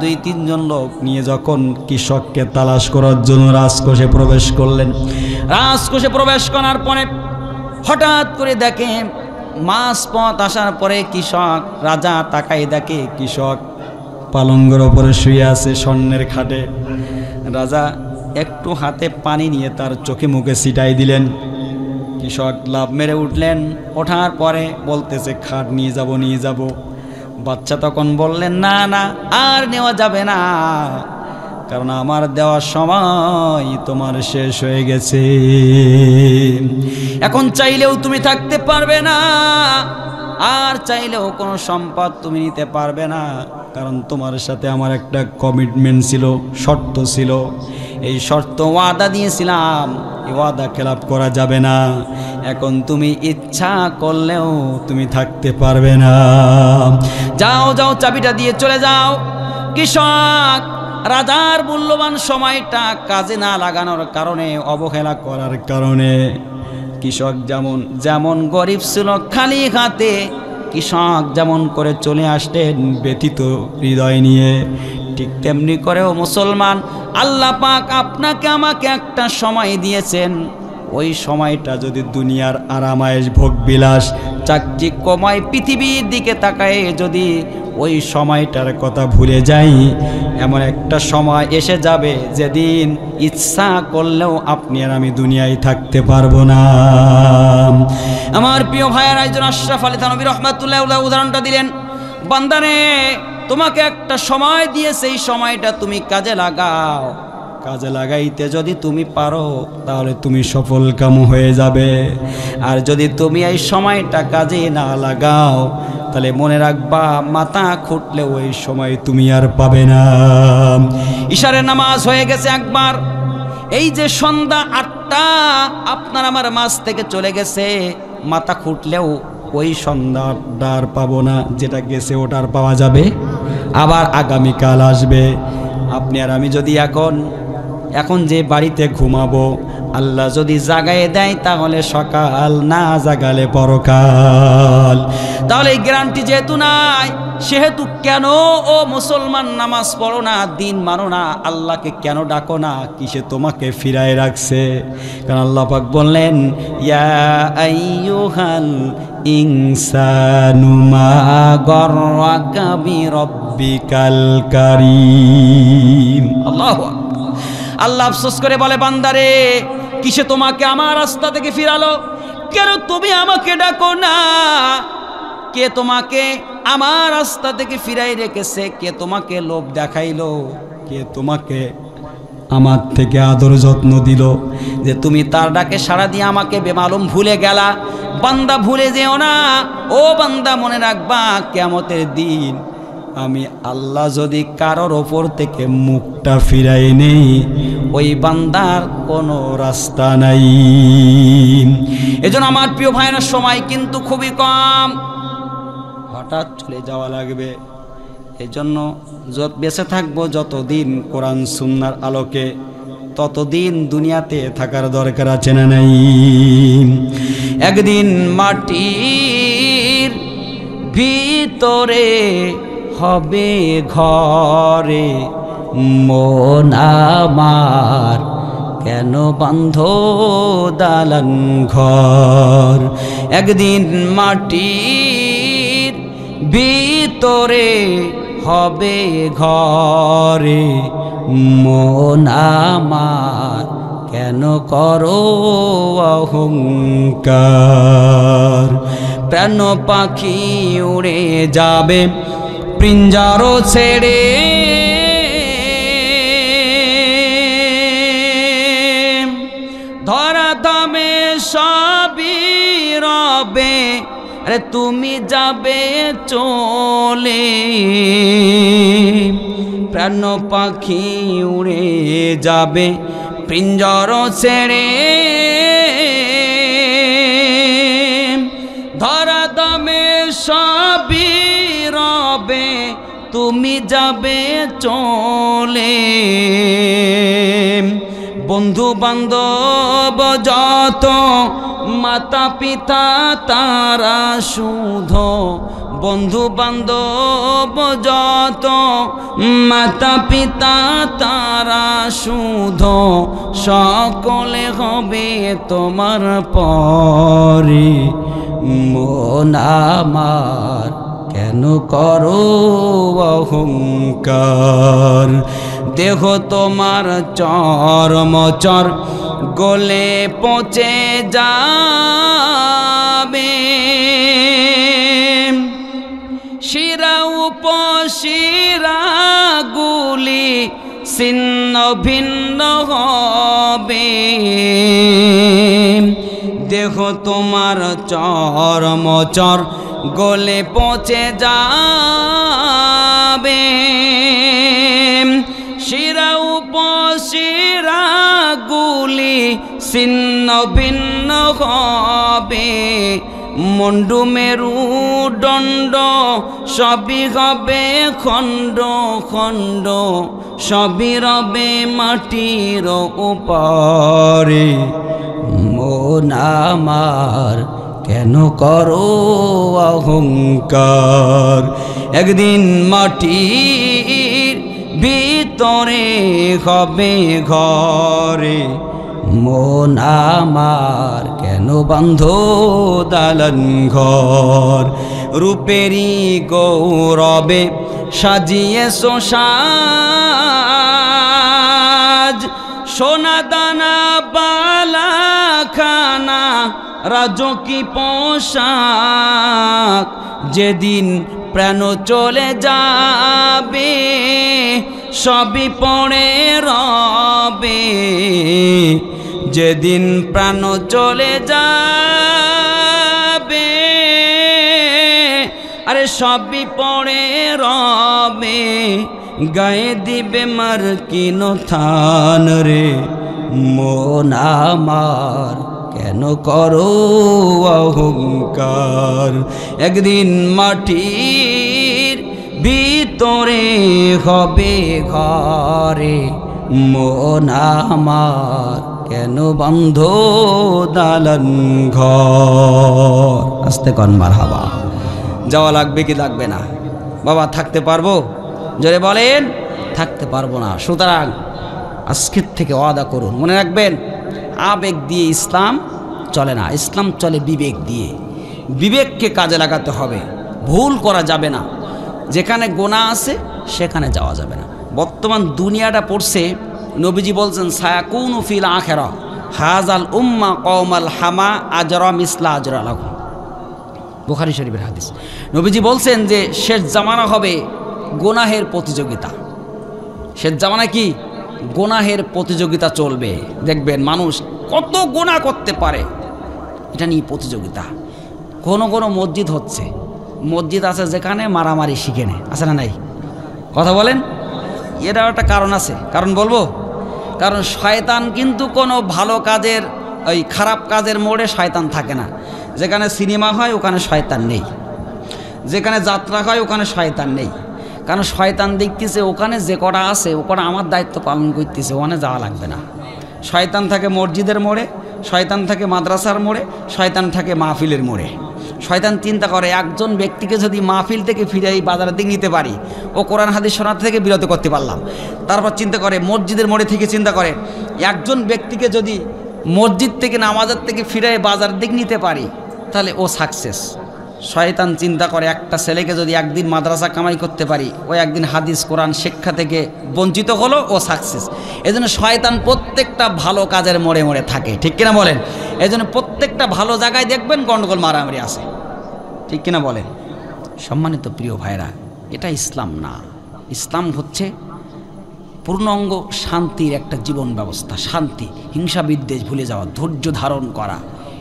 2-3 জন লোক নিয়ে যখন কৃষককে তালাশ করার জন্য রাজকোষে প্রবেশ করলেন, রাজকোষে প্রবেশ করার পরে হঠাৎ করে দেখে মাস পথ আসার পরে কৃষক, রাজা তাকাই দেখে কৃষক পালঙ্গের ওপরে শুয়ে আছে স্বর্ণের খাটে। রাজা একটু হাতে পানি নিয়ে তার চোখে মুখে ছিটাই দিলেন। কৃষক লাভ মেরে উঠলেন। ওঠার পরে বলতেছে খাট নিয়ে যাব নিয়ে যাব। বাচ্চা তখন বললেন না না, আর নেওয়া যাবে না, কারণ আমার দেওয়ার সময় তোমার শেষ হয়ে গেছে। এখন চাইলেও তুমি থাকতে পারবে না, আর চাইলেও কোনো সম্পদ তুমি নিতে পারবে না, কারণ তোমার সাথে আমার একটা কমিটমেন্ট ছিল, শর্ত ছিল। এই শর্ত ওয়াদা দিয়েছিলাম, এই ওয়াদা খেলাপ করা যাবে না। এখন তুমি ইচ্ছা করলেও তুমি থাকতে পারবে না। যাও যাও, চাবিটা দিয়ে চলে যাও। কৃষক রাজার মূল্যবান সময়টা কাজে না লাগানোর কারণে, অবহেলা করার কারণে, কৃষক যেমন গরিব ছিল খালি হাতে, কৃষক যেমন করে চলে আসতেন ব্যথিত হৃদয় নিয়ে, ঠিক তেমনি করেও মুসলমান আল্লাহ পাক আপনাকে আমাকে একটা সময় দিয়েছেন। ওই সময়টা যদি দুনিয়ার আরামায়েশ, ভোগ বিলাস, চাকচিক্যময় পৃথিবীর দিকে তাকায় যদি ওই সময়টার কথা ভুলে যাই। এমন একটা সময় এসে যাবে যেদিন ইচ্ছা করলেও আপনি আর আমি দুনিয়ায় থাকতে পারবো না। আমার প্রিয় ভাইয়েরা, একজন আশরাফ আলী থানভী রহমাতুল্লাহ উদাহরণটা দিলেন, বান্দারে তোমাকে একটা সময় দিয়ে সেই সময়টা তুমি কাজে লাগাও, কাজে লাগাইতে যদি তুমি পারো তাহলে তুমি সফল কাম হয়ে যাবে। আর যদি তুমি এই সময়টা কাজে না লাগাও তাহলে মনে রাখবা মাথা খুঁটলে ওই সময় তুমি আর পাবে না। ইশারের নামাজ হয়ে গেছে একবার, এই যে সন্ধ্যা 8টা আপনার আমার মাঝ থেকে চলে গেছে, মাথা খুঁটলেও ওই সন্ধ্যাটা আর পাবো না, যেটা গেছে ওটা আর পাওয়া যাবে, আবার আগামীকাল আসবে। আপনি আর আমি যদি এখন যে বাড়িতে ঘুমাবো আল্লাহ যদি জাগায় দেয় তাহলে সকাল, না জাগালে পরকাল। তাহলে এই গ্যারান্টি যেহেতু নাই, সেহেতু কেন ও মুসলমান নামাজ পড়ো না, দিন মানো না, আল্লাহকে কেন ডাকো না? কিসে তোমাকে ফিরায় রাখছে? কারণ আল্লাহ পাক বললেন, ইয়া আইয়ুহাল ইনসানু মা গররাকা বিরব্বিকাল কারীম। আল্লাহ আফসোস করে বলে, বান্দারে কিসে তোমাকে আমার রাস্তা থেকে ফিরালো? কেন তুমি আমাকে ডাকো না? কে তোমাকে আমার রাস্তা থেকে ফিরাই রেখেছে? কে তোমাকে লোভ দেখাইলো? কে তোমাকে আমার থেকে আদর যত্ন দিল যে তুমি তার ডাকে সাড়া দিয়ে আমাকে বেমালুম ভুলে গেলা? বান্দা ভুলে যেও না, ও বান্দা মনে রাখবা কিয়ামতের দিন আমি আল্লাহ যদি কারোর ওপর থেকে মুখটা ফিরাই নেই, ওই বান্দার কোনো রাস্তা নাই। এজন্য আমার প্রিয় ভাইরা, সময় কিন্তু খুবই কম, হঠাৎ চলে যাওয়া লাগবে। এজন্য বেঁচে থাকবো যতদিন কোরআন সুন্নাহর আলোকে, ততদিন দুনিয়াতে থাকার দরকার আছে না নাই? একদিন মাটির ভিতরে হবে ঘরে, মন আমার কেন বান্ধ দালান ঘর? একদিন মাটির ভিতরে হবে ঘরে, মন আমার কেন করো অহংকার? প্রাণ পাখি উড়ে যাবে পিঞ্জারো ছেড়ে, ধরা ধামে সবই রবে, আরে তুমি যাবে চলে। প্রাণ পাখি উড়ে যাবে পিঞ্জরা ছেড়ে, ধরা ধামে সবই রবে, তুমি যাবে চলে। বন্ধু বান্ধব যত, মাতা পিতা তারা শুধ, বন্ধু বান্ধব যত, মাতা পিতা তারা শুধ, সকলে হবে তোমার পরে। মন আমার কেন করো অহংকার? দেহ তোমার চরমচর গলে পচে যাবে, শিরা উপশিরা গুলি ছিন্ন ভিন্ন হবে। দেহ তোমার চরমচর গলে পচে যাবে, শিরা উপশিরা গুলি ছিন্ন ভিন্ন হবে। মুন্ডু মেরু দণ্ড সবই হবে খণ্ড খণ্ড, সবই রবে মাটির উপরে। মন আমার কেন করো অহংকার? একদিন মাটির ভিতরে হবে ঘরে, মন আমার কেন বান্ধ দালান ঘর? রূপেরই গৌরবে সাজিয়েছো সাজ, সোনা দানা বালা খানা রাজকী পোশাক, যেদিন প্রাণ চলে যাবে সবই পড়ে রবে, যেদিন প্রাণ চলে যাবে আরে সবই পড়ে রবে, গায়ে দিবে মার্কিন থান রে মন আমার কেন করো অহংকার, একদিন মাটির ভিতরে হবে ঘরে মন আমার কেন বন্ধ দালান ঘর। আস্তে কন মারহাবা। যাওয়া লাগবে কি লাগবে না? বাবা থাকতে পারবো? জোরে বলেন থাকতে পারবো না। সুতরাং আজকের থেকে ওয়াদা করুন, মনে রাখবেন আবেগ দিয়ে ইসলাম চলে না, ইসলাম চলে বিবেক দিয়ে। বিবেককে কাজে লাগাতে হবে, ভুল করা যাবে না, যেখানে গুনাহ আছে সেখানে যাওয়া যাবে না। বর্তমান দুনিয়াটা পড়ছে, নবীজি বলছেন সায়াকুনু ফিল আখিরা হাজাল উম্মা কওমাল হামা আজরা মিসলা আজরা লাহু, বুখারী শরীফের হাদিস। নবীজি বলছেন যে শেষ জামানা হবে গুনাহের প্রতিযোগিতা। শেষ জামানায় কি গুনাহের প্রতিযোগিতা চলবে। দেখবেন মানুষ কত গুনাহ করতে পারে, এটা নিয়ে প্রতিযোগিতা। কোনো কোনো মসজিদ হচ্ছে, মসজিদ আছে যেখানে মারামারি শিখে নেয়, আছে না নাই? কথা বলেন। এটাও একটা কারণ আছে, কারণ বলবো। কারণ শয়তান কিন্তু কোনো ভালো কাজের ওই খারাপ কাজের মোড়ে শয়তান থাকে না। যেখানে সিনেমা হয় ওখানে শয়তান নেই, যেখানে যাত্রা হয় ওখানে শয়তান নেই। কারণ শয়তান দেখতেছে ওখানে যে কটা আছে ওখানে আমার দায়িত্ব পালন করতেছে, ওখানে যাওয়া লাগবে না। শয়তান থাকে মসজিদের মোড়ে, শয়তান থাকে মাদ্রাসার মোড়ে, শয়তান থাকে মাহফিলের মোড়ে। শয়তান চিন্তা করে একজন ব্যক্তিকে যদি মাহফিল থেকে ফিরে এই বাজারের দিকে নিতে পারি, ও কোরআন হাদিস শোনা থেকে বিরত করতে পারলাম। তারপর চিন্তা করে মসজিদের মোড়ে থেকে চিন্তা করে একজন ব্যক্তিকে যদি মসজিদ থেকে নামাজের থেকে ফিরে বাজারের দিক নিতে পারি তাহলে ও সাকসেস। শয়তান চিন্তা করে একটা ছেলেকে যদি একদিন মাদ্রাসা কামাই করতে পারি, ও একদিন হাদিস কোরআন শিক্ষা থেকে বঞ্চিত হলো, ও সাকসেস। এজন্য শয়তান প্রত্যেকটা ভালো কাজের মোড়ে মোড়ে থাকে, ঠিক কিনা বলেন? এজন্য প্রত্যেকটা ভালো জায়গায় দেখবেন গন্ডগোল মারামারি আছে, ঠিক কিনা বলেন? সম্মানিত প্রিয় ভাইরা, এটা ইসলাম না। ইসলাম হচ্ছে পূর্ণাঙ্গ শান্তির একটা জীবন ব্যবস্থা। শান্তি, হিংসা বিদ্বেষ ভুলে যাওয়া, ধৈর্য ধারণ করা,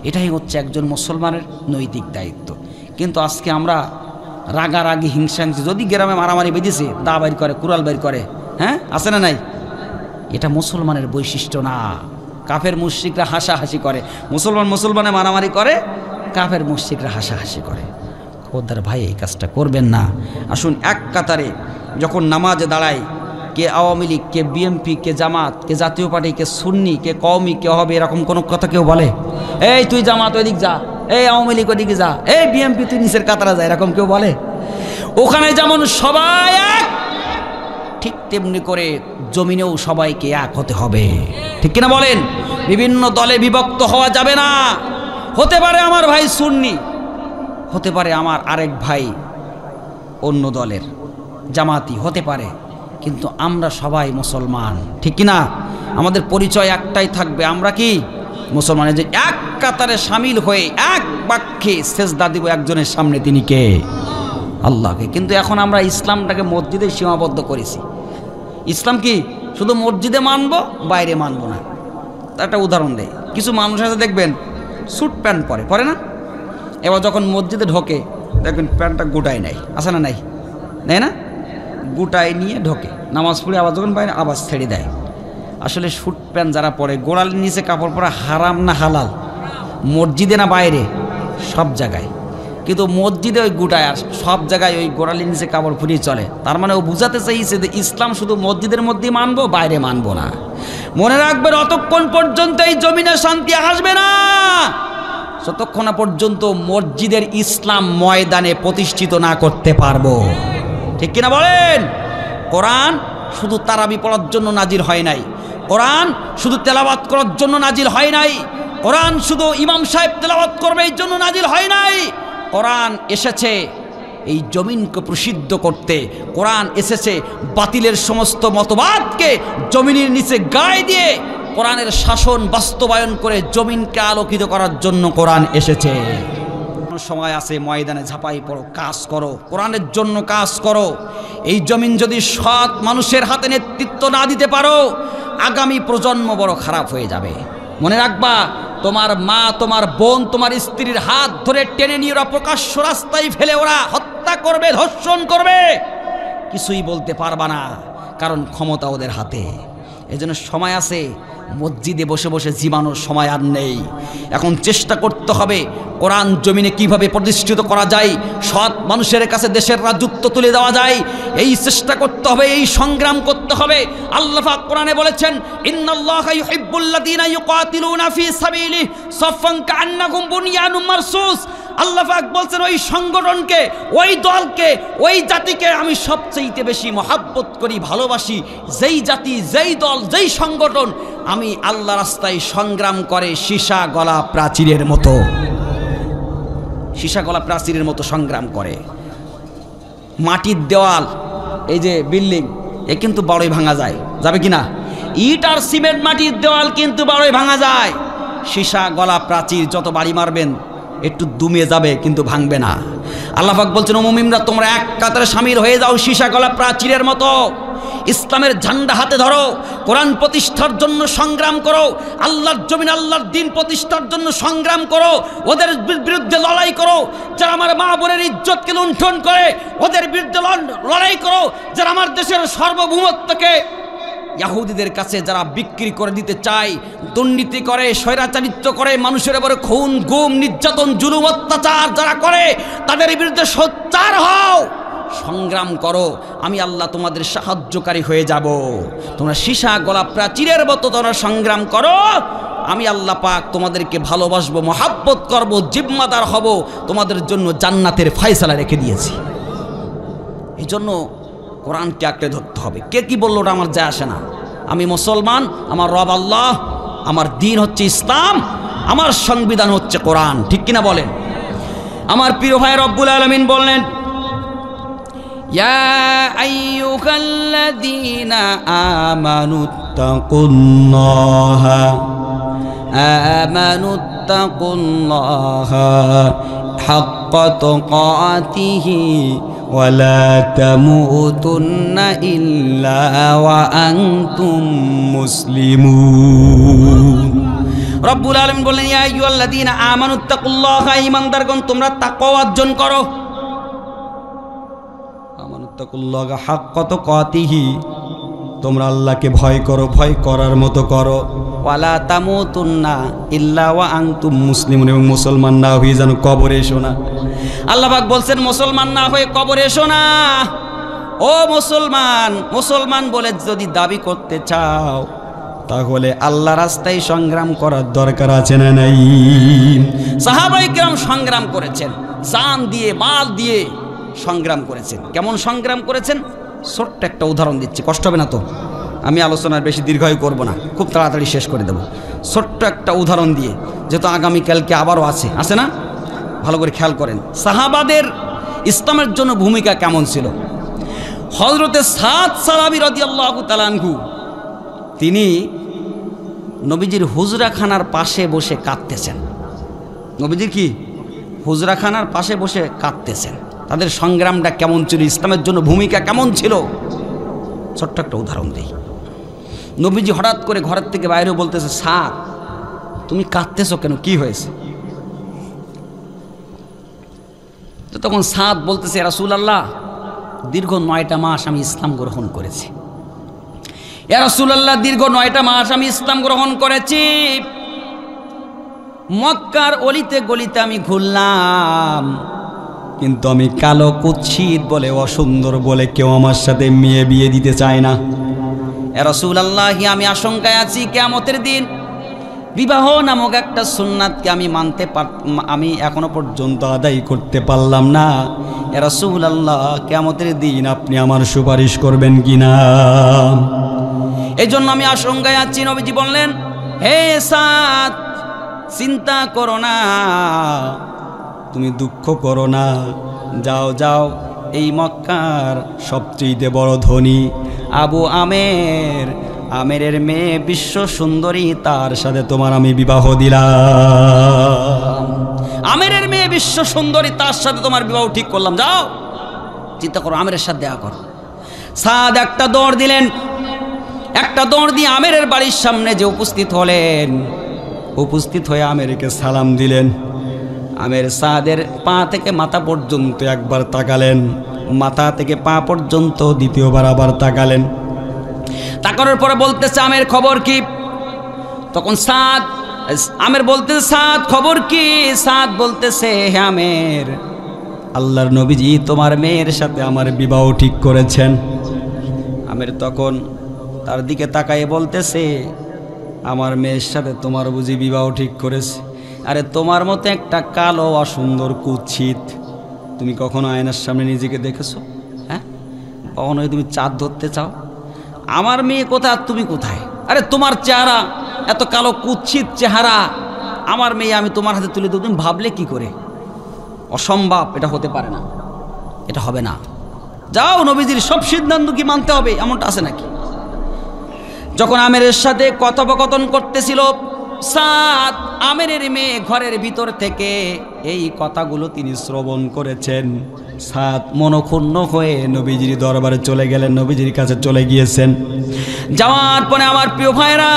এটাই হচ্ছে একজন মুসলমানের নৈতিক দায়িত্ব। কিন্তু আজকে আমরা রাগারাগি হিংসাংসি, যদি গ্রামে মারামারি বেঁধেছে দা বাইর করে, কুড়াল বাইর করে, হ্যাঁ আছে না নাই? এটা মুসলমানের বৈশিষ্ট্য না। কাফের মুশরিকরা হাসাহাসি করে, মুসলমানে মারামারি করে, কাফের মুশরিকরা হাসাহাসি করে। খোদার ভাই এই কাজটা করবেন না। আসুন এক কাতারে যখন নামাজে দাঁড়াই, কে আওয়ামী লীগ, কে বিএমপি, কে জামাত, কে জাতীয় পার্টি, কে সুন্নি, কে কওমি, কে হবে, এরকম কোনো কথা কেউ বলে? এই তুই জামাত ওইদিক যা, এই আওয়ামী লীগ ওইদিকে যা, এই বিএমপি তুই নিচের কাতারা যা, এরকম কেউ বলে? ওখানে যেমন সবাই এক, ঠিক তেমনি করে জমিনেও সবাইকে এক হতে হবে, ঠিক কিনা বলেন? বিভিন্ন দলে বিভক্ত হওয়া যাবে না। হতে পারে আমার ভাই সুন্নি, হতে পারে আমার আরেক ভাই অন্য দলের জামাতি, হতে পারে, কিন্তু আমরা সবাই মুসলমান, ঠিক কিনা? আমাদের পরিচয় একটাই থাকবে, আমরা কি মুসলমানের। যে এক কাতারে সামিল হয়ে এক বাক্যে সেজদা দিব একজনের সামনে, তিনি কে? আল্লাহকে। কিন্তু এখন আমরা ইসলামটাকে মসজিদে সীমাবদ্ধ করেছি। ইসলাম কি শুধু মসজিদে মানবো, বাইরে মানবো না। তার একটা উদাহরণ দেয়, কিছু মানুষ আছে দেখবেন স্যুট প্যান্ট পরে না, এবার যখন মসজিদে ঢোকে দেখবেন প্যান্টটা গোটায় নেয়, আছে না নাই? নেয় না? গোটায় নিয়ে ঢোকে, নামাজ পড়ে আবার যখন বাইরে আবার ছেড়ে দেয়। আসলে স্যুট প্যান্ট যারা পরে, গোড়ালির নিচে কাপড় পরা হারাম না হালাল? মসজিদে না বাইরে? সব জায়গায়। কিন্তু মসজিদে ওই গোটায়, আর সব জায়গায় ওই গোড়ালির নিচে কাপড় ফুরিয়ে চলে। তার মানে ও বুঝাতে চাইছে যে ইসলাম শুধু মসজিদের মধ্যেই মানবো, বাইরে মানবো না। মনে রাখবেন, অতক্ষণ পর্যন্ত এই জমিনে শান্তি আসবে না যতক্ষণ না পর্যন্ত মসজিদের ইসলাম ময়দানে প্রতিষ্ঠিত না করতে পারবো, ঠিক কিনা বলেন? কোরআন শুধু তারাবি পড়ার জন্য নাজিল হয় নাই, কোরআন শুধু তেলাওয়াত করার জন্য নাজিল হয় নাই, কোরআন শুধু ইমাম সাহেব তেলাওয়াত করবে এই জন্য নাজিল হয় নাই। কোরআন এসেছে এই জমিনকে প্রসিদ্ধ করতে। কোরআন এসেছে বাতিলের সমস্ত মতবাদকে জমিনের নিচে গায়ে দিয়ে কোরআনের শাসন বাস্তবায়ন করে জমিনকে আলোকিত করার জন্য কোরআন এসেছে। সময় আছে, ময়দানে ঝাঁপাই পড়ো, কাজ করো, কোরআনের জন্য কাজ করো। এই জমিন যদি সৎ মানুষের হাতে নেতৃত্ব না দিতে পারো, আগামী প্রজন্ম বড় খারাপ হয়ে যাবে। মনে রাখবা, তোমার মা, তোমার বোন, তোমার স্ত্রীর হাত ধরে টেনে নিয়ে ওরা প্রকাশ্য রাস্তায় ফেলে ওরা হত্যা করবে, ধর্ষণ করবে, কিছুই বলতে পারবা না, কারণ ক্ষমতা ওদের হাতে। এজন্য সময় আছে, মসজিদে বসে বসে জীবানোর সময় আর নেই। এখন চেষ্টা করতে হবে কোরআন জমিনে কিভাবে প্রতিষ্ঠিত করা যায়, সৎ মানুষের কাছে দেশের রাজত্ব তুলে দেওয়া যায়, এই চেষ্টা করতে হবে, এই সংগ্রাম করতে হবে। আল্লাহ পাক কোরআনে বলেছেন, ইন্নাল্লাহা ইউহিব্বুল্লাযীনা ইউকাতিলুনা ফী সাবিলিহি সাফফান কাআন্নাহুম বুনয়ানুম মারসুস। আল্লাহ পাক বলছেন, ওই সংগঠনকে, ওই দলকে, ওই জাতিকে আমি সবচেয়ে বেশি মহাব্বত করি, ভালোবাসি, যেই জাতি, যেই দল, যেই সংগঠন আমি আল্লাহ রাস্তায় সংগ্রাম করে সীসা গলা প্রাচীরের মতো, সীসা গলা প্রাচীরের মতো সংগ্রাম করে। মাটির দেওয়াল, এই যে বিল্ডিং, এ কিন্তু বড়ই ভাঙা যায়, যাবে কি না? ইট আর সিমেন্ট মাটির দেওয়াল কিন্তু বড়ই ভাঙা যায়। সীসা গলা প্রাচীর যত বাড়ি মারবেন একটু দুমে যাবে, কিন্তু ভাঙবে না। আল্লাহ পাক বলছেন, ও মুমিনরা, তোমরা এক কাতারে শামিল হয়ে যাও সীসা গলা প্রাচীরের মতো। ইসলামের ঝান্ডা হাতে ধরো, কোরআন প্রতিষ্ঠার জন্য সংগ্রাম করো, আল্লাহর জমিন, আল্লাহর দ্বীন প্রতিষ্ঠার জন্য সংগ্রাম করো, ওদের বিরুদ্ধে লড়াই করো যারা আমার মা বোনের ইজ্জতকে লুণ্ঠন করে, ওদের বিরুদ্ধে লড়াই করো যারা আমার দেশের সার্বভৌমত্বকে ইহুদিদের কাছে যারা বিক্রি করে দিতে চায়, দুর্নীতি করে, স্বৈরাচারিত্ব করে, মানুষের উপরে খুন, গুম, নির্যাতন, জুলুম, অত্যাচার যারা করে, তাদের বিরুদ্ধে সোচ্চার হও, সংগ্রাম করো। আমি আল্লাহ তোমাদের সাহায্যকারী হয়ে যাব। তোমরা সীসা গলা প্রাচীরের মতো তোমরা সংগ্রাম করো, আমি আল্লাহ পাক তোমাদেরকে ভালোবাসবো, মহাব্বত করব, জিম্মাদার হব, তোমাদের জন্য জান্নাতের ফয়সালা রেখে দিয়েছি। এই জন্য কোরআনকে আঁকড়ে ধরতে হবে। কে কি বললো ওটা আমার যায় আসে না। আমি মুসলমান, আমার রব আল্লাহ, আমার দিন হচ্ছে ইসলাম, আমার সংবিধান হচ্ছে কোরআন, ঠিক কিনা বলেন? আমার প্রিয় ভাই রব্বুল আলামিন বললেন, ইয়া আইয়ুহাল্লাযীনা আমানুত্তাকুল্লাহা হাক্কা তুকাতিহি ওয়ালা তামুতুন্না ইল্লা ওয়া আনতুম মুসলিমুন। রব্বুল আলামিন বলেন, ইয়া আইয়ুহাল্লাযীনা আমানুত্তাকুল্লাহা, ঈমানদারগণ তোমরা তাকওয়া অর্জন করো। আমানুত্তাকুল্লাহা হাক্কা তুকাতিহি, তোমরা আল্লাহকে ভয় করো, ভয় করার মতো করো। ওয়ালা তামুতুন্না ইল্লা ওয়া আনতুম মুসলিমুন, এবং মুসলমান না হয়ে যেন কবরে এসো না। আল্লাহ পাক বলছেন, মুসলমান না হয়ে কবরে এসো না। ও মুসলমান, মুসলমান বলে যদি দাবি করতে চাও, তাহলে আল্লাহ রাস্তায় সংগ্রাম করার দরকার আছে না নাই? সাহাবায়ে কেরাম সংগ্রাম করেছেন, জান দিয়ে, মাল দিয়ে সংগ্রাম করেছেন। কেমন সংগ্রাম করেছেন? ছোট্ট একটা উদাহরণ দিচ্ছি, কষ্ট হবে না তো? আমি আলোচনার বেশি দীর্ঘায়ু করব না, খুব তাড়াতাড়ি শেষ করে দেব। ছোট্ট একটা উদাহরণ দিয়ে, যেহেতু আগামীকালকে আবারও আছে না, ভালো করে খেয়াল করেন। সাহাবাদের ইসলামের জন্য ভূমিকা কেমন ছিল? হযরতে সাদ সাহাবী রাদিয়াল্লাহু তাআলা আনহু, তিনি নবীজির হুজরাখানার পাশে বসে কাঁদতেছেন। নবীজির কি হুজরাখানার পাশে বসে কাঁদতেছেন। তাদের সংগ্রামটা কেমন ছিল, ইসলামের জন্য ভূমিকা কেমন ছিল? ছোট্ট একটা উদাহরণ দিই। নবীজি হঠাৎ করে ঘরের থেকে বাইরে বলতেছে, সাদ তুমি কাঁদতেছো কেন, কি হয়েছে? তো তখন সাদ বলতেছে, ইয়া রাসূলুল্লাহ, দীর্ঘ 9টা মাস আমি ইসলাম গ্রহণ করেছি। ইয়া রাসূলুল্লাহ, দীর্ঘ 9টা মাস আমি ইসলাম গ্রহণ করেছি। মক্কার অলিতে গলিতে আমি ঘুরলাম, কিন্তু আমি কালো, কুৎসিত বলে, অসুন্দর বলে কেউ আমার সাথে মেয়ে বিয়ে দিতে চায় না। ইয়া রাসূলুল্লাহ, আমি আশঙ্কায় আছি কিয়ামতের দিন বিবাহ নামক একটা সুন্নাতকে আমি এখনো পর্যন্ত আদায় করতে পারলাম না। ইয়া রাসূলুল্লাহ, কিয়ামতের দিন আপনি আমার সুপারিশ করবেন কিনা? এই জন্য আমি আশঙ্কায় আছি। নবীজি বললেন, হে সাদ, চিন্তা করো না, তুমি দুঃখ করো না, যাও যাও, এই মক্কার সবচেয়ে বড় ধনী আবু আমের, আমেরের মেয়ে বিশ্ব সুন্দরী, তার সাথে তোমার আমি বিবাহ দিলাম। আমেরের মেয়ে বিশ্ব সুন্দরী, তার সাথে তোমার বিবাহ ঠিক করলাম, যাও চিন্তা করো, আমেরের সাথে দেখা করো। সাদ একটা দৌড় দিলেন, একটা দৌড় দিয়ে আমেরের বাড়ির সামনে যে উপস্থিত হলেন, উপস্থিত হয়ে আমেরকে সালাম দিলেন। আমের সাদের পা থেকে মাথা পর্যন্ত একবার তাকালেন, মাথা থেকে পা পর্যন্ত দ্বিতীয়বার আবার তাকালেন। তাকানোর পরে বলতেছে আমের খবর কি? তখন সাদ, আমের বলতেছে সাদ খবর কি? সাদ বলতেছে হে আমের, আল্লাহর নবীজি তোমার মেয়ের সাথে আমার বিবাহ ঠিক করেছেন। আমের তখন তার দিকে তাকায়ে বলতেছে আমার মেয়ের সাথে তোমার বুঝি বিবাহ ঠিক করেছে? আরে তোমার মতো একটা কালো অসুন্দর কুৎসিত, তুমি কখনো আয়নার সামনে নিজেকে দেখেছো? হ্যাঁ, কখনোই তুমি চাঁদ ধরতে চাও? আমার মেয়ে কোথায়, তুমি কোথায়? আরে তোমার চেহারা এত কালো কুৎসিত চেহারা, আমার মেয়ে আমি তোমার হাতে তুলে দেব, তুমি ভাবলে কি করে? অসম্ভব, এটা হতে পারে না, এটা হবে না। যাও, নবীজির সব সিদ্ধান্ত কি মানতে হবে এমনটা আছে নাকি? যখন আমেরের সাথে কথোপকথন করতেছিল সাদ, আমেরের মেয়ে ঘরের ভিতর থেকে এই কথাগুলো তিনি শ্রবণ করেছেন। সাদ মনক্ষুণ্ণ হয়ে নবীজির দরবারে চলে গেলেন, নবীজির কাছে চলে গিয়েছেন। যাওয়ার পরে আমার প্রিয় ভাইরা,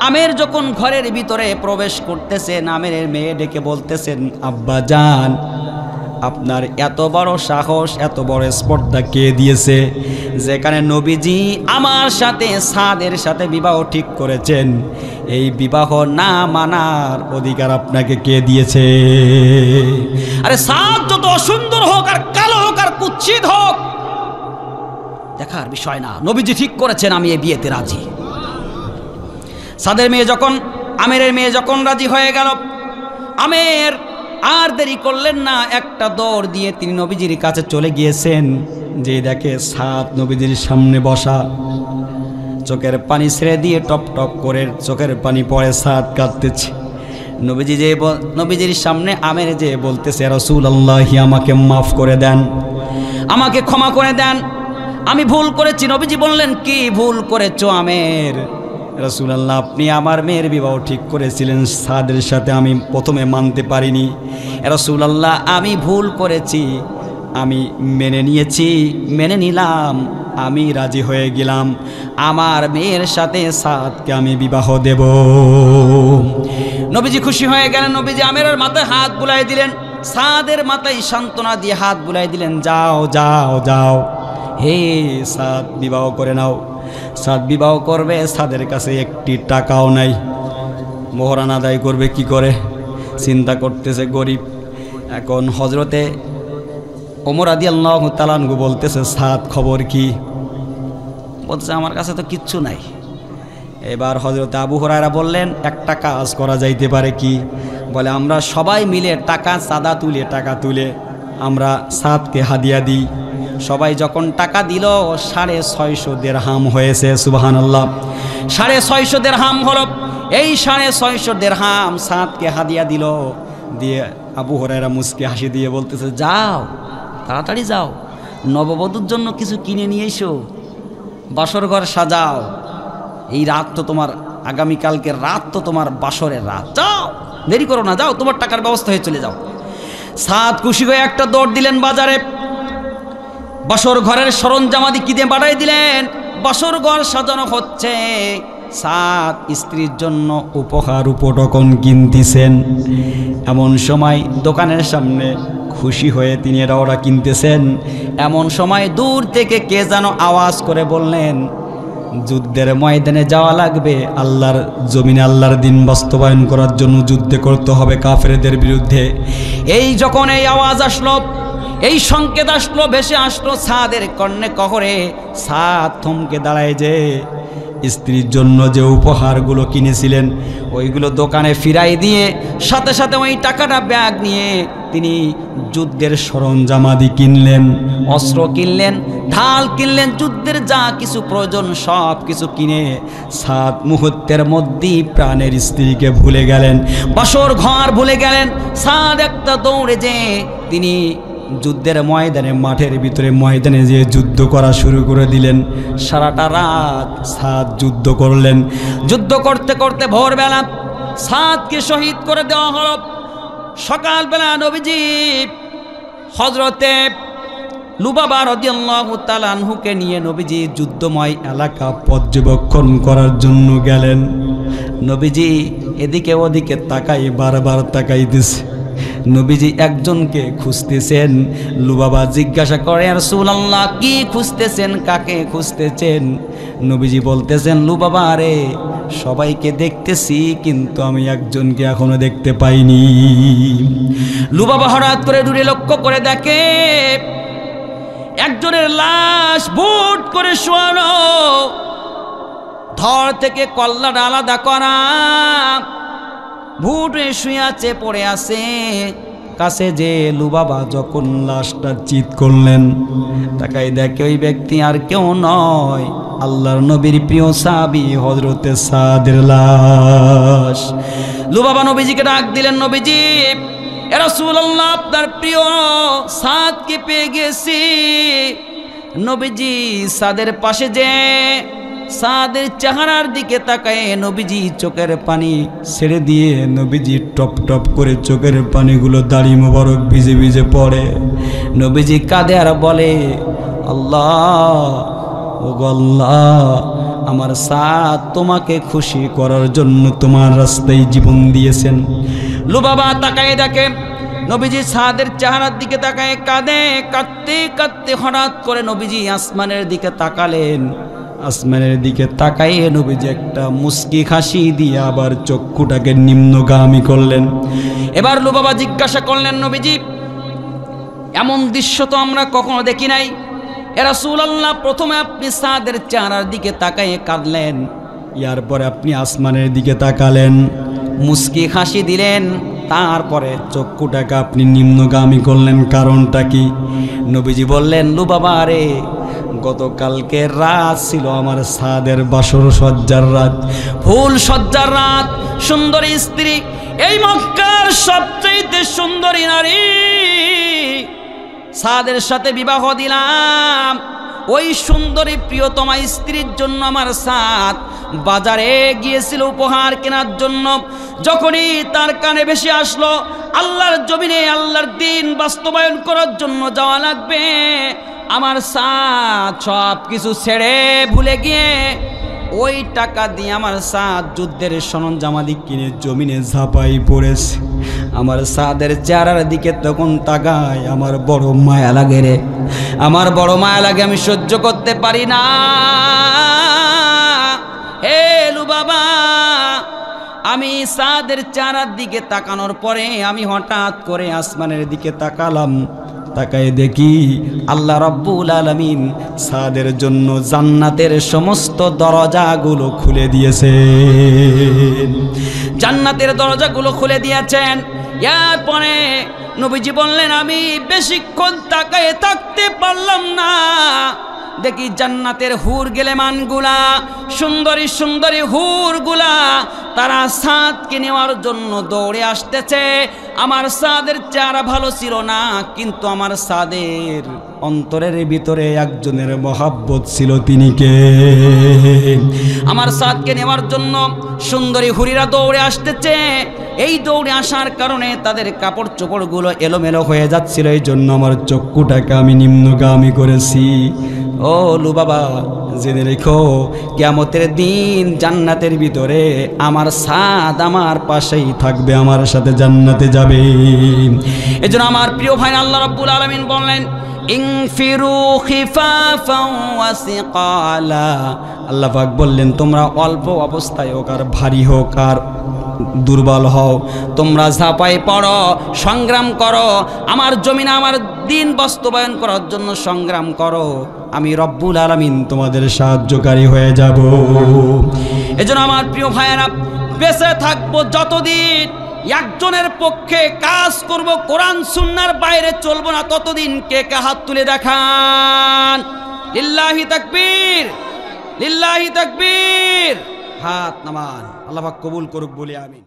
আমের যখন ঘরের ভিতরে প্রবেশ করতেছেন, আমেরের মেয়ে ডেকে বলতেছেন আব্বা জান, আপনার এত বড় সাহস, এত বড় স্পর্ধা কে দিয়েছে? যেখানে নবীজি আমার সাথে সাদের সাথে বিবাহ ঠিক করেছেন, এই বিবাহ না মানার অধিকার আপনাকে কে দিয়েছে? আরে সাদ যত অসুন্দর হোক আর কালো হোক আর কুৎসিত হোক, দেখার বিষয় না, নবীজি ঠিক করেছেন, আমি এই বিয়েতে রাজি। সাদের মেয়ে যখন, আমেরের মেয়ে যখন রাজি হয়ে গেল, আমের আর দেরি করলেন না, একটা দৌড় দিয়ে তিনি নবীজির কাছে চলে গিয়েছেন। যে দেখে সাদ নবীজির সামনে বসা, চোখের পানি ছেড়ে দিয়ে টপ টপ করে চোখের পানি পড়ে, সাদ কাঁদতেছে। নবীজির সামনে আমের যে বলতেছে রাসূলুল্লাহ, আমাকে মাফ করে দেন, আমাকে ক্ষমা করে দেন, আমি ভুল করেছি। নবীজি বললেন কি ভুল করেছো আমের? রাসূলুল্লাহ, আপনি আমার মেয়ের বিবাহ ঠিক করেছিলেন সাদের সাথে, আমি প্রথমে মানতে পারিনি। রাসূলুল্লাহ, আমি ভুল করেছি, আমি মেনে নিয়েছি, মেনে নিলাম, আমি রাজি হয়ে গেলাম, আমার মেয়ের সাথে সাদকে আমি বিবাহ দেব। নবীজি খুশি হয়ে গেলেন। নবীজি আমেরের মাথায় হাত বুলাই দিলেন, সাদের মাথায় সান্ত্বনা দিয়ে হাত বুলাই দিলেন, যাও যাও যাও, হে সাদ বিবাহ করে নাও। সাদ বিবাহ করবে, সাদের কাছে একটি টাকাও নাই, মোহরান আদায় করবে কি করে, চিন্তা করতেছে গরিব। এখন হজরতে ওমর রাদিয়াল্লাহু তাআলা আনহু বলতেছে সাদ খবর কি? বলতেছে আমার কাছে তো কিচ্ছু নাই। এবার হজরতে আবু হুরায়রা বললেন একটা কাজ করা যাইতে পারে কি? বলে আমরা সবাই মিলে টাকা চাঁদা তুলে, টাকা তুলে আমরা সাদকে হাদিয়া দিই। সবাই যখন টাকা দিল 650 দিরহাম হয়েছে, সুবহানাল্লাহ, 650 দিরহাম হলো। এই 650 দিরহাম সাদকে হাদিয়া দিল। দিয়ে আবু হুরায়রা মুস্কি হাসি দিয়ে বলতেছে যাও, তাড়াতাড়ি যাও, নববধূর জন্য কিছু কিনে নিয়ে এসো, বাসর ঘর সাজাও, এই রাত তো তোমার, আগামীকালকের রাত তো তোমার বাসরের রাত, যাও, দেরি করো না, যাও, তোমার টাকার ব্যবস্থা হয়ে চলে যাও। সাদ খুশি হয়ে একটা দৌড় দিলেন বাজারে, বাসর ঘরের সরঞ্জামাদি কিনে বাড়াই দিলেন। বাসর ঘর সাজানো হচ্ছে, সাদ স্ত্রীর জন্য উপহার উপঢৌকন কিনতেছেন। এমন সময় দোকানের সামনে খুশি হয়ে তিনি ওরা কিনতেছেন। এমন সময় দূর থেকে কে যেন আওয়াজ করে বললেন যুদ্ধের ময়দানে যাওয়া লাগবে, আল্লাহর জমিনে আল্লাহর দিন বাস্তবায়ন করার জন্য যুদ্ধ করতে হবে কাফেরদের বিরুদ্ধে। এই যখন এই আওয়াজ আসলো, এই সংকেত আসলো, ভেসে আসলো সাদের কর্ণে কহরে, সাদ থমকে দাঁড়ায় যে স্ত্রীর জন্য যে উপহারগুলো কিনেছিলেন ওইগুলো দোকানে ফিরাই দিয়ে সাথে সাথে ওই টাকাটা ব্যাগ নিয়ে তিনি যুদ্ধের সরঞ্জামাদি কিনলেন, অস্ত্র কিনলেন, ঢাল কিনলেন, যুদ্ধের যা কিছু প্রয়োজন সব কিছু কিনে সাত মুহূর্তের মধ্যেই প্রাণের স্ত্রীকে ভুলে গেলেন, বাসর ঘর ভুলে গেলেন। সাদ একটা দৌড়ে যে তিনি যুদ্ধের ময়দানে, মাঠের ভিতরে ময়দানে যে যুদ্ধ করা শুরু করে দিলেন। সারাটা রাত সাদ যুদ্ধ করলেন। যুদ্ধ করতে করতে ভোরবেলা সাদকে শহীদ করে দেওয়া হলো। সকালবেলা নবীজি হযরতে লুবাবা রাদিয়াল্লাহু তাআলা আনহুকে নিয়ে নবীজি যুদ্ধময় এলাকা পর্যবেক্ষণ করার জন্য গেলেন। নবীজি এদিকে ওদিকে তাকাই, বারবার তাকাইতেছে। নবীজি একজনকে খুঁজতেছেন। লুবাবা জিজ্ঞাসা করে, ইয়া রাসূলুল্লাহ, কি খুঁজতেছেন, কাকে খুঁজতেছেন? নবীজি বলতেছেন, লুবাবা রে, সবাইকে দেখতেছি কিন্তু আমি একজনকে এখনো দেখতে পাইনি। লুবাবা হঠাৎ করে দূরে লক্ষ্য করে দেখে একজনের লাশ বুট করে শোয়ানো, ধর থেকে কল্লাটা আলাদা করা, ভুটে শুয়ে আছে, পড়ে আছে। কাছে যে লুবাবা যখন লাশটা চিৎ করলেন, তাকাই দেখে ওই ব্যক্তি আর কেউ নয়, আল্লাহর নবীর প্রিয় সাহাবী হযরতে সাদের লাশ। লুবাবা নবীজিকে ডাক দিলেন, নবীজি, ইয়া রাসূলুল্লাহ, আপনার প্রিয় সাদকে পেয়ে গেছি। নবীজি সাদের পাশে যে সাদের চেহারার দিকে তাকায় নবীজি চোখের পানি ছেড়ে দিয়ে নবীজি টপ টপ করে চোখের পানিগুলো দাড়ি মোবারক ভিজে ভিজে পড়ে। নবীজি কাঁদে আর বলে, আল্লাহ, ও আল্লাহ, আমার সাদ তোমাকে খুশি করার জন্য তোমার রাস্তায় জীবন দিয়েছেন। লুবাবা তাকায় দেখে নবীজি সাদের চেহারার দিকে তাকায় কাঁদে। কাঁদতে কাঁদতে হঠাৎ করে নবীজি আসমানের দিকে তাকালেন। আসমানের দিকে তাকাইয়ে নবীজি একটা মুস্কি হাসি দিয়ে আবার চক্ষুটাকে নিম্নগামী করলেন। এবার লুবাবা জিজ্ঞাসা করলেন, নবীজি, এমন দৃশ্য তো আমরা কখনো দেখি নাই। ইয়া রাসূলুল্লাহ, প্রথমে আপনি সাদের চেহারার দিকে তাকাইয়ে কাঁদলেন, এরপরে আপনি আসমানের দিকে তাকালেন, মুস্কি হাসি দিলেন, তারপরে চক্ষুটাকে আপনি নিম্নগামী করলেন, কারণটা কি? নবীজি বললেন, লুবাবা রে, গতকালকে রাত ছিল আমার সাদের বাসর সজ্জার রাত, ফুল সজ্জার রাত। সুন্দরী স্ত্রী, এই মক্কার সবচেয়ে সুন্দরী নারী সাদের সাথে বিবাহ দিলাম। ওই সুন্দরী প্রিয়তমা স্ত্রীর জন্য আমার সাদ বাজারে গিয়েছিল উপহার কেনার জন্য। যখনই তার কানে ভেসে আসলো আল্লাহর জমিনে আল্লাহর দ্বীন বাস্তবায়ন করার জন্য যাওয়া লাগবে, আমার সাদ সব কিছু ছেড়ে ভুলে গিয়ে ওই টাকা দিয়ে আমার সাদ যুদ্ধের সরঞ্জামাদি কিনে জমিনে ঝাঁপাই পড়েছে। আমার সাদের চেহারার দিকে তখন তাকায়, আমার বড় মায়া লাগে রে, আমার বড় মায়া লাগে, আমি সহ্য করতে পারি না। হে লুবাবা, আমি সাদের চেহারার দিকে তাকানোর পরে আমি হঠাৎ করে আসমানের দিকে তাকালাম। তাকায় দেখি আল্লাহ রাব্বুল আলামিন সাদের জন্য জান্নাতের সমস্ত দরজাগুলো খুলে দিয়েছেন। জান্নাতের দরজাগুলো খুলে দিয়েছেন। এরপরে নবীজি বললেন, আমি বেশিক্ষণ তাকায় থাকতে পারলাম না। দেখি জান্নাতের হুর গেলেমানগুলা, সুন্দরী সুন্দরী হুরগুলা, তারা সাদকে নেওয়ার জন্য দৌড়ে আসতেছে। আমার সাদের চেহারা ভালো ছিল না, কিন্তু আমার সাদের অন্তরের ভিতরে একজনের মহাব্বত ছিল, তিনি কে? আমার সাদকে নেওয়ার জন্য সুন্দরী হুরিরা দৌড়ে আসতেছে। এই দৌড়ে আসার কারণে তাদের কাপড় চোপড়গুলো এলোমেলো হয়ে যাচ্ছিল, এই জন্য আমার চক্ষুটাকে আমি নিম্নগামী করেছি। ও লুবাবা, জেনে রেখো, কিয়ামতের দিন জান্নাতের ভিতরে আমার সাদ আমার পাশেই থাকবে, আমার সাথে জান্নাতে যাবে। এজন্য আমার প্রিয় ভাই আল্লাহ রাব্বুল আলামিন বললেন, ইনফিরু খিফাফাও ওয়া সিকালা। আল্লাহ পাক বললেন, তোমরা অল্প অবস্থায় হোক আর ভারী হোক আর দুর্বল হও, তোমরা ঝাঁপাই পড়ো, সংগ্রাম করো, আমার জমিনে আমার দিন বাস্তবায়ন করার জন্য সংগ্রাম করো, আমি রব্বুল আলামিন তোমাদের সাহায্যকারী হয়ে যাব। এজন্য আমার প্রিয় ভাইয়েরা, বেঁচে থাকবো যতদিন, একজনের পক্ষে কাজ করব, কোরআন সুন্নাহর বাইরে চলবো না, ততদিন কে কে হাত তুলে দেখান? লিল্লাহি তাকবীর, লিল্লাহি তাকবীর। হাত নামান। আল্লাহ পাক কবুল করুক বলি আমিন।